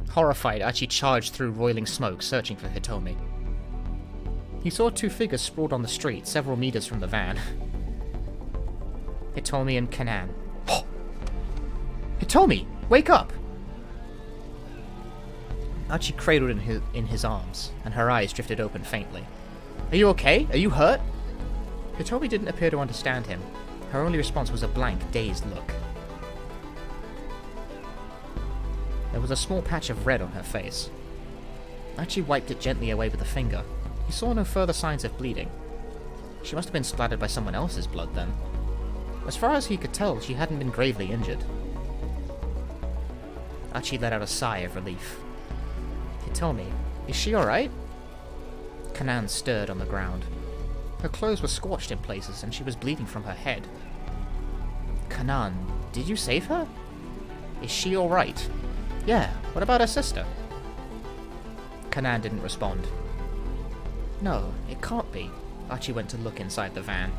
S1: Horrified, Archie charged through roiling smoke, searching for Hitomi. He saw two figures sprawled on the street, several meters from the van. Hitomi and Kanan. Hitomi! Wake up! Archie cradled in his arms, and her eyes drifted open faintly. Are you okay? Are you hurt? Hitomi didn't appear to understand him. Her only response was a blank, dazed look. There was a small patch of red on her face. Archie wiped it gently away with a finger. He saw no further signs of bleeding. She must have been splattered by someone else's blood then. As far as he could tell, she hadn't been gravely injured. Archie let out a sigh of relief. Hitomi, is she alright? Kanan stirred on the ground. Her clothes were scorched in places, and she was bleeding from her head. Kanan, did you save her? Is she alright? Yeah, what about her sister? Kanan didn't respond. No, it can't be. Archie went to look inside the van.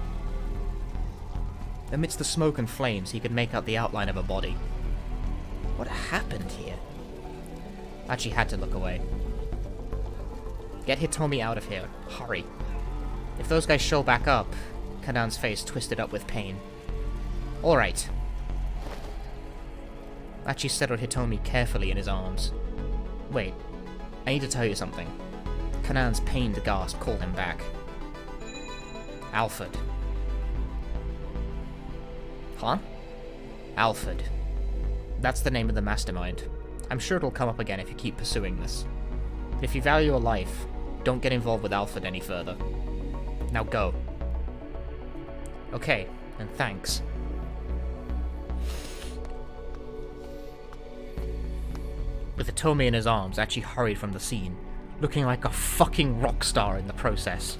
S1: Amidst the smoke and flames, he could make out the outline of a body. What happened here? Archie had to look away. Get Hitomi out of here. Hurry. If those guys show back up... Kanan's face twisted up with pain. Alright. Archie settled Hitomi carefully in his arms. Wait. I need to tell you something. Kanan's pained gasp called him back. Alfred. Huh? Alfred. That's the name of the mastermind. I'm sure it'll come up again if you keep pursuing this. But if you value your life, don't get involved with Alfred any further. Now go. Okay, and thanks. With Hitomi in his arms, Archie hurried from the scene, looking like a fucking rock star in the process.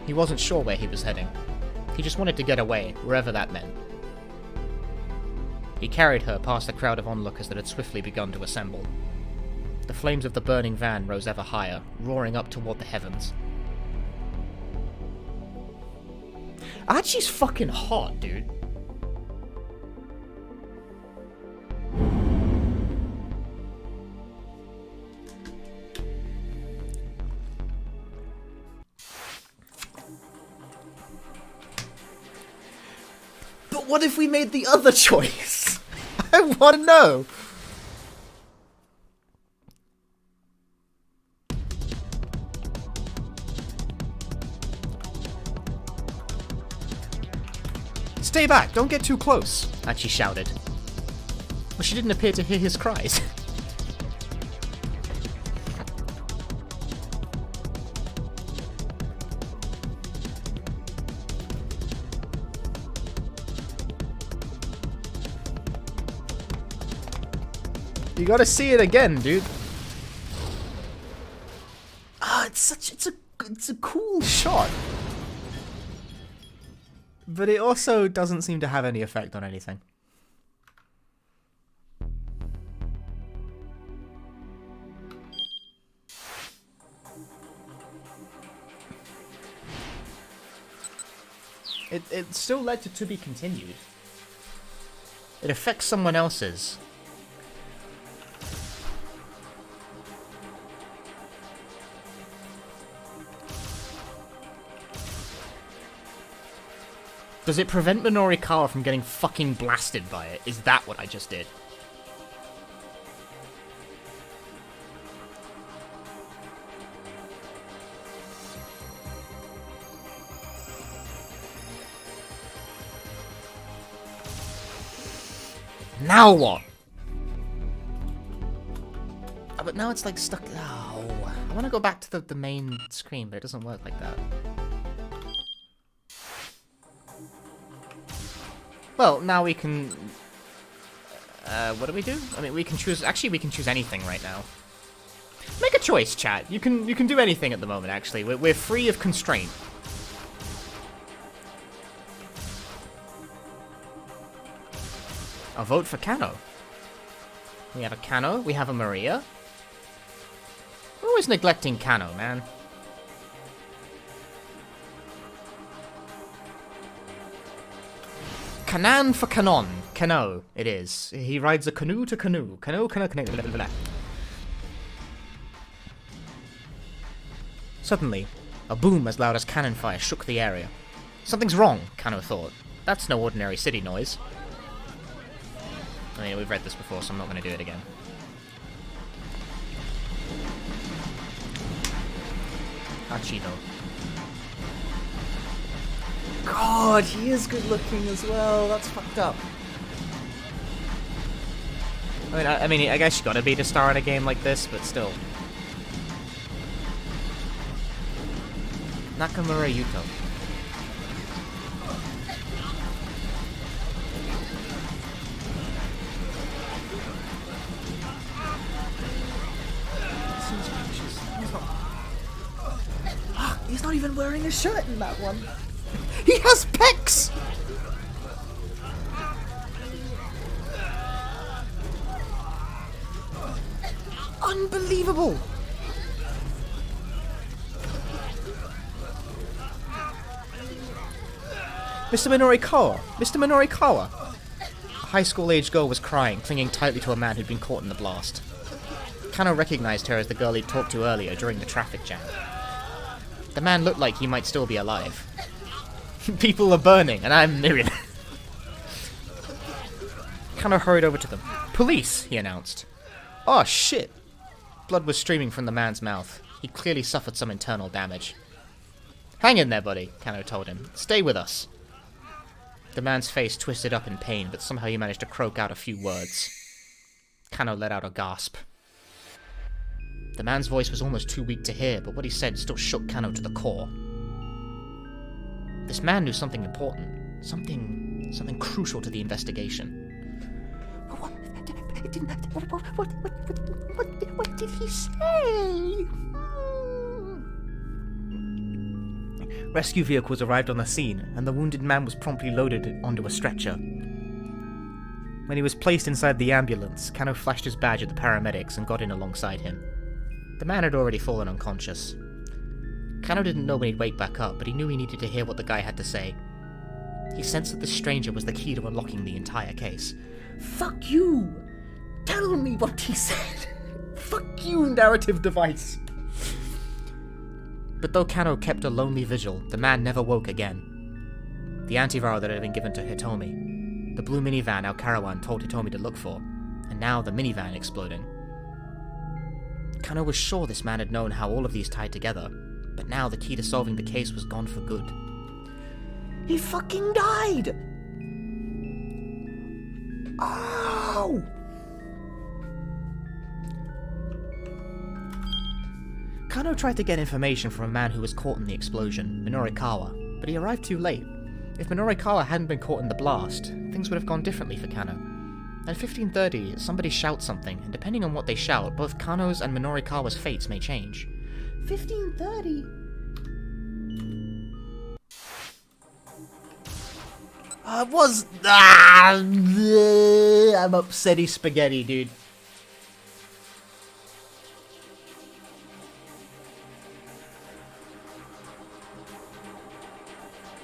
S1: He wasn't sure where he was heading. He just wanted to get away, wherever that meant. He carried her past the crowd of onlookers that had swiftly begun to assemble. The flames of the burning van rose ever higher, roaring up toward the heavens. Archie's fucking hot, dude.
S2: But what if we made the other choice? I want to know.
S1: Stay back, don't get too close, Hachi shouted. Well, she didn't appear to hear his cries. You gotta see it again, dude.
S2: It's a cool shot.
S1: But it also doesn't seem to have any effect on anything. It still led to be continued. It affects someone else's. Does it prevent Minorikawa from getting fucking blasted by it? Is that what I just did? Now what? Oh, but now it's like stuck. Oh, I want to go back to the main screen, but it doesn't work like that. Well, now we can... what do we do? I mean, we can choose... Actually, we can choose anything right now. Make a choice, chat. You can do anything at the moment, actually. We're free of constraint. I'll vote for Kano. We have a Kano. We have a Maria. We're always neglecting Kano, man. Kanan for Kanon. Kano, it is. He rides a canoe to canoe. Canoe, canoe, canoe. Blah, blah, blah. Suddenly, a boom as loud as cannon fire shook the area. Something's wrong, Kano thought. That's no ordinary city noise. I mean, we've read this before, so I'm not going to do it again. Hachi, though.
S2: God, he is good looking as well. That's fucked up.
S1: I mean, I guess you gotta be the star in a game like this, but still. Nakamura Yuto.
S2: He's not even wearing a shirt in that one. He has pecs!
S1: Unbelievable! Mr. Minorikawa! Mr. Minorikawa! A high school-aged girl was crying, clinging tightly to a man who'd been caught in the blast. Kano recognized her as the girl he'd talked to earlier during the traffic jam. The man looked like he might still be alive. People are burning, and I'm Miriam. Kano hurried over to them. Police, he announced. Oh, shit. Blood was streaming from the man's mouth. He clearly suffered some internal damage. Hang in there, buddy, Kano told him. Stay with us. The man's face twisted up in pain, but somehow he managed to croak out a few words. Kano let out a gasp. The man's voice was almost too weak to hear, but what he said still shook Kano to the core. This man knew something important. Something crucial to the investigation.
S2: What did he say?
S1: Rescue vehicles arrived on the scene, and the wounded man was promptly loaded onto a stretcher. When he was placed inside the ambulance, Kano flashed his badge at the paramedics and got in alongside him. The man had already fallen unconscious. Kano didn't know when he'd wake back up, but he knew he needed to hear what the guy had to say. He sensed that this stranger was the key to unlocking the entire case.
S2: Fuck you! Tell me what he said! Fuck you, narrative device!
S1: But though Kano kept a lonely vigil, the man never woke again. The antiviral that had been given to Hitomi The blue minivan Al Karawan told Hitomi to look for, and now the minivan exploding. Kano was sure this man had known how all of these tied together, but now the key to solving the case was gone for good.
S2: He fucking died! Oh!
S1: Kano tried to get information from a man who was caught in the explosion, Minorikawa, but he arrived too late. If Minorikawa hadn't been caught in the blast, things would have gone differently for Kano. At 15:30, somebody shouts something, and depending on what they shout, both Kano's and Minorikawa's fates may change.
S2: 15:30?
S1: I'm upsetty spaghetti, dude.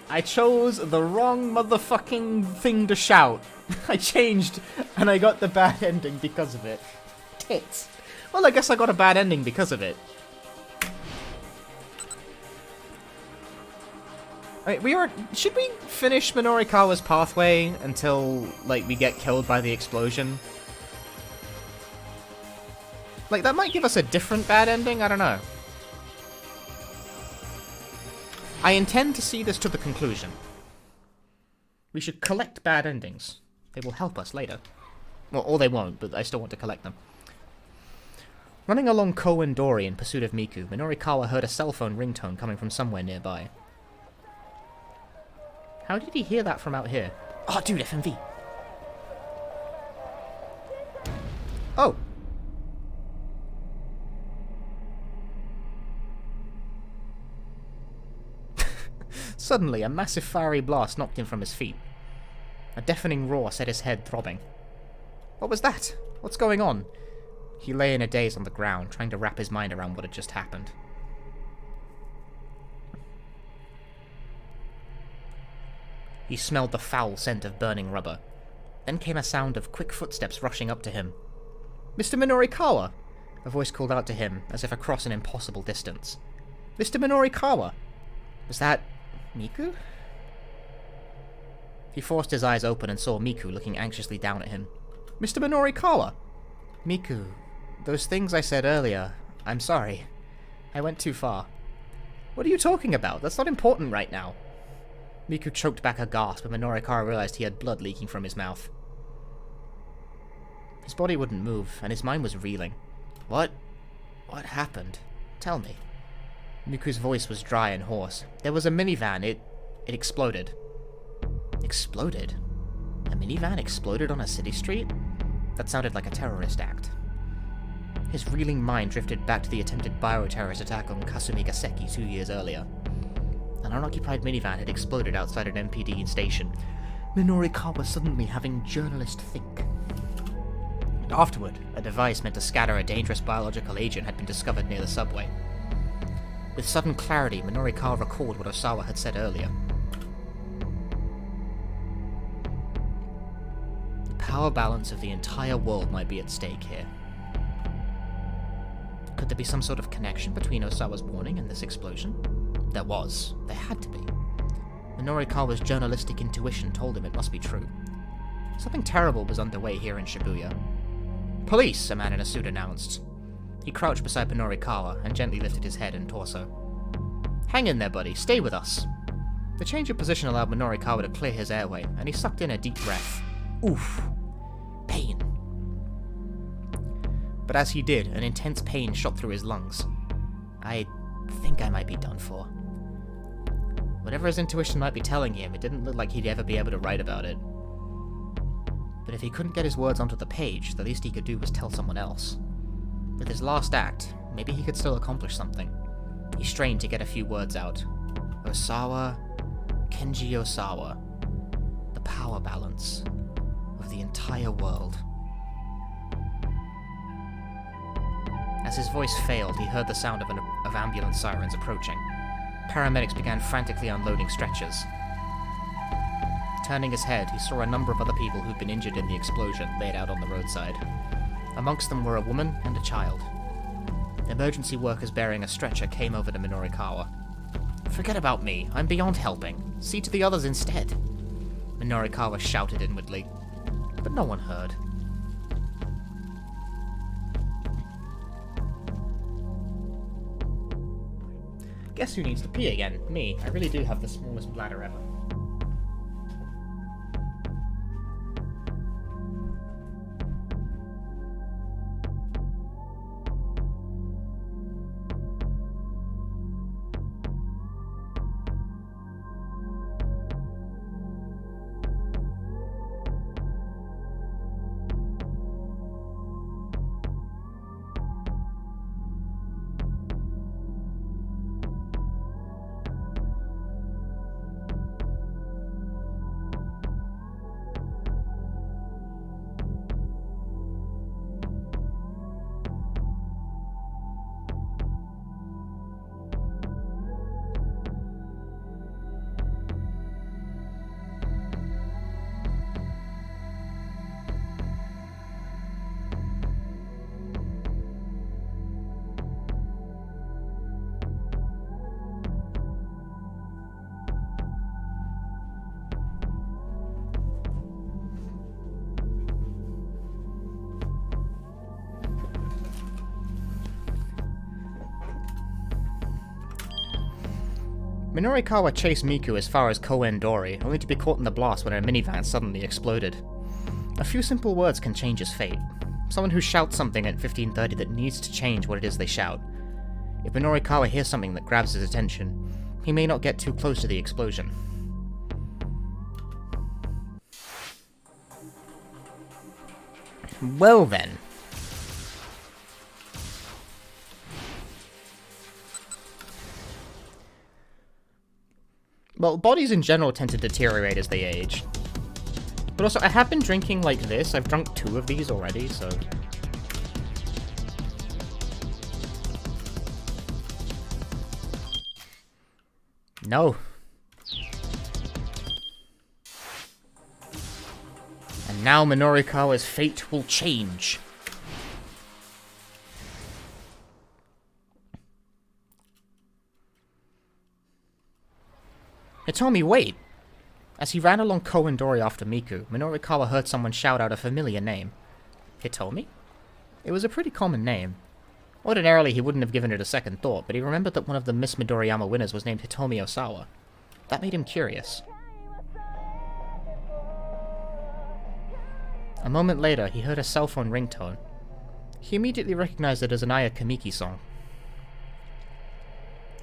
S1: I chose the wrong motherfucking thing to shout. I changed, and I got the bad ending because of it. Tits. Well, I guess I got a bad ending because of it. Alright, should we finish Minorikawa's pathway until, like, we get killed by the explosion? Like, that might give us a different bad ending? I don't know. I intend to see this to the conclusion. We should collect bad endings. They will help us later. Well, or they won't, but I still want to collect them. Running along Koen Dori in pursuit of Miku, Minorikawa heard a cell phone ringtone coming from somewhere nearby. How did he hear that from out here? Oh, dude, FMV. Oh. Suddenly, a massive fiery blast knocked him from his feet. A deafening roar set his head throbbing. What was that? What's going on? He lay in a daze on the ground, trying to wrap his mind around what had just happened. He smelled the foul scent of burning rubber. Then came a sound of quick footsteps rushing up to him. Mr. Minorikawa! A voice called out to him, as if across an impossible distance. Mr. Minorikawa! Was that Miku? He forced his eyes open and saw Miku looking anxiously down at him. Mr. Minorikawa! Miku, those things I said earlier, I'm sorry. I went too far. What are you talking about? That's not important right now. Miku choked back a gasp, and Minorikawa realized he had blood leaking from his mouth. His body wouldn't move, and his mind was reeling. What What happened? Tell me. Miku's voice was dry and hoarse. There was a minivan. It exploded. Exploded? A minivan exploded on a city street? That sounded like a terrorist act. His reeling mind drifted back to the attempted bioterrorist attack on Kasumigaseki 2 years earlier. An unoccupied minivan had exploded outside an MPD station. Minorikawa suddenly having journalist think. And afterward, a device meant to scatter a dangerous biological agent had been discovered near the subway. With sudden clarity, Minorikawa recalled what Osawa had said earlier. The power balance of the entire world might be at stake here. Could there be some sort of connection between Osawa's warning and this explosion? There was. There had to be. Minorikawa's journalistic intuition told him it must be true. Something terrible was underway here in Shibuya. Police, a man in a suit announced. He crouched beside Minorikawa and gently lifted his head and torso. Hang in there, buddy. Stay with us. The change of position allowed Minorikawa to clear his airway, and he sucked in a deep breath. Oof. Pain. But as he did, an intense pain shot through his lungs. I think I might be done for. Whatever his intuition might be telling him, it didn't look like he'd ever be able to write about it. But if he couldn't get his words onto the page, the least he could do was tell someone else. With his last act, maybe he could still accomplish something. He strained to get a few words out. Osawa, Kenji Osawa. The power balance of the entire world. As his voice failed, he heard the sound of ambulance sirens approaching. Paramedics began frantically unloading stretchers. Turning his head, he saw a number of other people who'd been injured in the explosion laid out on the roadside. Amongst them were a woman and a child. Emergency workers bearing a stretcher came over to Minorikawa. Forget about me. I'm beyond helping. See to the others instead. Minorikawa shouted inwardly, but no one heard. Guess who needs to pee again? Me. I really do have the smallest bladder ever. Minorikawa chased Miku as far as Koen-dori, only to be caught in the blast when her minivan suddenly exploded. A few simple words can change his fate. Someone who shouts something at 15:30 that needs to change what it is they shout. If Minorikawa hears something that grabs his attention, he may not get too close to the explosion. Well then. Well, bodies in general tend to deteriorate as they age. But also, I have been drinking like this. I've drunk 2 of these already, so... No. And now Minorikawa's fate will change. Hitomi, wait! As he ran along Koen-dori after Miku, Minorikawa heard someone shout out a familiar name. Hitomi? It was a pretty common name. Ordinarily, he wouldn't have given it a second thought, but he remembered that one of the Miss Midoriyama winners was named Hitomi Osawa. That made him curious. A moment later, he heard a cell phone ringtone. He immediately recognized it as an Aya Kamiki song.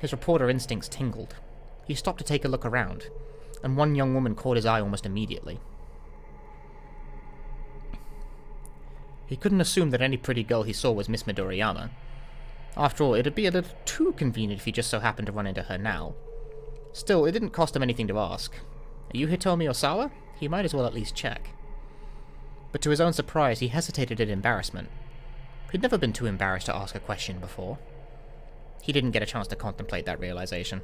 S1: His reporter instincts tingled. He stopped to take a look around, and one young woman caught his eye almost immediately. He couldn't assume that any pretty girl he saw was Miss Midoriyama. After all, it'd be a little too convenient if he just so happened to run into her now. Still, it didn't cost him anything to ask. Are you Hitomi Osawa? He might as well at least check. But to his own surprise, he hesitated in embarrassment. He'd never been too embarrassed to ask a question before. He didn't get a chance to contemplate that realization.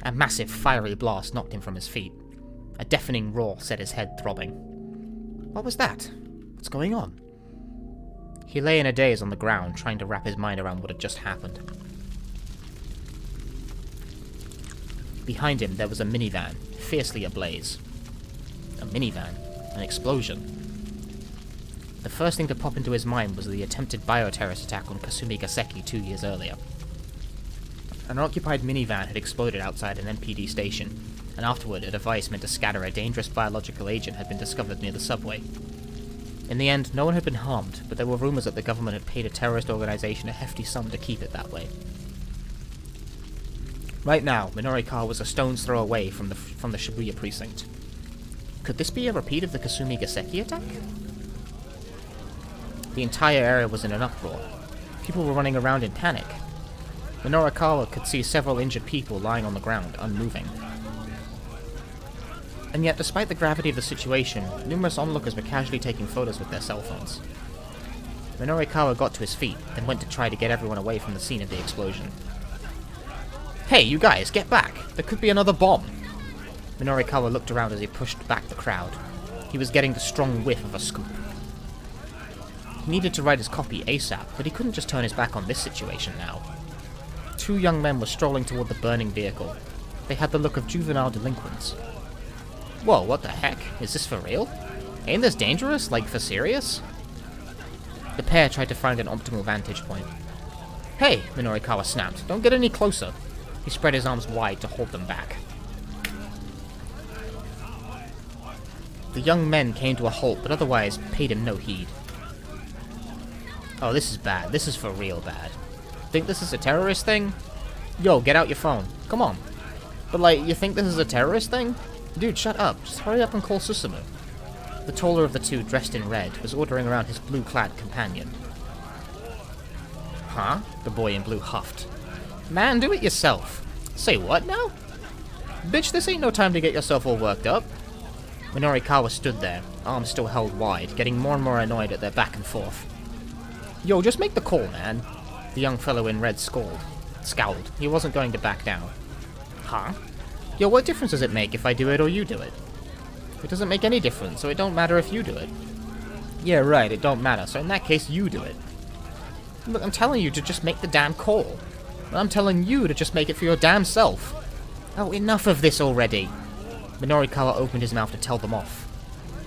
S1: A massive, fiery blast knocked him from his feet. A deafening roar set his head throbbing. What was that? What's going on? He lay in a daze on the ground, trying to wrap his mind around what had just happened. Behind him, there was a minivan, fiercely ablaze. A minivan? An explosion? The first thing to pop into his mind was the attempted bioterrorist attack on Kasumi Gaseki 2 years earlier. An occupied minivan had exploded outside an NPD station, and afterward a device meant to scatter a dangerous biological agent had been discovered near the subway. In the end, no one had been harmed, but there were rumors that the government had paid a terrorist organization a hefty sum to keep it that way. Right now, Minorikawa was a stone's throw away from the Shibuya precinct. Could this be a repeat of the Kasumi Gaseki attack? The entire area was in an uproar. People were running around in panic. Minorikawa could see several injured people lying on the ground, unmoving. And yet, despite the gravity of the situation, numerous onlookers were casually taking photos with their cell phones. Minorikawa got to his feet, then went to try to get everyone away from the scene of the explosion. Hey, you guys, get back! There could be another bomb! Minorikawa looked around as he pushed back the crowd. He was getting the strong whiff of a scoop. He needed to write his copy ASAP, but he couldn't just turn his back on this situation now. Two young men were strolling toward the burning vehicle. They had the look of juvenile delinquents. Whoa, what the heck? Is this for real? Ain't this dangerous? Like, for serious? The pair tried to find an optimal vantage point. Hey, Minorikawa snapped. Don't get any closer. He spread his arms wide to hold them back. The young men came to a halt, but otherwise paid him no heed. Oh, this is bad. This is for real bad. Think this is a terrorist thing? Yo, get out your phone. Come on. But like, you think this is a terrorist thing? Dude, shut up. Just hurry up and call Susumu. The taller of the two, dressed in red, was ordering around his blue-clad companion. Huh? The boy in blue huffed. Man, do it yourself. Say what now? Bitch, this ain't no time to get yourself all worked up. Minorikawa stood there, arms still held wide, getting more and more annoyed at their back and forth. Yo, just make the call, man. The young fellow in red scowled. He wasn't going to back down. Huh? Yo, what difference does it make if I do it or you do it? It doesn't make any difference, so it don't matter if you do it. Yeah, right, it don't matter, so in that case, you do it. Look, I'm telling you to just make the damn call. And I'm telling you to just make it for your damn self. Oh, enough of this already. Minorikawa opened his mouth to tell them off.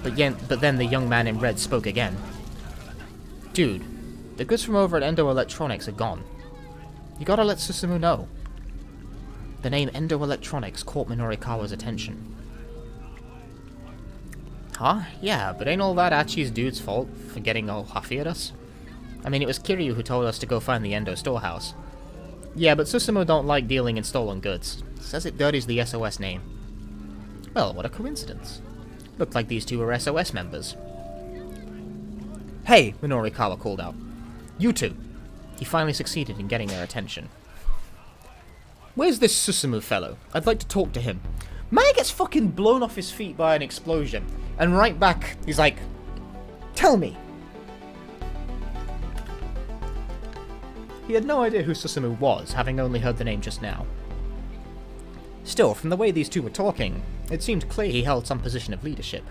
S1: But then the young man in red spoke again. Dude, the goods from over at Endo Electronics are gone. You gotta let Susumu know. The name Endo Electronics caught Minorikawa's attention. Huh? Yeah, but ain't all that Achi's dude's fault for getting all huffy at us? I mean, it was Kiryu who told us to go find the Endo storehouse. Yeah, but Susumu don't like dealing in stolen goods. Says it dirties the SOS name. Well, what a coincidence. Looked like these two were SOS members. Hey, Minorikawa called out. You two. He finally succeeded in getting their attention. Where's this Susumu fellow? I'd like to talk to him. Man gets fucking blown off his feet by an explosion. And right back, he's like, tell me. He had no idea who Susumu was, having only heard the name just now. Still, from the way these two were talking, it seemed clear he held some position of leadership.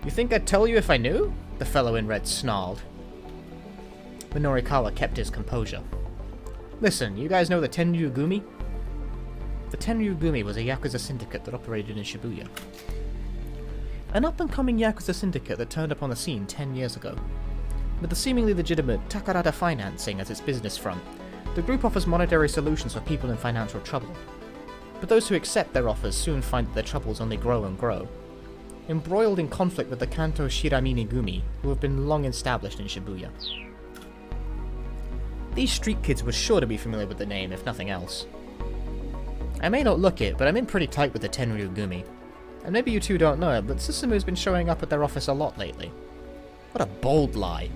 S1: You think I'd tell you if I knew? The fellow in red snarled. Minorikawa kept his composure. Listen, you guys know the Tenryugumi? The Tenryugumi was a Yakuza syndicate that operated in Shibuya. An up-and-coming Yakuza syndicate that turned up on the scene 10 years ago. With the seemingly legitimate Takarada Financing as its business front, the group offers monetary solutions for people in financial trouble. But those who accept their offers soon find that their troubles only grow and grow. Embroiled in conflict with the Kanto Shiramini Gumi, who have been long established in Shibuya. These street kids were sure to be familiar with the name, if nothing else. I may not look it, but I'm in pretty tight with the Tenryugumi. And maybe you two don't know it, but Susumu's been showing up at their office a lot lately. What a bold lie.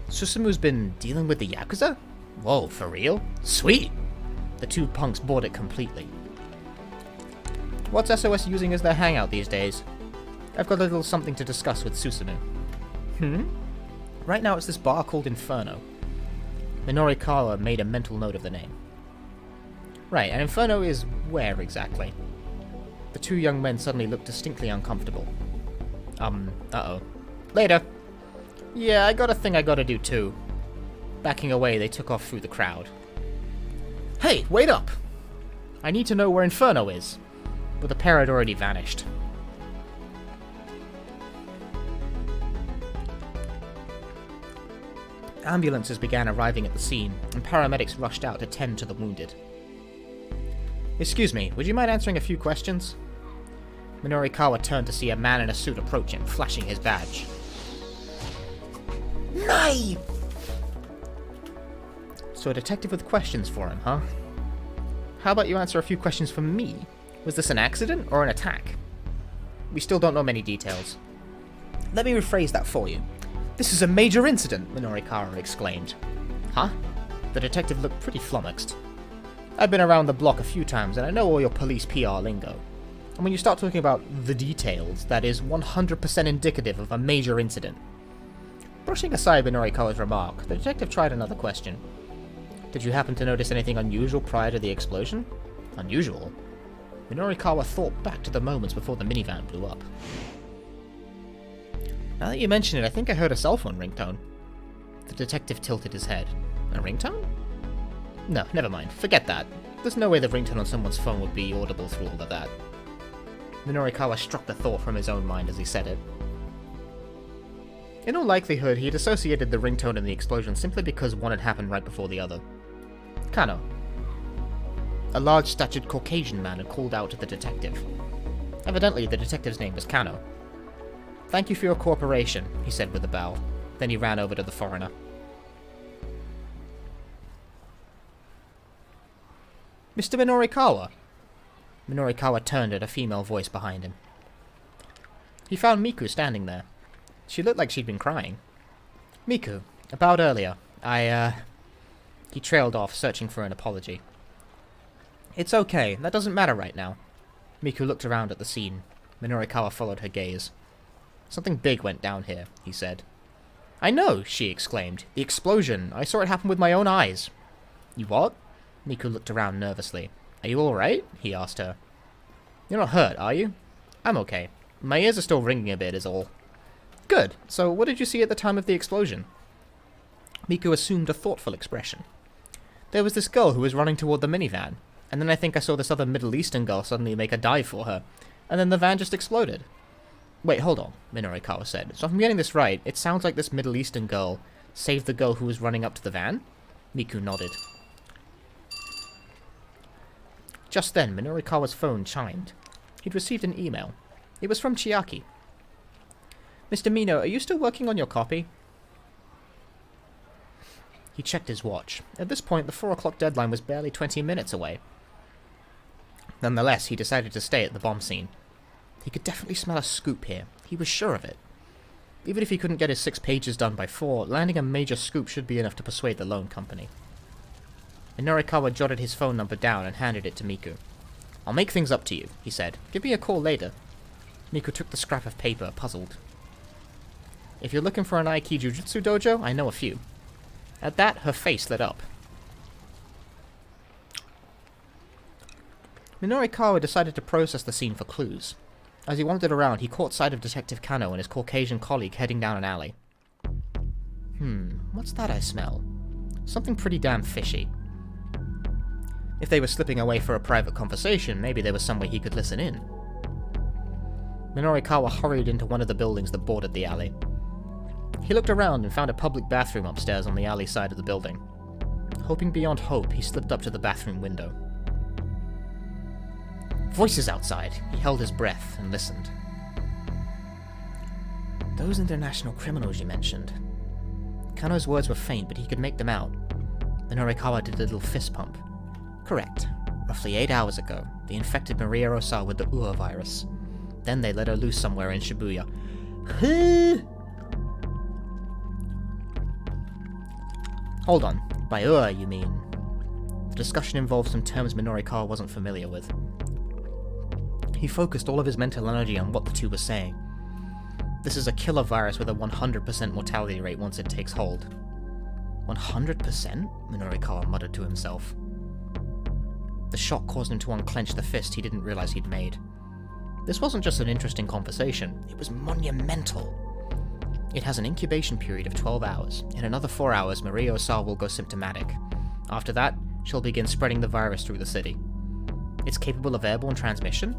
S1: Susumu's been dealing with the Yakuza? Whoa, for real? Sweet! The two punks bought it completely. What's SOS using as their hangout these days? I've got a little something to discuss with Susumu. Right now it's this bar called Inferno. Minorikawa made a mental note of the name. Right, and Inferno is where exactly? The two young men suddenly looked distinctly uncomfortable. Uh-oh. Later. Yeah, I got a thing I gotta do too. Backing away, they took off through the crowd. Hey, wait up! I need to know where Inferno is. But the pair had already vanished. Ambulances began arriving at the scene, and paramedics rushed out to tend to the wounded. Excuse me, would you mind answering a few questions? Minorikawa turned to see a man in a suit approach him, flashing his badge. Knife! So a detective with questions for him, huh? How about you answer a few questions for me? Was this an accident or an attack? We still don't know many details. Let me rephrase that for you. This is a major incident, Minorikawa exclaimed. Huh? The detective looked pretty flummoxed. I've been around the block a few times and I know all your police PR lingo. And when you start talking about the details, that is 100% indicative of a major incident. Brushing aside Minorikawa's remark, the detective tried another question. Did you happen to notice anything unusual prior to the explosion? Unusual? Minorikawa thought back to the moments before the minivan blew up. Now that you mention it, I think I heard a cell phone ringtone. The detective tilted his head. A ringtone? No, never mind. Forget that. There's no way the ringtone on someone's phone would be audible through all of that. Minorikawa struck the thought from his own mind as he said it. In all likelihood, he had associated the ringtone and the explosion simply because one had happened right before the other. Kano. A large-statured Caucasian man had called out to the detective. Evidently, the detective's name was Kano. "Thank you for your cooperation," he said with a bow. Then he ran over to the foreigner. "Mr. Minorikawa?" Minorikawa turned at a female voice behind him. He found Miku standing there. She looked like she'd been crying. "Miku, about earlier. He trailed off, searching for an apology. "It's okay. That doesn't matter right now." Miku looked around at the scene. Minorikawa followed her gaze. "Something big went down here," he said. "I know!" she exclaimed. "The explosion. I saw it happen with my own eyes." "You what?" Miku looked around nervously. "Are you alright?" he asked her. "You're not hurt, are you?" "I'm okay. My ears are still ringing a bit, is all." "Good. So what did you see at the time of the explosion?" Miku assumed a thoughtful expression. "There was this girl who was running toward the minivan, and then I think I saw this other Middle Eastern girl suddenly make a dive for her, and then the van just exploded." "Wait, hold on," Minorikawa said. "So if I'm getting this right, it sounds like this Middle Eastern girl saved the girl who was running up to the van?" Miku nodded. Just then, Minorikawa's phone chimed. He'd received an email. It was from Chiaki. "Mr. Mino, are you still working on your copy?" He checked his watch. At this point, the 4 o'clock deadline was barely 20 minutes away. Nonetheless, he decided to stay at the bomb scene. He could definitely smell a scoop here. He was sure of it. Even if he couldn't get his 6 pages done by 4, landing a major scoop should be enough to persuade the loan company. Minorikawa jotted his phone number down and handed it to Miku. "I'll make things up to you," he said. "Give me a call later." Miku took the scrap of paper, puzzled. "If you're looking for an Aiki Jujutsu dojo, I know a few." At that, her face lit up. Minorikawa decided to process the scene for clues. As he wandered around, he caught sight of Detective Kano and his Caucasian colleague heading down an alley. What's that I smell? Something pretty damn fishy. If they were slipping away for a private conversation, maybe there was some way he could listen in. Minorikawa hurried into one of the buildings that bordered the alley. He looked around and found a public bathroom upstairs on the alley side of the building. Hoping beyond hope, he slipped up to the bathroom window. Voices outside. He held his breath and listened. "Those international criminals you mentioned." Kano's words were faint, but he could make them out. Minorikawa did a little fist pump. "Correct. Roughly 8 hours ago, they infected Maria Osawa with the Ua virus. Then they let her loose somewhere in Shibuya." "Hold on. By Ua, you mean?" The discussion involved some terms Minorikawa wasn't familiar with. He focused all of his mental energy on what the two were saying. This is a killer virus with a 100% mortality rate once it takes hold. 100%? Minorikawa muttered to himself. The shock caused him to unclench the fist he didn't realize he'd made. This wasn't just an interesting conversation, it was monumental. It has an incubation period of 12 hours. In another 4 hours, Maria Osawa will go symptomatic. After that, she'll begin spreading the virus through the city. It's capable of airborne transmission?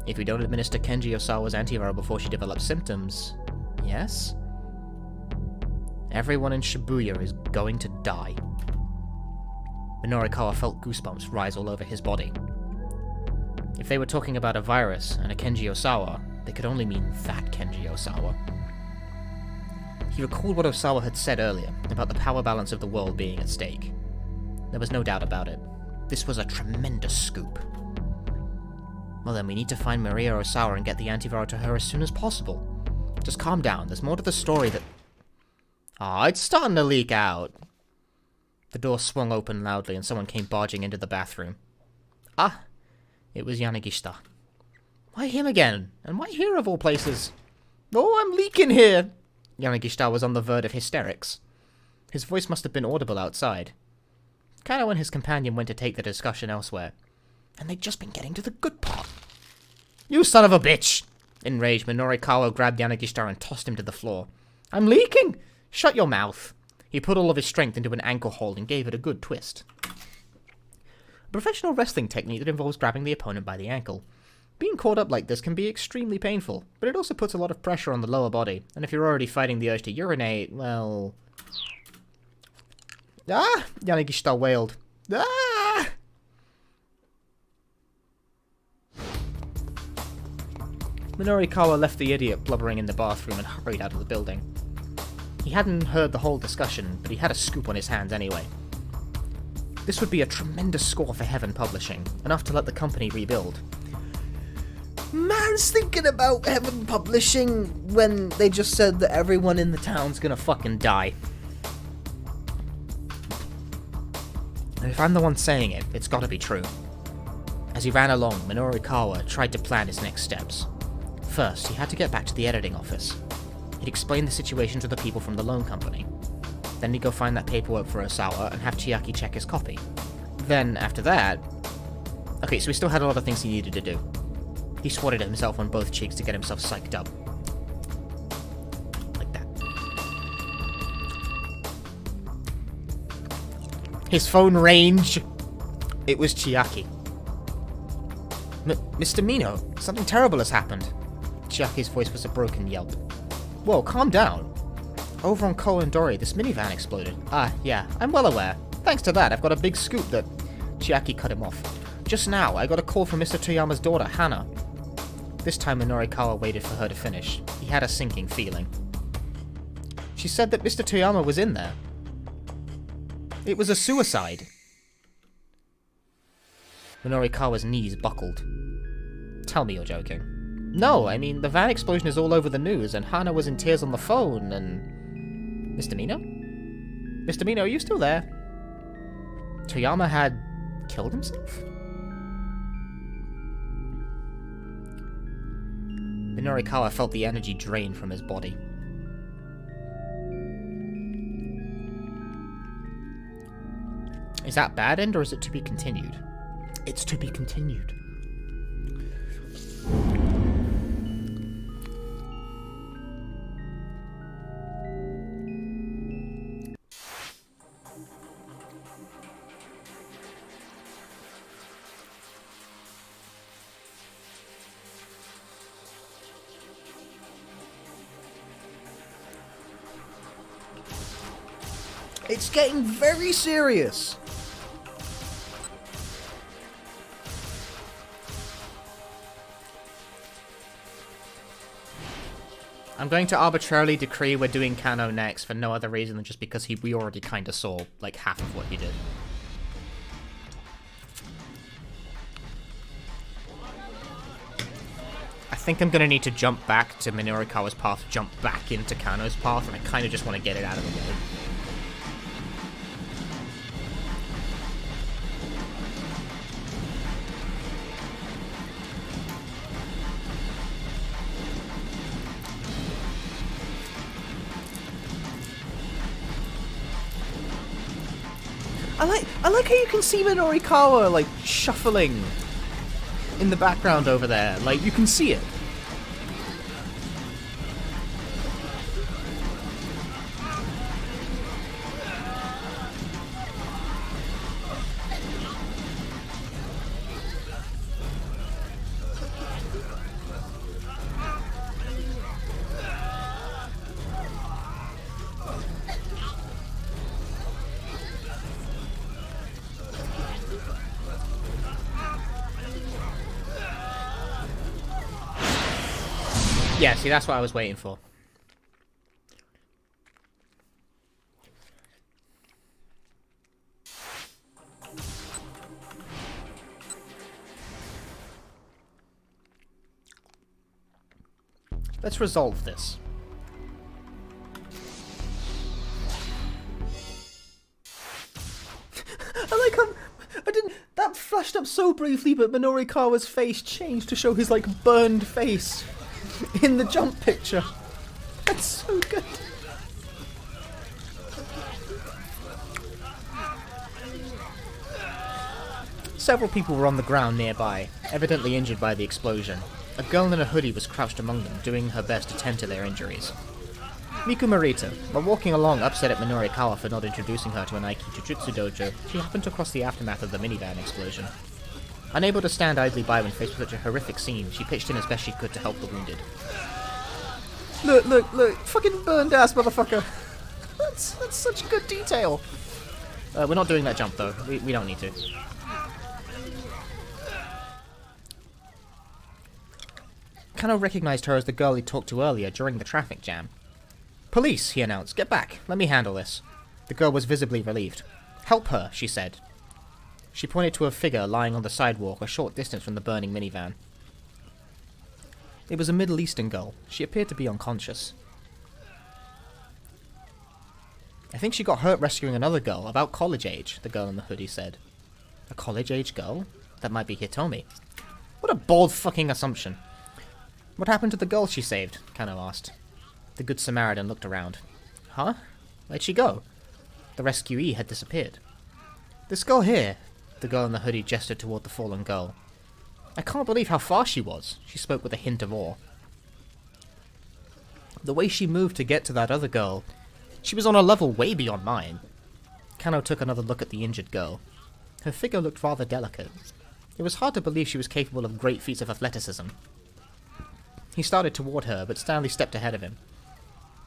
S1: If we don't administer Kenji Osawa's antiviral before she develops symptoms... Yes? Everyone in Shibuya is going to die. Minorikawa felt goosebumps rise all over his body. If they were talking about a virus and a Kenji Osawa, they could only mean that Kenji Osawa. He recalled what Osawa had said earlier about the power balance of the world being at stake. There was no doubt about it. This was a tremendous scoop. Well then, we need to find Maria Osawa and get the antiviral to her as soon as possible. Just calm down, there's more to the story that... Aw, it's starting to leak out. The door swung open loudly and someone came barging into the bathroom. Ah, it was Yanagishita. Why him again? And why here of all places? Oh, I'm leaking here! Yanagishita was on the verge of hysterics. His voice must have been audible outside. Kano and his companion went to take the discussion elsewhere. And they'd just been getting to the good part. You son of a bitch! Enraged, Minorikawa grabbed Yanagishi and tossed him to the floor. I'm leaking! Shut your mouth. He put all of his strength into an ankle hold and gave it a good twist. A professional wrestling technique that involves grabbing the opponent by the ankle. Being caught up like this can be extremely painful, but it also puts a lot of pressure on the lower body, and if you're already fighting the urge to urinate, well... Ah! Yanagishi wailed. Ah! Minorikawa left the idiot blubbering in the bathroom and hurried out of the building. He hadn't heard the whole discussion, but he had a scoop on his hands anyway. This would be a tremendous score for Heaven Publishing, enough to let the company rebuild.
S2: Man's thinking about Heaven Publishing when they just said that everyone in the town's gonna
S1: Fucking die. And if I'm the one saying it, it's gotta be true. As he ran along, Minorikawa tried to plan his next steps. First, he had to get back to the editing office. He'd explain the situation to the people from the loan company. Then he'd go find that paperwork for Osawa and have Chiaki check his copy. Then, after that... Okay, so he still had a lot of things he needed to do. He swatted at himself on both cheeks to get himself psyched up. Like that. His phone ranged! It was Chiaki. Mr. Mino, something terrible has happened. Chiaki's voice was a broken yelp. Whoa, calm down. Over on Ko and Dori, this minivan exploded. Ah, yeah, I'm well aware. Thanks to that, I've got a big scoop that... Chiaki cut him off. Just now, I got a call from Mr. Toyama's daughter, Hana. This time Minorikawa waited for her to finish. He had a sinking feeling. She said that Mr. Toyama was in there. It was a suicide. Minorikawa's knees buckled. Tell me you're joking. No, I mean, the van explosion is all over the news, and Hana was in tears on the phone, and... Mr. Mino? Mr. Mino, are you still there? Toyama had... killed himself? Minorikawa felt the energy drain from his body. Is that bad end, or is it to be continued? It's to be continued.
S2: It's getting very serious.
S1: I'm going to arbitrarily decree we're doing Kano next for no other reason than just because we already kind of saw, like, half of what he did. I think I'm going to need to jump back to Minorikawa's path, jump back into Kano's path, and I kind of just want to get it out of the way.
S2: I like how you can see Minorikawa, like, shuffling in the background over there. Like, you can see it.
S1: Yeah, see, that's what I was waiting for. Let's resolve this.
S2: I like how... I didn't... That flashed up so briefly, but Minorikawa's face changed to show his, like, burned face in the jump picture. That's so good.
S1: Several people were on the ground nearby, evidently injured by the explosion. A girl in a hoodie was crouched among them, doing her best to tend to their injuries. Miku Marita, while walking along upset at Minorikawa for not introducing her to an Aiki Jujutsu dojo, she happened to cross the aftermath of the minivan explosion. Unable to stand idly by when faced with such a horrific scene, she pitched in as best she could to help the wounded.
S2: Look, fucking burned ass motherfucker. That's such good detail.
S1: We're not doing that jump though, we don't need to. Kano recognized her as the girl he talked to earlier during the traffic jam. "Police," he announced. "Get back. Let me handle this." The girl was visibly relieved. "Help her," she said. She pointed to a figure lying on the sidewalk a short distance from the burning minivan. It was a Middle Eastern girl. She appeared to be unconscious. "I think she got hurt rescuing another girl, about college age," the girl in the hoodie said. "A college age girl? That might be Hitomi." What a bold fucking assumption. "What happened to the girl she saved?" Kano asked. The Good Samaritan looked around. "Huh? Where'd she go?" The rescuee had disappeared. "This girl here," the girl in the hoodie gestured toward the fallen girl. "I can't believe how far she was," she spoke with a hint of awe. "The way she moved to get to that other girl, she was on a level way beyond mine." Kano took another look at the injured girl. Her figure looked rather delicate. It was hard to believe she was capable of great feats of athleticism. He started toward her, but Stanley stepped ahead of him.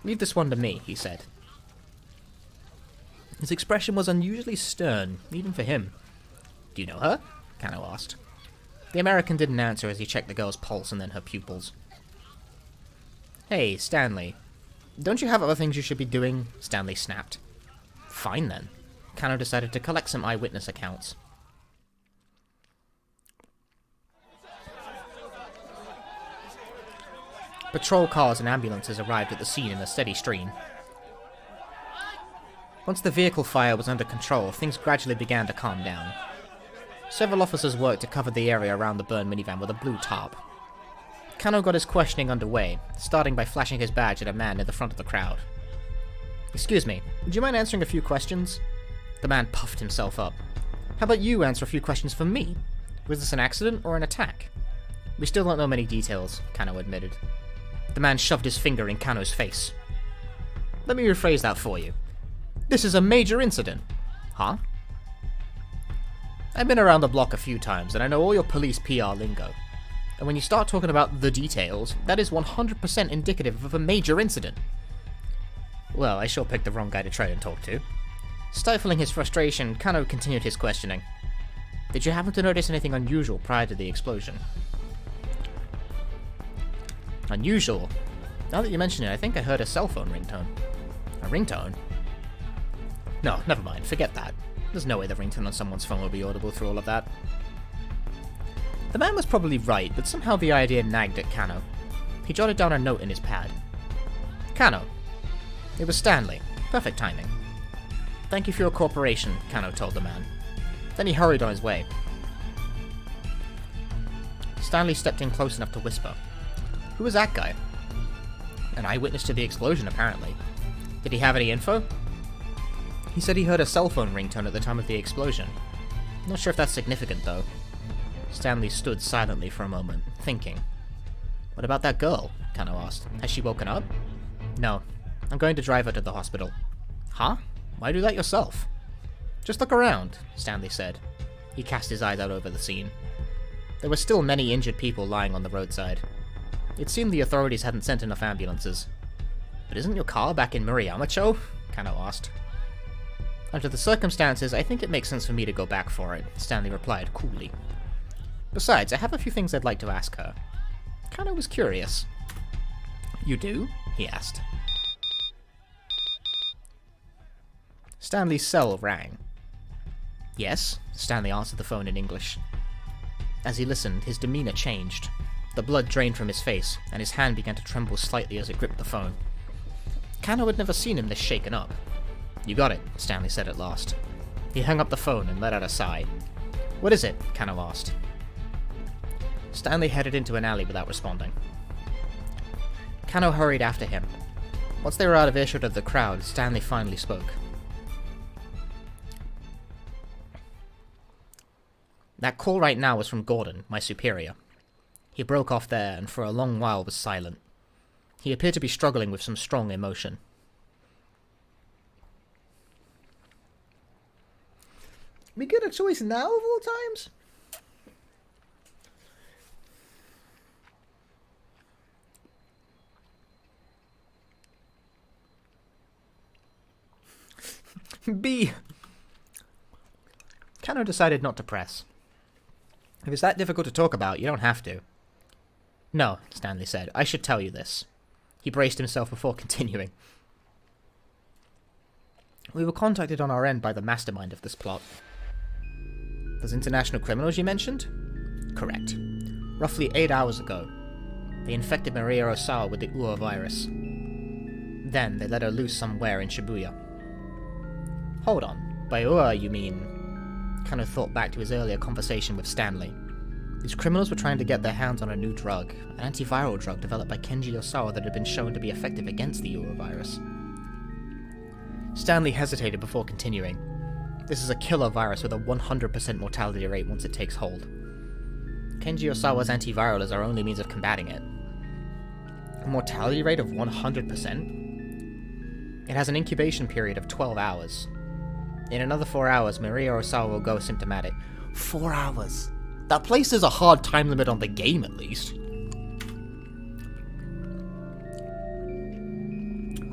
S1: "Leave this one to me," he said. His expression was unusually stern, even for him. "Do you know her?" Kano asked. The American didn't answer as he checked the girl's pulse and then her pupils. "Hey, Stanley. Don't you have other things you should be doing?" Stanley snapped. "Fine then." Kano decided to collect some eyewitness accounts. Patrol cars and ambulances arrived at the scene in a steady stream. Once the vehicle fire was under control, things gradually began to calm down. Several officers worked to cover the area around the burned minivan with a blue tarp. Kano got his questioning underway, starting by flashing his badge at a man near the front of the crowd. "Excuse me, would you mind answering a few questions?" The man puffed himself up. "How about you answer a few questions for me? Was this an accident or an attack?" "We still don't know many details," Kano admitted. The man shoved his finger in Kano's face. "Let me rephrase that for you. This is a major incident." "Huh?" "I've been around the block a few times, and I know all your police PR lingo. And when you start talking about the details, that is 100% indicative of a major incident." Well, I sure picked the wrong guy to try and talk to. Stifling his frustration, Kano continued his questioning. "Did you happen to notice anything unusual prior to the explosion?" "Unusual? Now that you mention it, I think I heard a cell phone ringtone." "A ringtone?" "No, never mind, forget that. There's no way the ringtone on someone's phone will be audible through all of that." The man was probably right, but somehow the idea nagged at Kano. He jotted down a note in his pad. "Kano." It was Stanley. Perfect timing. "Thank you for your cooperation," Kano told the man. Then he hurried on his way. Stanley stepped in close enough to whisper. "Who was that guy?" "An eyewitness to the explosion, apparently. Did he have any info?" "He said he heard a cell phone ringtone at the time of the explosion. Not sure if that's significant, though." Stanley stood silently for a moment, thinking. "What about that girl?" Kano asked. "Has she woken up?" "No. I'm going to drive her to the hospital." "Huh? Why do that yourself?" "Just look around," Stanley said. He cast his eyes out over the scene. There were still many injured people lying on the roadside. It seemed the authorities hadn't sent enough ambulances. "But isn't your car back in Murayama-cho?" Kano asked. "Under the circumstances, I think it makes sense for me to go back for it," Stanley replied coolly. "Besides, I have a few things I'd like to ask her." Kano was curious. "You do?" he asked. Stanley's cell rang. "Yes?" Stanley answered the phone in English. As he listened, his demeanor changed. The blood drained from his face, and his hand began to tremble slightly as it gripped the phone. Kano had never seen him this shaken up. "You got it," Stanley said at last. He hung up the phone and let out a sigh. "What is it?" Kano asked. Stanley headed into an alley without responding. Kano hurried after him. Once they were out of earshot of the crowd, Stanley finally spoke. That call right now was from Gordon, my superior. He broke off there and for a long while was silent. He appeared to be struggling with some strong emotion.
S2: We get a choice now of all times?
S1: B. Kano decided not to press. If it's that difficult to talk about, you don't have to. No, Stanley said. I should tell you this. He braced himself before continuing. We were contacted on our end by the mastermind of this plot. Those international criminals you mentioned? Correct. Roughly 8 hours ago, they infected Maria Osawa with the Ua virus. Then they let her loose somewhere in Shibuya. Hold on. By Ua, you mean... Kano thought back to his earlier conversation with Stanley. These criminals were trying to get their hands on a new drug, an antiviral drug developed by Kenji Osawa that had been shown to be effective against the Ua virus. Stanley hesitated before continuing. This is a killer virus with a 100% mortality rate once it takes hold. Kenji Osawa's antiviral is our only means of combating it. A mortality rate of 100%? It has an incubation period of 12 hours. In another 4 hours, Maria Osawa will go symptomatic. 4 hours? That places a hard time limit on the game, at least.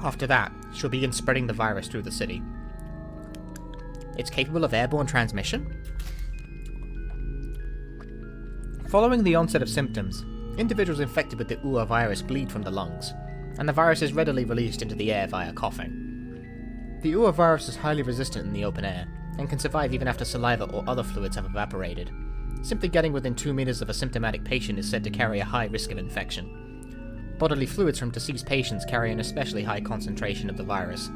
S1: After that, she'll begin spreading the virus through the city. It's capable of airborne transmission? Following the onset of symptoms, individuals infected with the Ua virus bleed from the lungs, and the virus is readily released into the air via coughing. The Ua virus is highly resistant in the open air, and can survive even after saliva or other fluids have evaporated. Simply getting within 2 meters of a symptomatic patient is said to carry a high risk of infection. Bodily fluids from deceased patients carry an especially high concentration of the virus,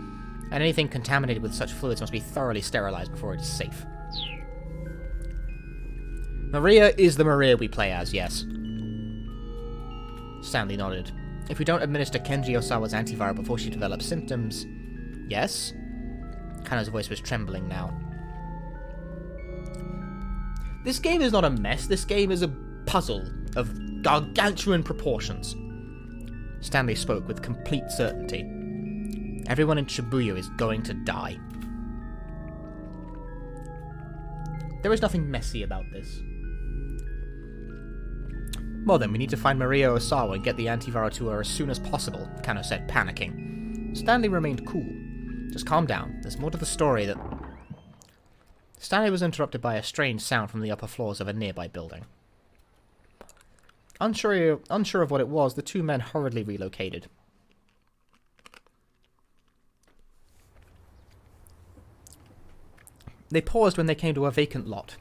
S1: and anything contaminated with such fluids must be thoroughly sterilized before it is safe. Maria is the Maria we play as, yes. Stanley nodded. If we don't administer Kenji Osawa's antiviral before she develops symptoms... Yes? Kano's voice was trembling now. This game is not a mess, this game is a puzzle of gargantuan proportions. Stanley spoke with complete certainty. Everyone in Shibuya is going to die. There is nothing messy about this. Well then, we need to find Maria Osawa and get the antiviral to her as soon as possible, Kano said, panicking. Stanley remained cool. Just calm down, there's more to the story that... Stanley was interrupted by a strange sound from the upper floors of a nearby building. Unsure of what it was, the two men hurriedly relocated. They paused when they came to a vacant lot.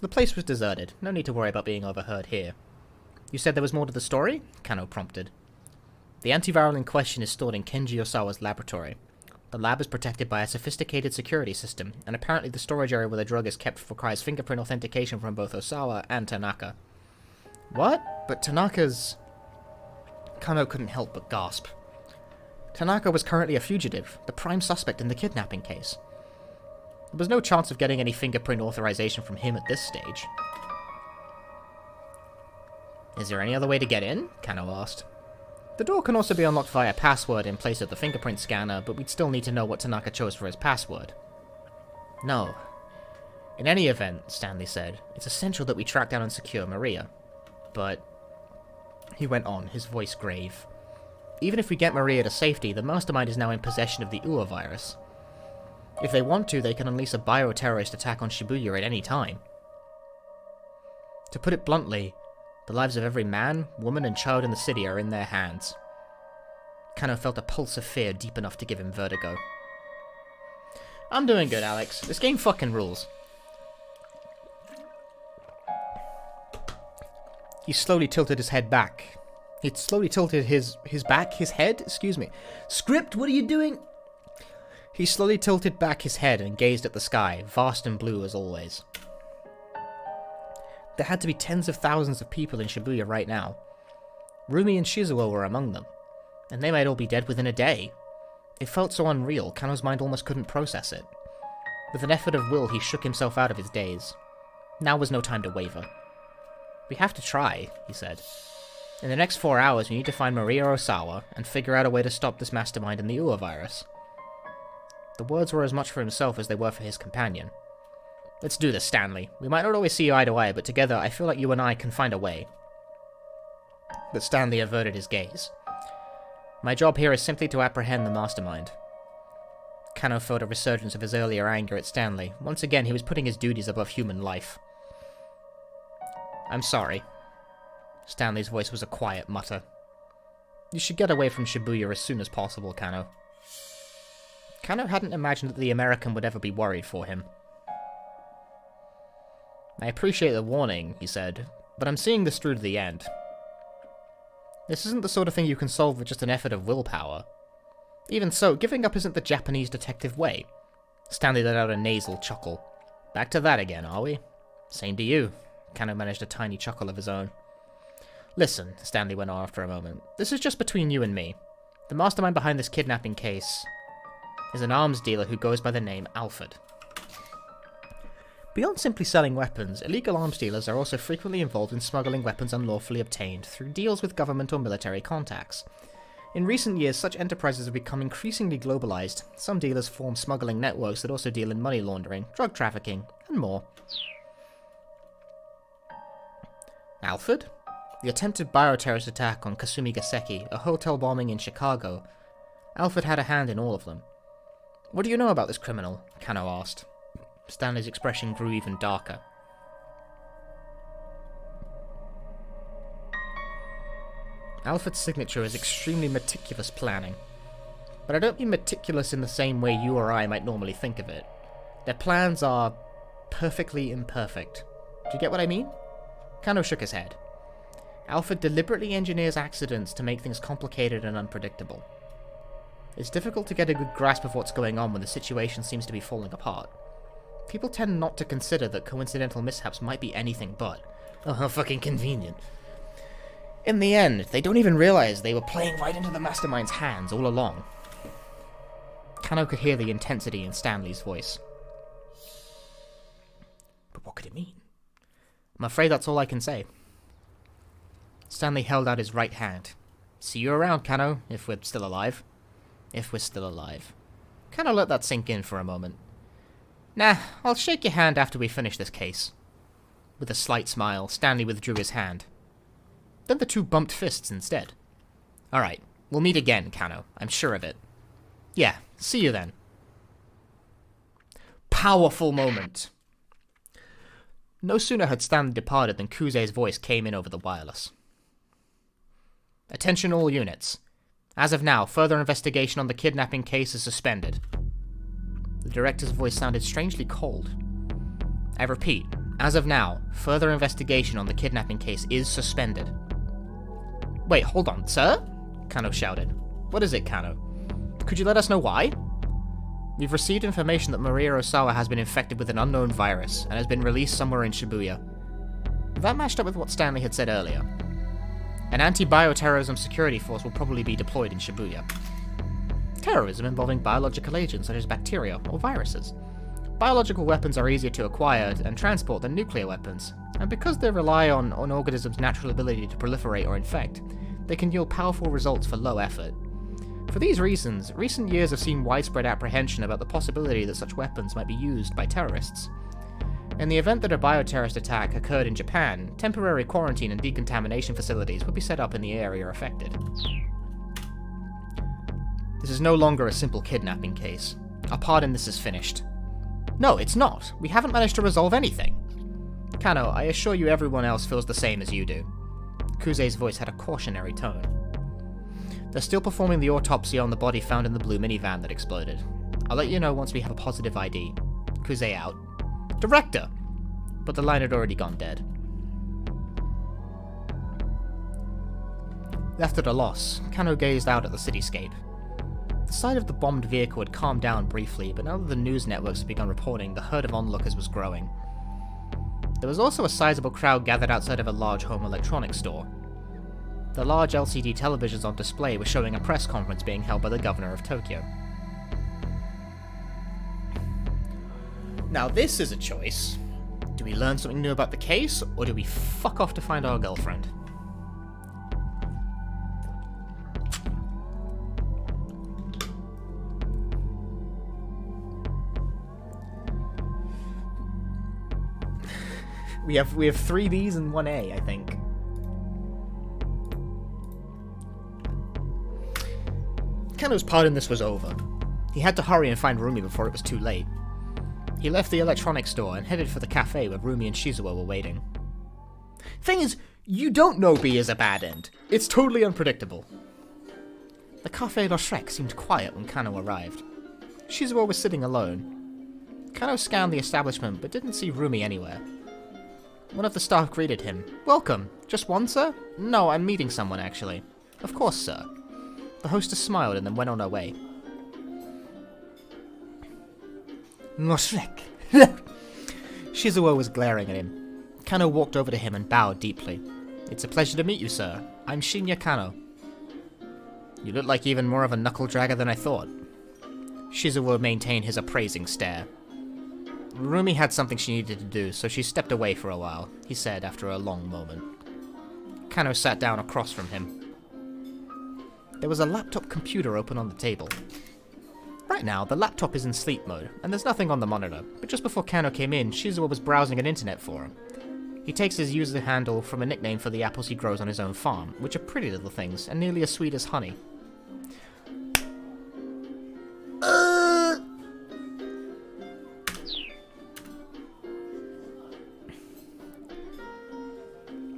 S1: The place was deserted, no need to worry about being overheard here. You said there was more to the story? Kano prompted. The antiviral in question is stored in Kenji Osawa's laboratory. The lab is protected by a sophisticated security system, and apparently the storage area where the drug is kept requires fingerprint authentication from both Osawa and Tanaka. What? But Tanaka's... Kano couldn't help but gasp. Tanaka was currently a fugitive, the prime suspect in the kidnapping case. There was no chance of getting any fingerprint authorization from him at this stage. Is there any other way to get in? Kano asked. The door can also be unlocked via password in place of the fingerprint scanner, but we'd still need to know what Tanaka chose for his password. No. In any event, Stanley said, it's essential that we track down and secure Maria. But... He went on, his voice grave. Even if we get Maria to safety, the mastermind is now in possession of the Ua virus. If they want to, they can unleash a bioterrorist attack on Shibuya at any time. To put it bluntly, the lives of every man, woman, and child in the city are in their hands. Kano felt a pulse of fear deep enough to give him vertigo. I'm doing good, Alex. This game fucking rules. He slowly tilted his head back. He'd slowly tilted his head? Excuse me. Script, what are you doing? He slowly tilted back his head and gazed at the sky, vast and blue as always. There had to be tens of thousands of people in Shibuya right now. Rumi and Shizuo were among them, and they might all be dead within a day. It felt so unreal, Kano's mind almost couldn't process it. With an effort of will, he shook himself out of his daze. Now was no time to waver. We have to try, he said. In the next 4 hours, we need to find Maria Osawa and figure out a way to stop this mastermind in the Ua virus. The words were as much for himself as they were for his companion. Let's do this, Stanley. We might not always see eye to eye, but together I feel like you and I can find a way. But Stanley averted his gaze. My job here is simply to apprehend the mastermind. Kano felt a resurgence of his earlier anger at Stanley. Once again, he was putting his duties above human life. I'm sorry. Stanley's voice was a quiet mutter. You should get away from Shibuya as soon as possible, Kano. Kano hadn't imagined that the American would ever be worried for him. I appreciate the warning, he said, but I'm seeing this through to the end. This isn't the sort of thing you can solve with just an effort of willpower. Even so, giving up isn't the Japanese detective way. Stanley let out a nasal chuckle. Back to that again, are we? Same to you. Kano managed a tiny chuckle of his own. Listen, Stanley went on after a moment. This is just between you and me. The mastermind behind this kidnapping case is an arms dealer who goes by the name Alfred. Beyond simply selling weapons, illegal arms dealers are also frequently involved in smuggling weapons unlawfully obtained through deals with government or military contacts. In recent years, such enterprises have become increasingly globalized. Some dealers form smuggling networks that also deal in money laundering, drug trafficking, and more. Alfred? The attempted bioterrorist attack on Kasumi Gaseki, a hotel bombing in Chicago. Alfred had a hand in all of them. What do you know about this criminal? Kano asked. Stanley's expression grew even darker. Alfred's signature is extremely meticulous planning. But I don't mean meticulous in the same way you or I might normally think of it. Their plans are perfectly imperfect. Do you get what I mean? Kano shook his head. Alfred deliberately engineers accidents to make things complicated and unpredictable. It's difficult to get a good grasp of what's going on when the situation seems to be falling apart. People tend not to consider that coincidental mishaps might be anything but. Oh, how fucking convenient. In the end, they don't even realize they were playing right into the mastermind's hands all along. Kano could hear the intensity in Stanley's voice. But what could it mean? I'm afraid that's all I can say. Stanley held out his right hand. See you around, Kano, if we're still alive. If we're still alive. Kano let that sink in for a moment. Nah, I'll shake your hand after we finish this case. With a slight smile, Stanley withdrew his hand. Then the two bumped fists instead. Alright, we'll meet again, Kano. I'm sure of it. Yeah, see you then. Powerful moment. No sooner had Stanley departed than Kuze's voice came in over the wireless. Attention all units. As of now, further investigation on the kidnapping case is suspended. The director's voice sounded strangely cold. I repeat, as of now, further investigation on the kidnapping case is suspended. Wait, hold on, sir? Kano shouted. What is it, Kano? Could you let us know why? We've received information that Maria Osawa has been infected with an unknown virus and has been released somewhere in Shibuya. That matched up with what Stanley had said earlier. An anti-bioterrorism security force will probably be deployed in Shibuya. Terrorism involving biological agents such as bacteria or viruses. Biological weapons are easier to acquire and transport than nuclear weapons, and because they rely on an organism's natural ability to proliferate or infect, they can yield powerful results for low effort. For these reasons, recent years have seen widespread apprehension about the possibility that such weapons might be used by terrorists. In the event that a bioterrorist attack occurred in Japan, temporary quarantine and decontamination facilities would be set up in the area affected. This is no longer a simple kidnapping case. Our part in this is finished. No, it's not. We haven't managed to resolve anything. Kano, I assure you everyone else feels the same as you do. Kuze's voice had a cautionary tone. They're still performing the autopsy on the body found in the blue minivan that exploded. I'll let you know once we have a positive ID. Kuze out. Director! But the line had already gone dead. Left at a loss, Kano gazed out at the cityscape. The sight of the bombed vehicle had calmed down briefly, but now that the news networks had begun reporting, the herd of onlookers was growing. There was also a sizable crowd gathered outside of a large home electronics store. The large LCD televisions on display were showing a press conference being held by the governor of Tokyo. Now this is a choice. Do we learn something new about the case, or do we fuck off to find our girlfriend? We have 3 Bs and 1 A, I think. Kano's part in this was over. He had to hurry and find Rumi before it was too late. He left the electronics store and headed for the cafe where Rumi and Shizuo were waiting. Thing is, you don't know B is a bad end. It's totally unpredictable. The Café Lautrec seemed quiet when Kano arrived. Shizuo was sitting alone. Kano scanned the establishment but didn't see Rumi anywhere. One of the staff greeted him. "Welcome. Just one, sir?" "No, I'm meeting someone, actually." "Of course, sir." The hostess smiled and then went on her way. Lautrec. Shizuo was glaring at him. Kano walked over to him and bowed deeply. "It's a pleasure to meet you, sir. I'm Shinya Kano." "You look like even more of a knuckle-dragger than I thought." Shizuo maintained his appraising stare. Rumi had something she needed to do, so she stepped away for a while, he said after a long moment. Kano sat down across from him. There was a laptop computer open on the table. Right now, the laptop is in sleep mode, and there's nothing on the monitor, but just before Kano came in, Shizuo was browsing an internet forum. He takes his user handle from a nickname for the apples he grows on his own farm, which are pretty little things, and nearly as sweet as honey.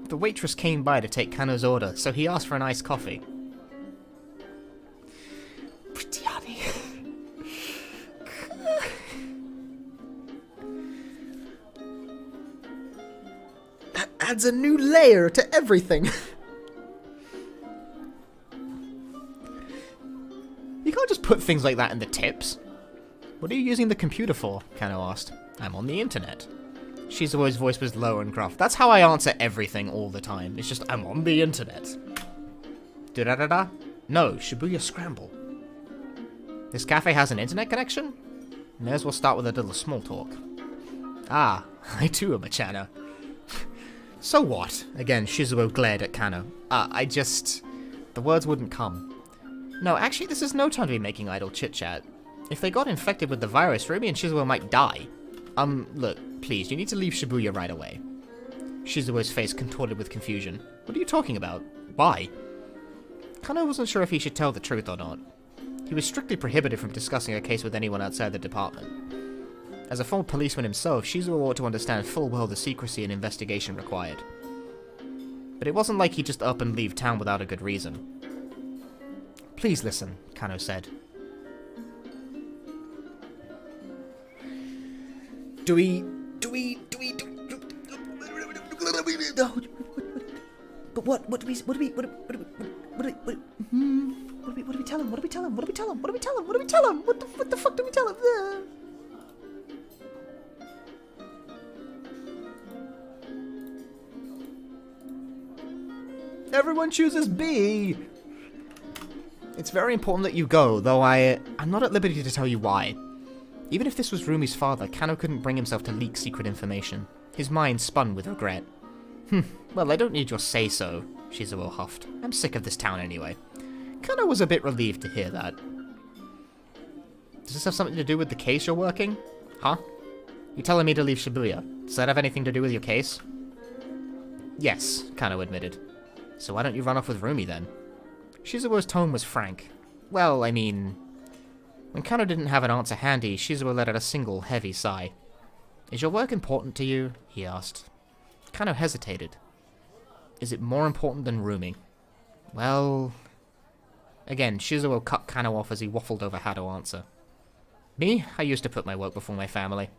S1: The waitress came by to take Kano's order, so he asked for an iced coffee. Pretty honey.
S2: That adds a new layer to everything.
S1: You can't just put things like that in the tips. "What are you using the computer for?" Kano asked. "I'm on the internet." Shizuo's voice was low and gruff. That's how I answer everything all the time. It's just, I'm on the internet. Da-da-da-da? No, Shibuya Scramble. This cafe has an internet connection? May as well start with a little small talk. Ah, I too am a Chano. So what? Again, Shizuo glared at Kano. The words wouldn't come. No, actually, this is no time to be making idle chit-chat. If they got infected with the virus, Rumi and Shizuo might die. Look, please, you need to leave Shibuya right away. Shizuo's face contorted with confusion. What are you talking about? Why? Kano wasn't sure if he should tell the truth or not. He was strictly prohibited from discussing a case with anyone outside the department. As a former policeman himself, Shizuo ought to understand full well the secrecy and investigation required. But it wasn't like he'd just up and leave town without a good reason. Please listen, Kano said.
S2: Do we... But what do we tell him? What the fuck do we tell him?
S1: Everyone chooses B! It's very important that you go, though I'm not at liberty to tell you why. Even if this was Rumi's father, Kano couldn't bring himself to leak secret information. His mind spun with regret. Well, I don't need your say-so, Shizuo huffed. I'm sick of this town anyway. Kano was a bit relieved to hear that. Does this have something to do with the case you're working? Huh? You telling me to leave Shibuya? Does that have anything to do with your case? Yes, Kano admitted. So why don't you run off with Rumi then? Shizuo's tone was frank. Well, I mean... When Kano didn't have an answer handy, Shizuo let out a single, heavy sigh. Is your work important to you? He asked. Kano hesitated. Is it more important than Rumi? Well... Again, Shizuo cut Kano off as he waffled over how to answer. Me? I used to put my work before my family.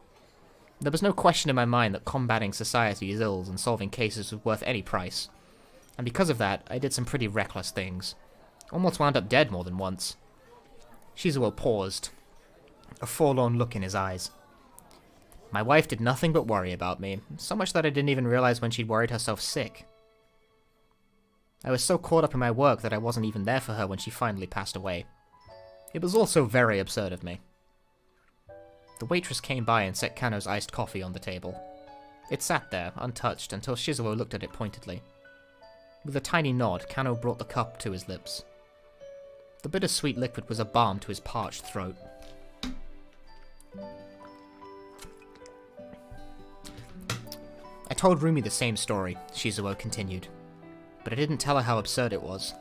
S1: There was no question in my mind that combating society's ills and solving cases was worth any price. And because of that, I did some pretty reckless things. Almost wound up dead more than once. Shizuo paused, a forlorn look in his eyes. My wife did nothing but worry about me, so much that I didn't even realize when she'd worried herself sick. I was so caught up in my work that I wasn't even there for her when she finally passed away. It was also very absurd of me. The waitress came by and set Kano's iced coffee on the table. It sat there, untouched, until Shizuo looked at it pointedly. With a tiny nod, Kano brought the cup to his lips. The bittersweet liquid was a balm to his parched throat. I told Rumi the same story, Shizuo continued, but I didn't tell her how absurd it was.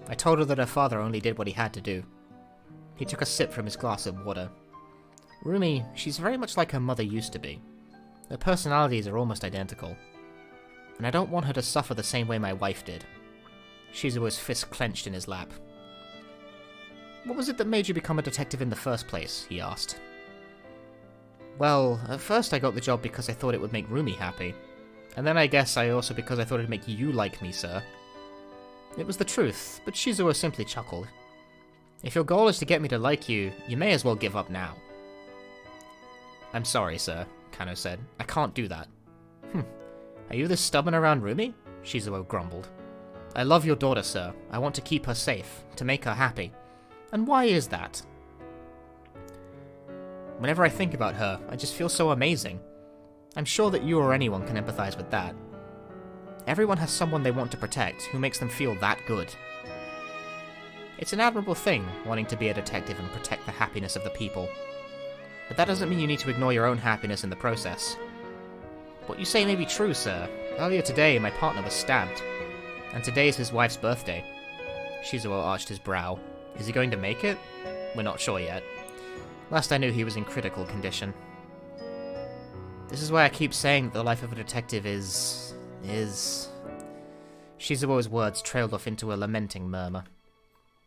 S1: I told her that her father only did what he had to do. He took a sip from his glass of water. Rumi, she's very much like her mother used to be. Their personalities are almost identical. And I don't want her to suffer the same way my wife did. Shizuo's fist clenched in his lap. What was it that made you become a detective in the first place? He asked. Well, at first I got the job because I thought it would make Rumi happy. And then I guess also because I thought it'd make you like me, sir. It was the truth, but Shizuo simply chuckled. If your goal is to get me to like you, you may as well give up now. I'm sorry, sir, Kano said. I can't do that. Are you this stubborn around Rumi? Shizuo grumbled. I love your daughter, sir. I want to keep her safe, to make her happy. And why is that? Whenever I think about her, I just feel so amazing. I'm sure that you or anyone can empathize with that. Everyone has someone they want to protect who makes them feel that good. It's an admirable thing, wanting to be a detective and protect the happiness of the people. But that doesn't mean you need to ignore your own happiness in the process. What you say may be true, sir. Earlier today, my partner was stabbed. And today is his wife's birthday. Shizuo arched his brow. Is he going to make it? We're not sure yet. Last I knew, he was in critical condition. This is why I keep saying that the life of a detective is... Shizuo's words trailed off into a lamenting murmur.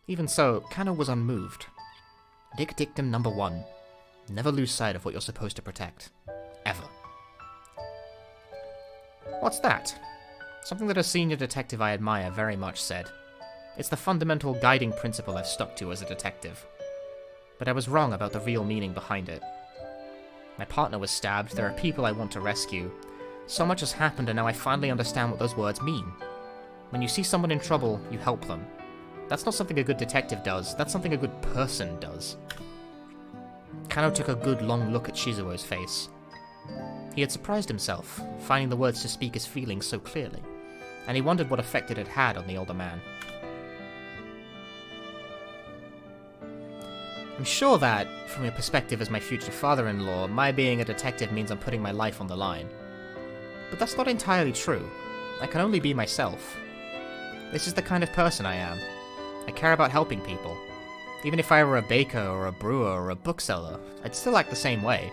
S1: Even so, Kano was unmoved. Dictum number 1. Never lose sight of what you're supposed to protect. Ever. What's that? Something that a senior detective I admire very much said. It's the fundamental guiding principle I've stuck to as a detective. But I was wrong about the real meaning behind it. My partner was stabbed, there are people I want to rescue. So much has happened and now I finally understand what those words mean. When you see someone in trouble, you help them. That's not something a good detective does, that's something a good person does. Kano took a good long look at Shizuo's face. He had surprised himself, finding the words to speak his feelings so clearly, and he wondered what effect it had had on the older man. I'm sure that, from your perspective as my future father-in-law, my being a detective means I'm putting my life on the line. But that's not entirely true. I can only be myself. This is the kind of person I am. I care about helping people. Even if I were a baker or a brewer or a bookseller, I'd still act the same way.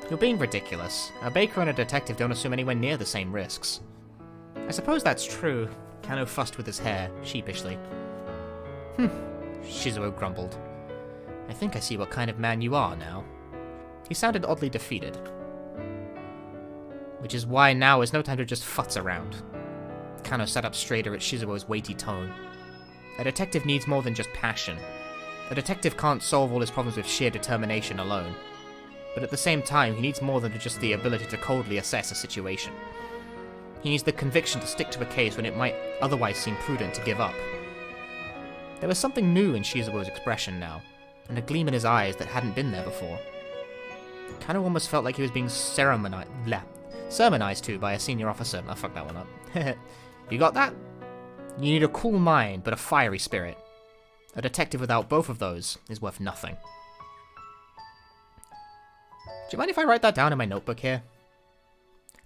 S1: You're being ridiculous. A baker and a detective don't assume anywhere near the same risks. I suppose that's true. Kano fussed with his hair, sheepishly. Shizuo grumbled. I think I see what kind of man you are now. He sounded oddly defeated. Which is why now is no time to just futz around. Kano sat up straighter at Shizuo's weighty tone. A detective needs more than just passion. A detective can't solve all his problems with sheer determination alone. But at the same time, he needs more than just the ability to coldly assess a situation. He needs the conviction to stick to a case when it might otherwise seem prudent to give up. There was something new in Shizuo's expression now, and a gleam in his eyes that hadn't been there before. Kano almost felt like he was being sermonized to by a senior officer. I fucked that one up. You got that? You need a cool mind, but a fiery spirit. A detective without both of those is worth nothing. Do you mind if I write that down in my notebook here?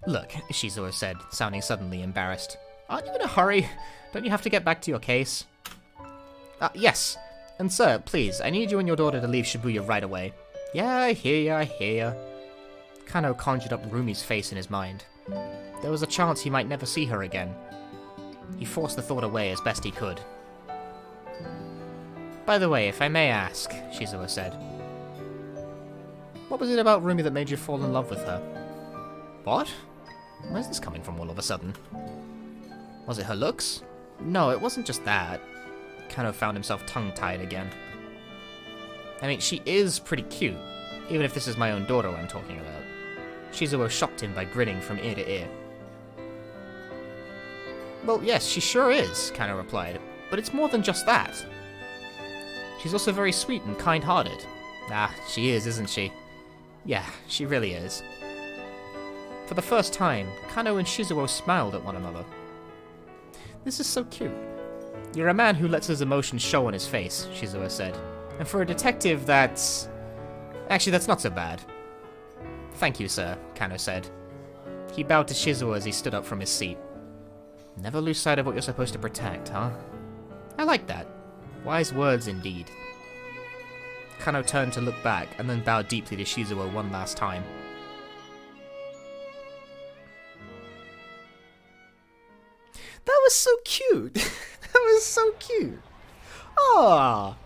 S1: Look, Shizuo said, sounding suddenly embarrassed. Aren't you in a hurry? Don't you have to get back to your case? Yes. And sir, please, I need you and your daughter to leave Shibuya right away. Yeah, I hear ya. Kano conjured up Rumi's face in his mind. There was a chance he might never see her again. He forced the thought away as best he could. By the way, if I may ask, Shizuo said, what was it about Rumi that made you fall in love with her? What? Where's this coming from all of a sudden? Was it her looks? No, it wasn't just that. Kano found himself tongue-tied again. I mean, she is pretty cute, even if this is my own daughter I'm talking about. Shizuo shocked him by grinning from ear to ear. Well, yes, she sure is, Kano replied, but it's more than just that. She's also very sweet and kind-hearted. She is, isn't she? Yeah, she really is. For the first time, Kano and Shizuo smiled at one another. This is so cute. You're a man who lets his emotions show on his face, Shizuo said. And for a detective, that's... Actually, that's not so bad. Thank you, sir, Kano said. He bowed to Shizuo as he stood up from his seat. Never lose sight of what you're supposed to protect, huh? I like that. Wise words indeed. Kano turned to look back, and then bowed deeply to Shizuo one last time.
S2: That was so cute. That was so cute. Ah.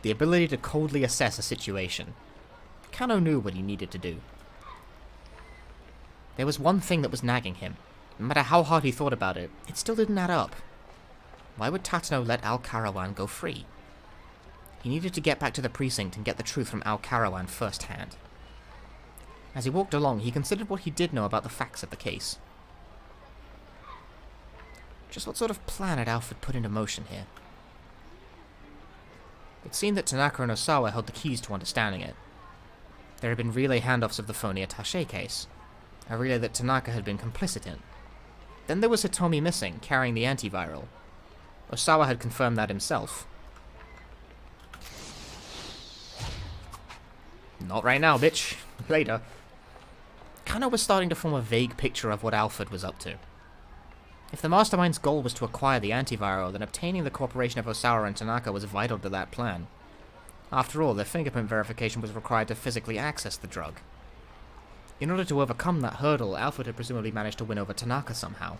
S1: The ability to coldly assess a situation. Kano knew what he needed to do. There was one thing that was nagging him. No matter how hard he thought about it, it still didn't add up. Why would Tatano let Al Karawan go free? He needed to get back to the precinct and get the truth from Al Karawan firsthand. As he walked along, he considered what he did know about the facts of the case. Just what sort of plan had Alfred put into motion here? It seemed that Tanaka and Osawa held the keys to understanding it. There had been relay handoffs of the phony attaché case, a relay that Tanaka had been complicit in. Then there was Hitomi missing, carrying the antiviral. Osawa had confirmed that himself. Not right now, bitch. Later. Kano was starting to form a vague picture of what Alfred was up to. If the Mastermind's goal was to acquire the antiviral, then obtaining the cooperation of Osawa and Tanaka was vital to that plan. After all, their fingerprint verification was required to physically access the drug. In order to overcome that hurdle, Alfred had presumably managed to win over Tanaka somehow,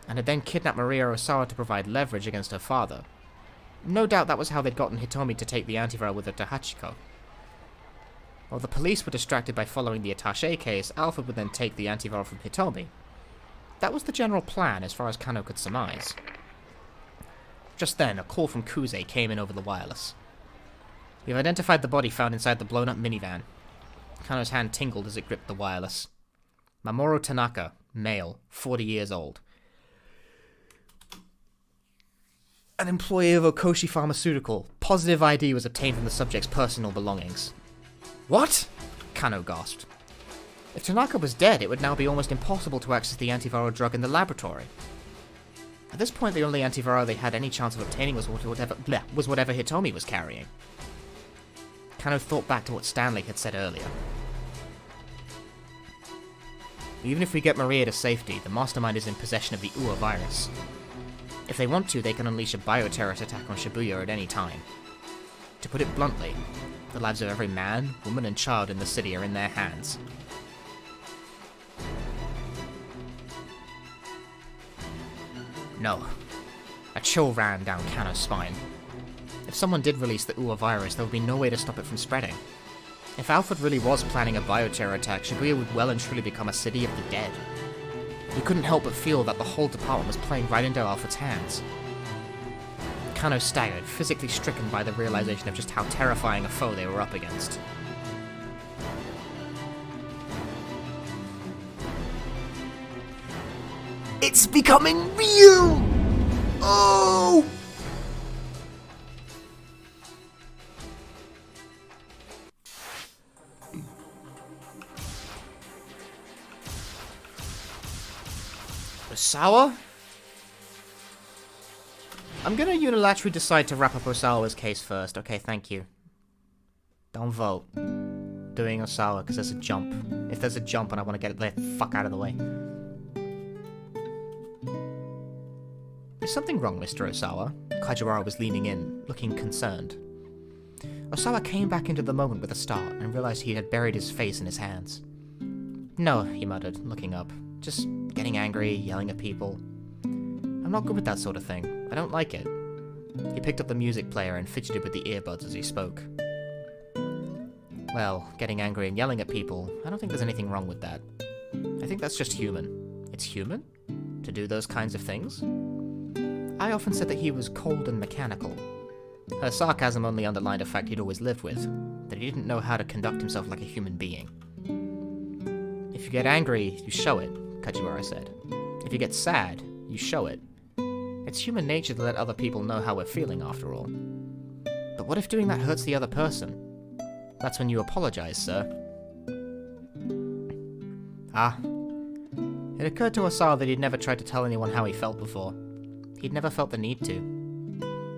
S1: and had then kidnapped Maria Osawa to provide leverage against her father. No doubt that was how they'd gotten Hitomi to take the antiviral with her to Hachiko. While the police were distracted by following the attaché case, Alfred would then take the antiviral from Hitomi. That was the general plan, as far as Kano could surmise. Just then, a call from Kuze came in over the wireless. We've identified the body found inside the blown-up minivan. Kano's hand tingled as it gripped the wireless. Mamoru Tanaka, male, 40 years old. An employee of Okoshi Pharmaceutical. Positive ID was obtained from the subject's personal belongings. What? Kano gasped. If Tanaka was dead, it would now be almost impossible to access the antiviral drug in the laboratory. At this point, the only antiviral they had any chance of obtaining was whatever Hitomi was carrying. Kano thought back to what Stanley had said earlier. Even if we get Maria to safety, the Mastermind is in possession of the UA virus. If they want to, they can unleash a bioterrorist attack on Shibuya at any time. To put it bluntly, the lives of every man, woman, and child in the city are in their hands. No. A chill ran down Kano's spine. If someone did release the UA virus, there would be no way to stop it from spreading. If Alfred really was planning a bioterror attack, Shibuya would well and truly become a city of the dead. He couldn't help but feel that the whole department was playing right into Alfred's hands. Kano staggered, physically stricken by the realization of just how terrifying a foe they were up against. It's becoming real! Oh! Osawa? I'm gonna unilaterally decide to wrap up Osawa's case first. Okay, thank you. Don't vote. Doing Osawa, because there's a jump. If there's a jump and I want to get it the fuck out of the way. Is something wrong, Mr. Osawa? Kajiwara was leaning in, looking concerned. Osawa came back into the moment with a start and realized he had buried his face in his hands. No, he muttered, looking up. Just getting angry, yelling at people. I'm not good with that sort of thing. I don't like it. He picked up the music player and fidgeted with the earbuds as he spoke. Well, getting angry and yelling at people, I don't think there's anything wrong with that. I think that's just human. It's human? To do those kinds of things? I often said that he was cold and mechanical. Her sarcasm only underlined a fact he'd always lived with, that he didn't know how to conduct himself like a human being. If you get angry, you show it, Kajiwara said. If you get sad, you show it. It's human nature to let other people know how we're feeling, after all. But what if doing that hurts the other person? That's when you apologize, sir. Ah. It occurred to Osawa that he'd never tried to tell anyone how he felt before. He'd never felt the need to.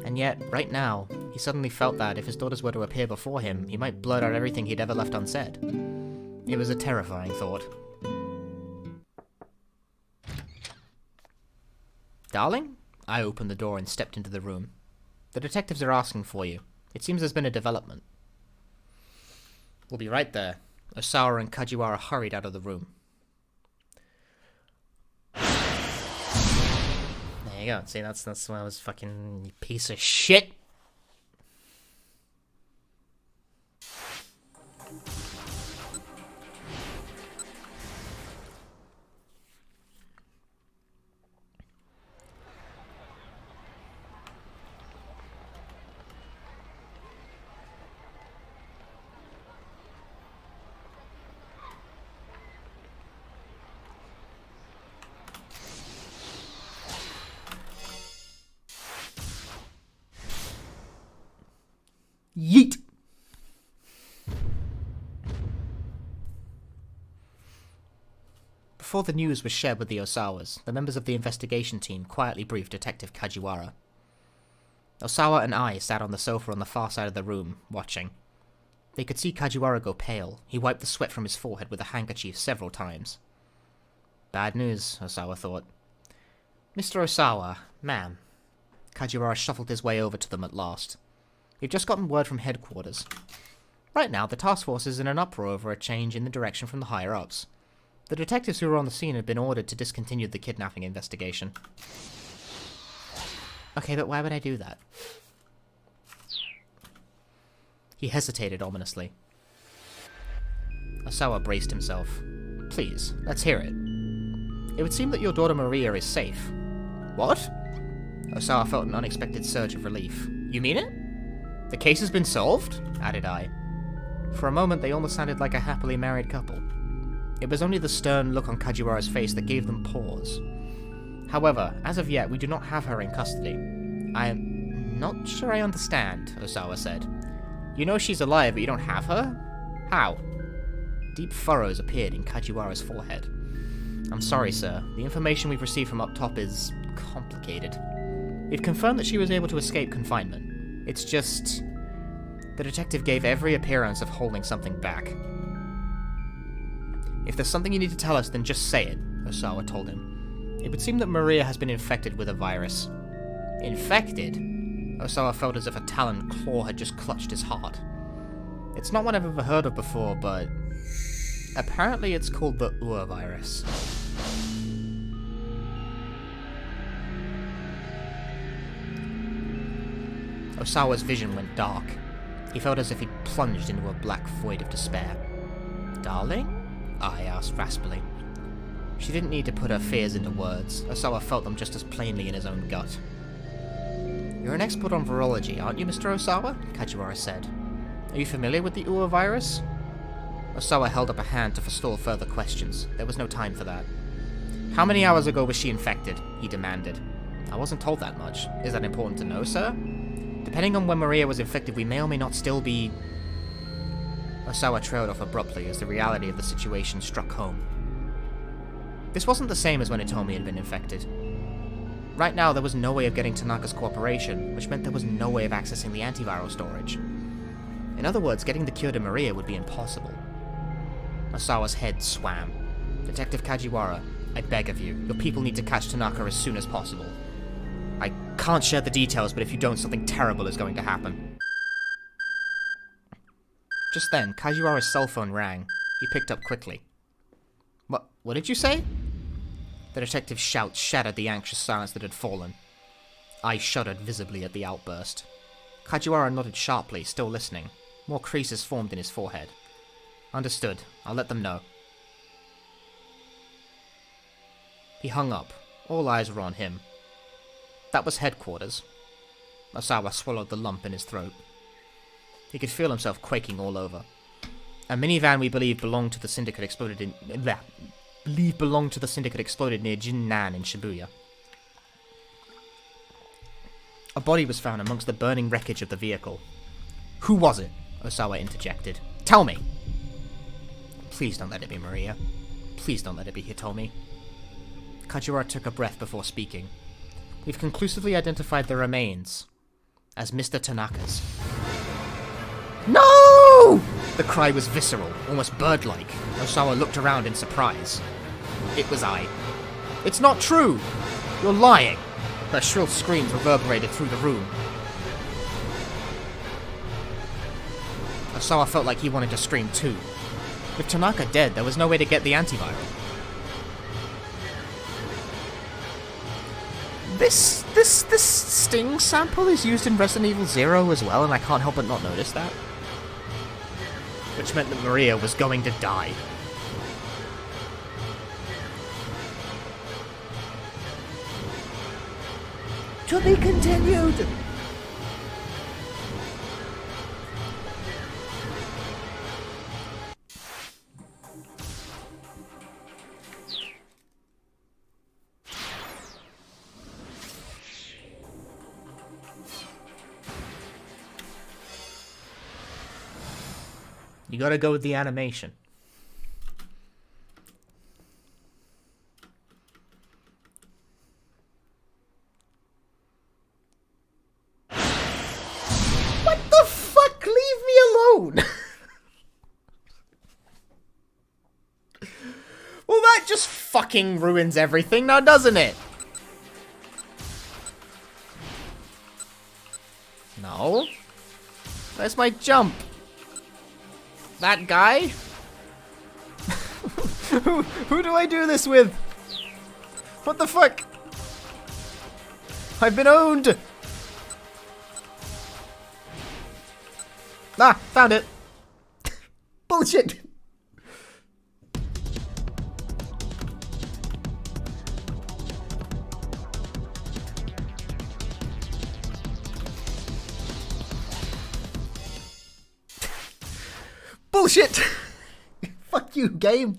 S1: And yet, right now, he suddenly felt that if his daughters were to appear before him, he might blurt out everything he'd ever left unsaid. It was a terrifying thought. Darling? I opened the door and stepped into the room. The detectives are asking for you. It seems there's been a development. We'll be right there. Osawa and Kajiwara hurried out of the room. There you go. See, that's why I was fucking, you piece of shit.
S2: Yeet!
S1: Before the news was shared with the Osawas, the members of the investigation team quietly briefed Detective Kajiwara. Osawa and I sat on the sofa on the far side of the room, watching. They could see Kajiwara go pale. He wiped the sweat from his forehead with a handkerchief several times. Bad news, Osawa thought. Mr. Osawa, ma'am. Kajiwara shuffled his way over to them at last. We've just gotten word from headquarters. Right now, the task force is in an uproar over a change in the direction from the higher-ups. The detectives who were on the scene have been ordered to discontinue the kidnapping investigation. Okay, but why would I do that? He hesitated ominously. Osawa braced himself. Please, let's hear it. It would seem that your daughter Maria is safe. What? Osawa felt an unexpected surge of relief. You mean it? The case has been solved? Added I. For a moment, they almost sounded like a happily married couple. It was only the stern look on Kajiwara's face that gave them pause. However, as of yet, we do not have her in custody. I am not sure I understand, Osawa said. You know she's alive, but you don't have her? How? Deep furrows appeared in Kajiwara's forehead. I'm sorry, sir. The information we've received from up top is complicated. We've confirmed that she was able to escape confinement. It's just... The detective gave every appearance of holding something back. If there's something you need to tell us, then just say it, Osawa told him. It would seem that Maria has been infected with a virus. Infected? Osawa felt as if a taloned claw had just clutched his heart. It's not one I've ever heard of before, but... apparently it's called the UA virus. Osawa's vision went dark. He felt as if he'd plunged into a black void of despair. Darling? I asked raspily. She didn't need to put her fears into words. Osawa felt them just as plainly in his own gut. You're an expert on virology, aren't you, Mr. Osawa? Kajiwara said. Are you familiar with the UA virus? Osawa held up a hand to forestall further questions. There was no time for that. How many hours ago was she infected? He demanded. I wasn't told that much. Is that important to know, sir? Depending on when Maria was infected, we may or may not still be... Osawa trailed off abruptly as the reality of the situation struck home. This wasn't the same as when Itomi had been infected. Right now, there was no way of getting Tanaka's cooperation, which meant there was no way of accessing the antiviral storage. In other words, getting the cure to Maria would be impossible. Osawa's head swam. Detective Kajiwara, I beg of you, your people need to catch Tanaka as soon as possible. I can't share the details, but if you don't, something terrible is going to happen. Just then, Kajiwara's cell phone rang. He picked up quickly. What did you say? The detective's shout shattered the anxious silence that had fallen. I shuddered visibly at the outburst. Kajiwara nodded sharply, still listening. More creases formed in his forehead. Understood. I'll let them know. He hung up. All eyes were on him. That was headquarters. Osawa swallowed the lump in his throat. He could feel himself quaking all over. A minivan we believe belonged to the syndicate exploded near Jinnan in Shibuya. A body was found amongst the burning wreckage of the vehicle. Who was it? Osawa interjected. Tell me! Please don't let it be Maria. Please don't let it be Hitomi. Kajiura took a breath before speaking. We've conclusively identified the remains as Mr. Tanaka's. No! The cry was visceral, almost bird-like. Osawa looked around in surprise. It was I. It's not true! You're lying! Her shrill screams reverberated through the room. Osawa felt like he wanted to scream too. With Tanaka dead, there was no way to get the antiviral. This sting sample is used in Resident Evil 0 as well, and I can't help but not notice that. Which meant that Maria was going to die.
S2: To be continued!
S1: You gotta go with the animation.
S2: What the fuck? Leave me alone!
S1: Well, that just fucking ruins everything now, doesn't it? No. Where's my jump? That guy? Who do I do this with? What the fuck? I've been owned! Ah, found it.
S2: Bullshit! Bullshit! Fuck you, game.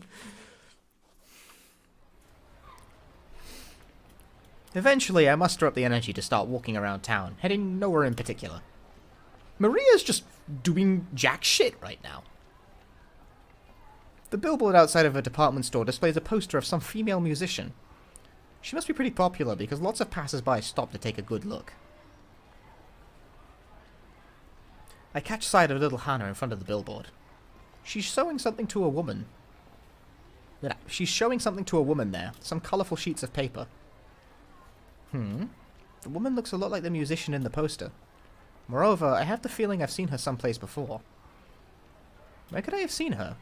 S1: Eventually, I muster up the energy to start walking around town, heading nowhere in particular. Maria's just doing jack shit right now. The billboard outside of a department store displays a poster of some female musician. She must be pretty popular because lots of passers-by stop to take a good look. I catch sight of little Hannah in front of the billboard. She's showing something to a woman. She's showing something to a woman there. Some colourful sheets of paper. The woman looks a lot like the musician in the poster. Moreover, I have the feeling I've seen her someplace before. Where could I have seen her?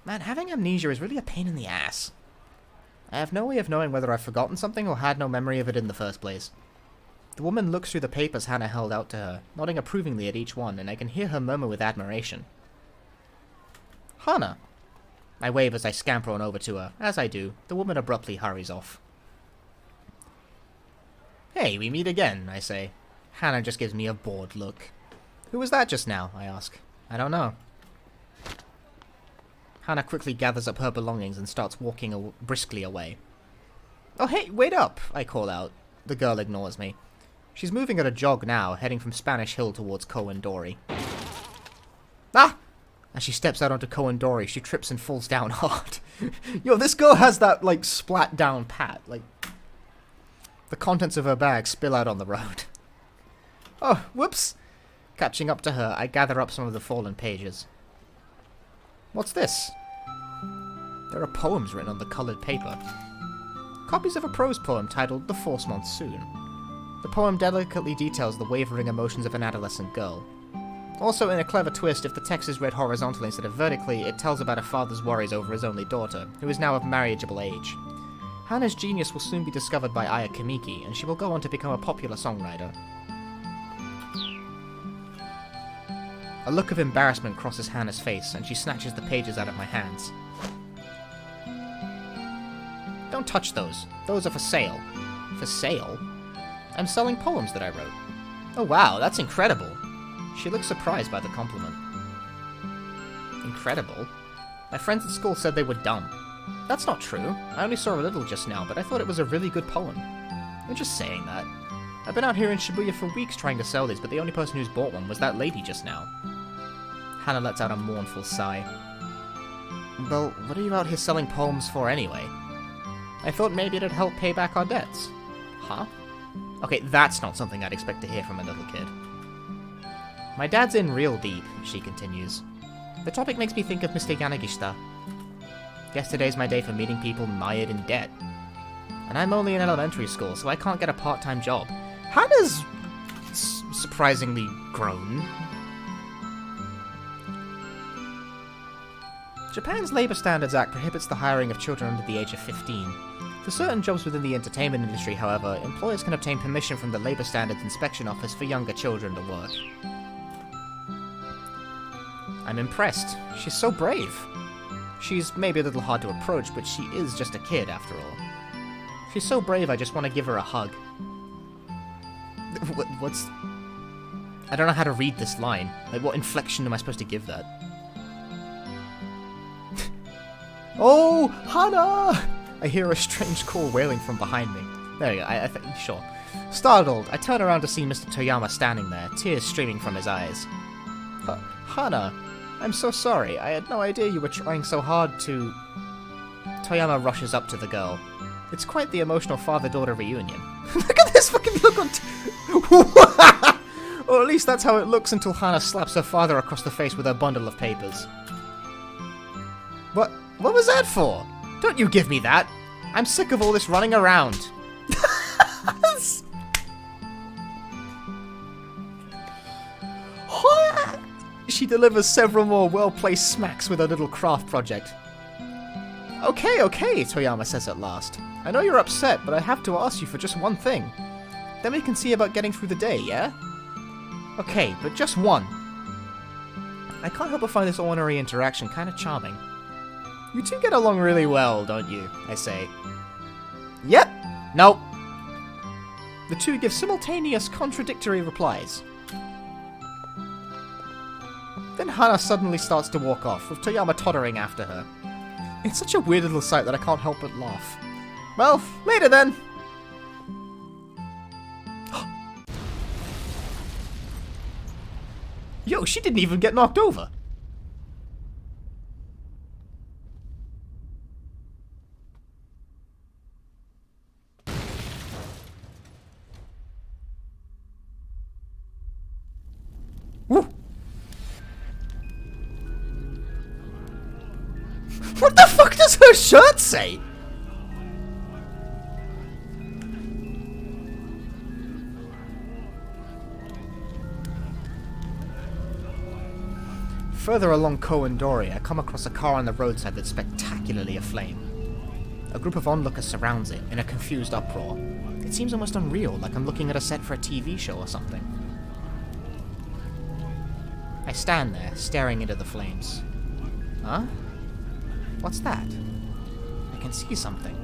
S1: Man, having amnesia is really a pain in the ass. I have no way of knowing whether I've forgotten something or had no memory of it in the first place. The woman looks through the papers Hannah held out to her, nodding approvingly at each one, and I can hear her murmur with admiration. Hannah! I wave as I scamper on over to her. As I do, the woman abruptly hurries off. Hey, we meet again, I say. Hannah just gives me a bored look. Who was that just now? I ask. I don't know. Hannah quickly gathers up her belongings and starts walking briskly away. Oh hey, wait up, I call out. The girl ignores me. She's moving at a jog now, heading from Spanish Hill towards Kowandori. Ah! As she steps out onto Kowandori, she trips and falls down hard.
S2: Yo, this girl has that, like, splat down pat. Like,
S1: the contents of her bag spill out on the road. Oh, whoops! Catching up to her, I gather up some of the fallen pages. What's this? There are poems written on the coloured paper. Copies of a prose poem titled The Force Monsoon. The poem delicately details the wavering emotions of an adolescent girl. Also, in a clever twist, if the text is read horizontally instead of vertically, it tells about a father's worries over his only daughter, who is now of marriageable age. Hannah's genius will soon be discovered by Aya Kamiki, and she will go on to become a popular songwriter. A look of embarrassment crosses Hannah's face, and she snatches the pages out of my hands. Don't touch those. Those are for sale. For sale? I'm selling poems that I wrote. Oh wow, that's incredible. She looks surprised by the compliment. Incredible? My friends at school said they were dumb. That's not true. I only saw a little just now, but I thought it was a really good poem. You're just saying that. I've been out here in Shibuya for weeks trying to sell these, but the only person who's bought one was that lady just now. Hannah lets out a mournful sigh. Well, what are you out here selling poems for anyway? I thought maybe it'd help pay back our debts. Huh? Okay, that's not something I'd expect to hear from a little kid. My dad's in real deep, she continues. The topic makes me think of Mr. Yanagishita. Yesterday's my day for meeting people mired in debt. And I'm only in elementary school, so I can't get a part-time job. Hannah's surprisingly grown. Japan's Labor Standards Act prohibits the hiring of children under the age of 15. For certain jobs within the entertainment industry, however, employers can obtain permission from the Labor Standards Inspection Office for younger children to work. I'm impressed. She's so brave. She's maybe a little hard to approach, but she is just a kid after all. She's so brave, I just want to give her a hug. What's... I don't know how to read this line. Like, what inflection am I supposed to give that? Oh, Hana! I hear a strange call wailing from behind me. There we go, sure. Startled, I turn around to see Mr. Toyama standing there, tears streaming from his eyes. Hana, I'm so sorry. I had no idea you were trying so hard to... Toyama rushes up to the girl. It's quite the emotional father-daughter reunion. Look at this fucking look on... Or at least that's how it looks until Hana slaps her father across the face with her bundle of papers. What was that for? Don't you give me that. I'm sick of all this running around. She delivers several more well-placed smacks with her little craft project. Okay, Toyama says at last. I know you're upset, but I have to ask you for just one thing. Then we can see about getting through the day, yeah? Okay, but just one. I can't help but find this ordinary interaction kind of charming. You two get along really well, don't you? I say. Yep. Nope. The two give simultaneous, contradictory replies. Then Hana suddenly starts to walk off, with Toyama tottering after her. It's such a weird little sight that I can't help but laugh. Well, later then! Yo, she didn't even get knocked over! Woo! What the fuck does her shirt say? Further along Koendori, I come across a car on the roadside that's spectacularly aflame. A group of onlookers surrounds it, in a confused uproar. It seems almost unreal, like I'm looking at a set for a TV show or something. I stand there, staring into the flames. Huh? What's that? I can see something.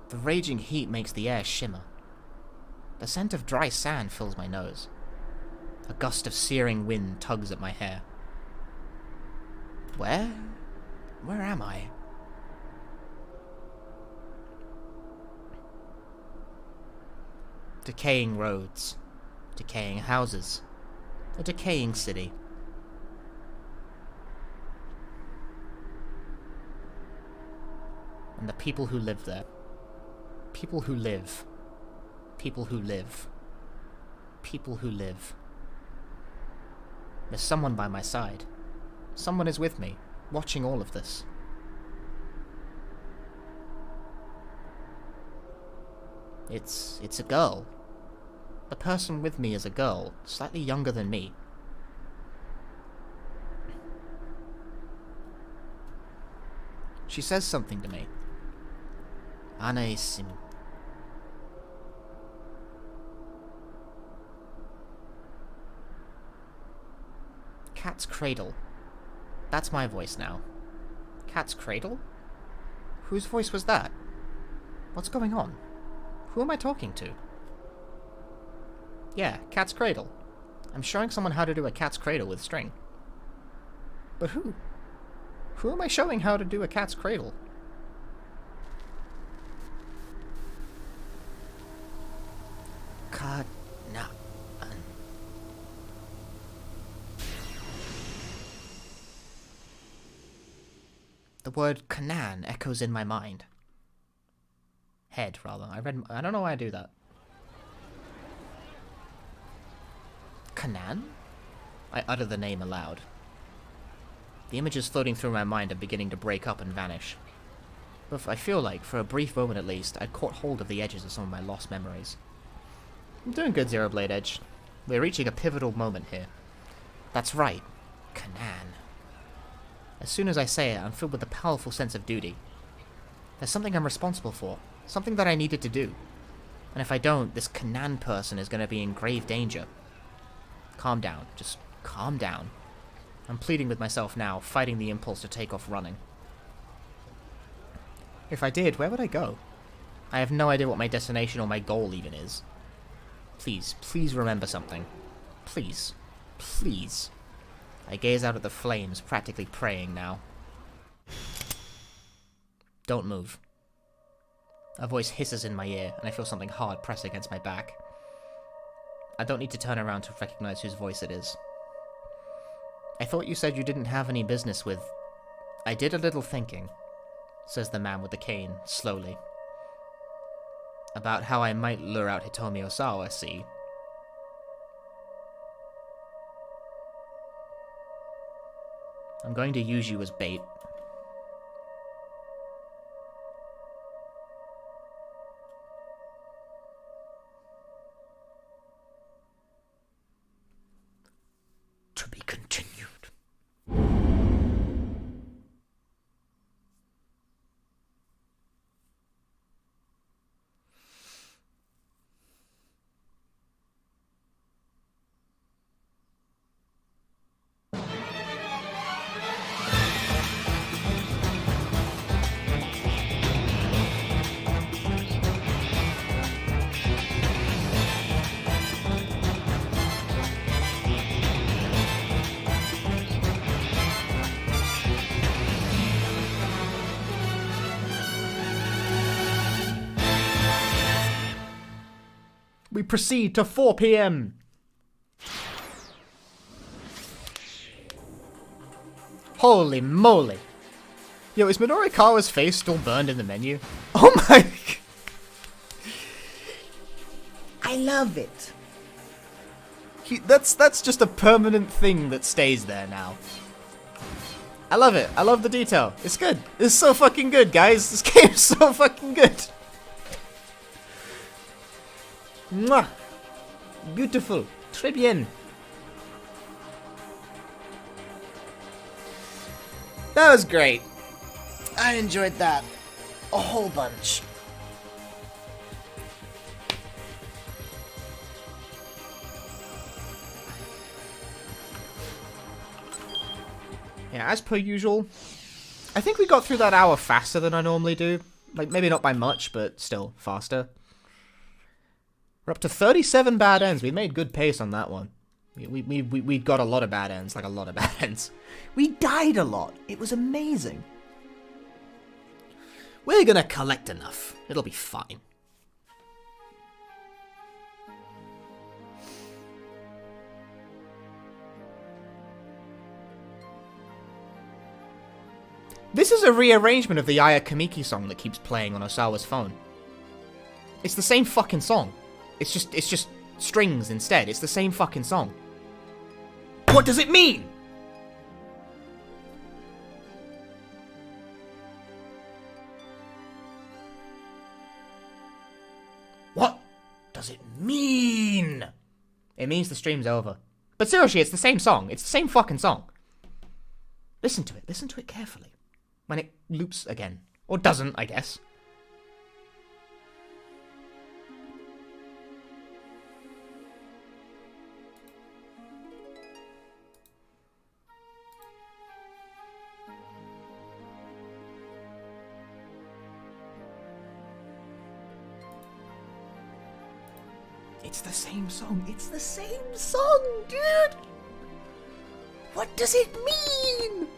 S1: The raging heat makes the air shimmer. The scent of dry sand fills my nose. A gust of searing wind tugs at my hair. Where am I? Decaying roads. Decaying houses. A decaying city. And the people who live there. People who live. People who live. People who live. There's someone by my side. Someone is with me, watching all of this. It's a girl. The person with me is a girl, slightly younger than me. She says something to me. Anaisim. Cat's Cradle. That's my voice now. Cat's Cradle? Whose voice was that? What's going on? Who am I talking to? Yeah, Cat's Cradle. I'm showing someone how to do a cat's cradle with string. But who? Who am I showing how to do a cat's cradle? the word Canaan echoes in my mind. Head, rather. I don't know why I do that. Canaan? I utter the name aloud. The images floating through my mind are beginning to break up and vanish. But I feel like, for a brief moment at least, I'd caught hold of the edges of some of my lost memories. I'm doing good, Zero Blade Edge. We're reaching a pivotal moment here. That's right. Canaan. As soon as I say it, I'm filled with a powerful sense of duty. There's something I'm responsible for. Something that I needed to do. And if I don't, this Canaan person is going to be in grave danger. Calm down. Just calm down. I'm pleading with myself now, fighting the impulse to take off running. If I did, where would I go? I have no idea what my destination or my goal even is. Please, please remember something. Please. Please. I gaze out at the flames, practically praying now. Don't move. A voice hisses in my ear, and I feel something hard press against my back. I don't need to turn around to recognize whose voice it is. I thought you said you didn't have any business with... I did a little thinking, says the man with the cane, slowly. About how I might lure out Hitomi Osawa, see? I'm going to use you as bait. To be continued. We proceed to 4 p.m. Holy moly. Yo, is Minorikawa's face still burned in the menu? Oh my... I love it. That's just a permanent thing that stays there now. I love it. I love the detail. It's good. It's so fucking good, guys. This game's so fucking good. Mwah! Beautiful. Très bien. That was great. I enjoyed that a whole bunch. Yeah, as per usual, I think we got through that hour faster than I normally do. Like, maybe not by much, but still faster. We're up to 37 bad ends. We made good pace on that one. We got a lot of bad ends, like a lot of bad ends. We died a lot. It was amazing. We're gonna collect enough. It'll be fine. This is a rearrangement of the Aya Kamiki song that keeps playing on Osawa's phone. It's the same fucking song. It's just strings instead. It's the same fucking song. What does it mean? What does it mean? It means the stream's over. But seriously, it's the same song. It's the same fucking song. Listen to it. Listen to it carefully. When it loops again. Or doesn't, I guess. It's the same song. It's the same song, dude! What does it mean?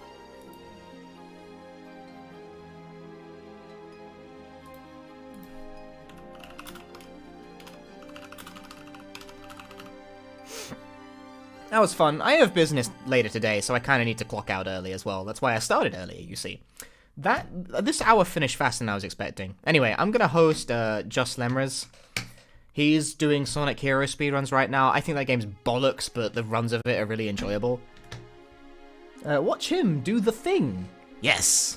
S1: That was fun. I have business later today, so I kind of need to clock out early as well. That's why I started earlier, you see. This hour finished faster than I was expecting. Anyway, I'm gonna host Just Lemres. He's doing Sonic Hero speedruns right now. I think that game's bollocks, but the runs of it are really enjoyable.
S2: Watch him do the thing.
S1: Yes.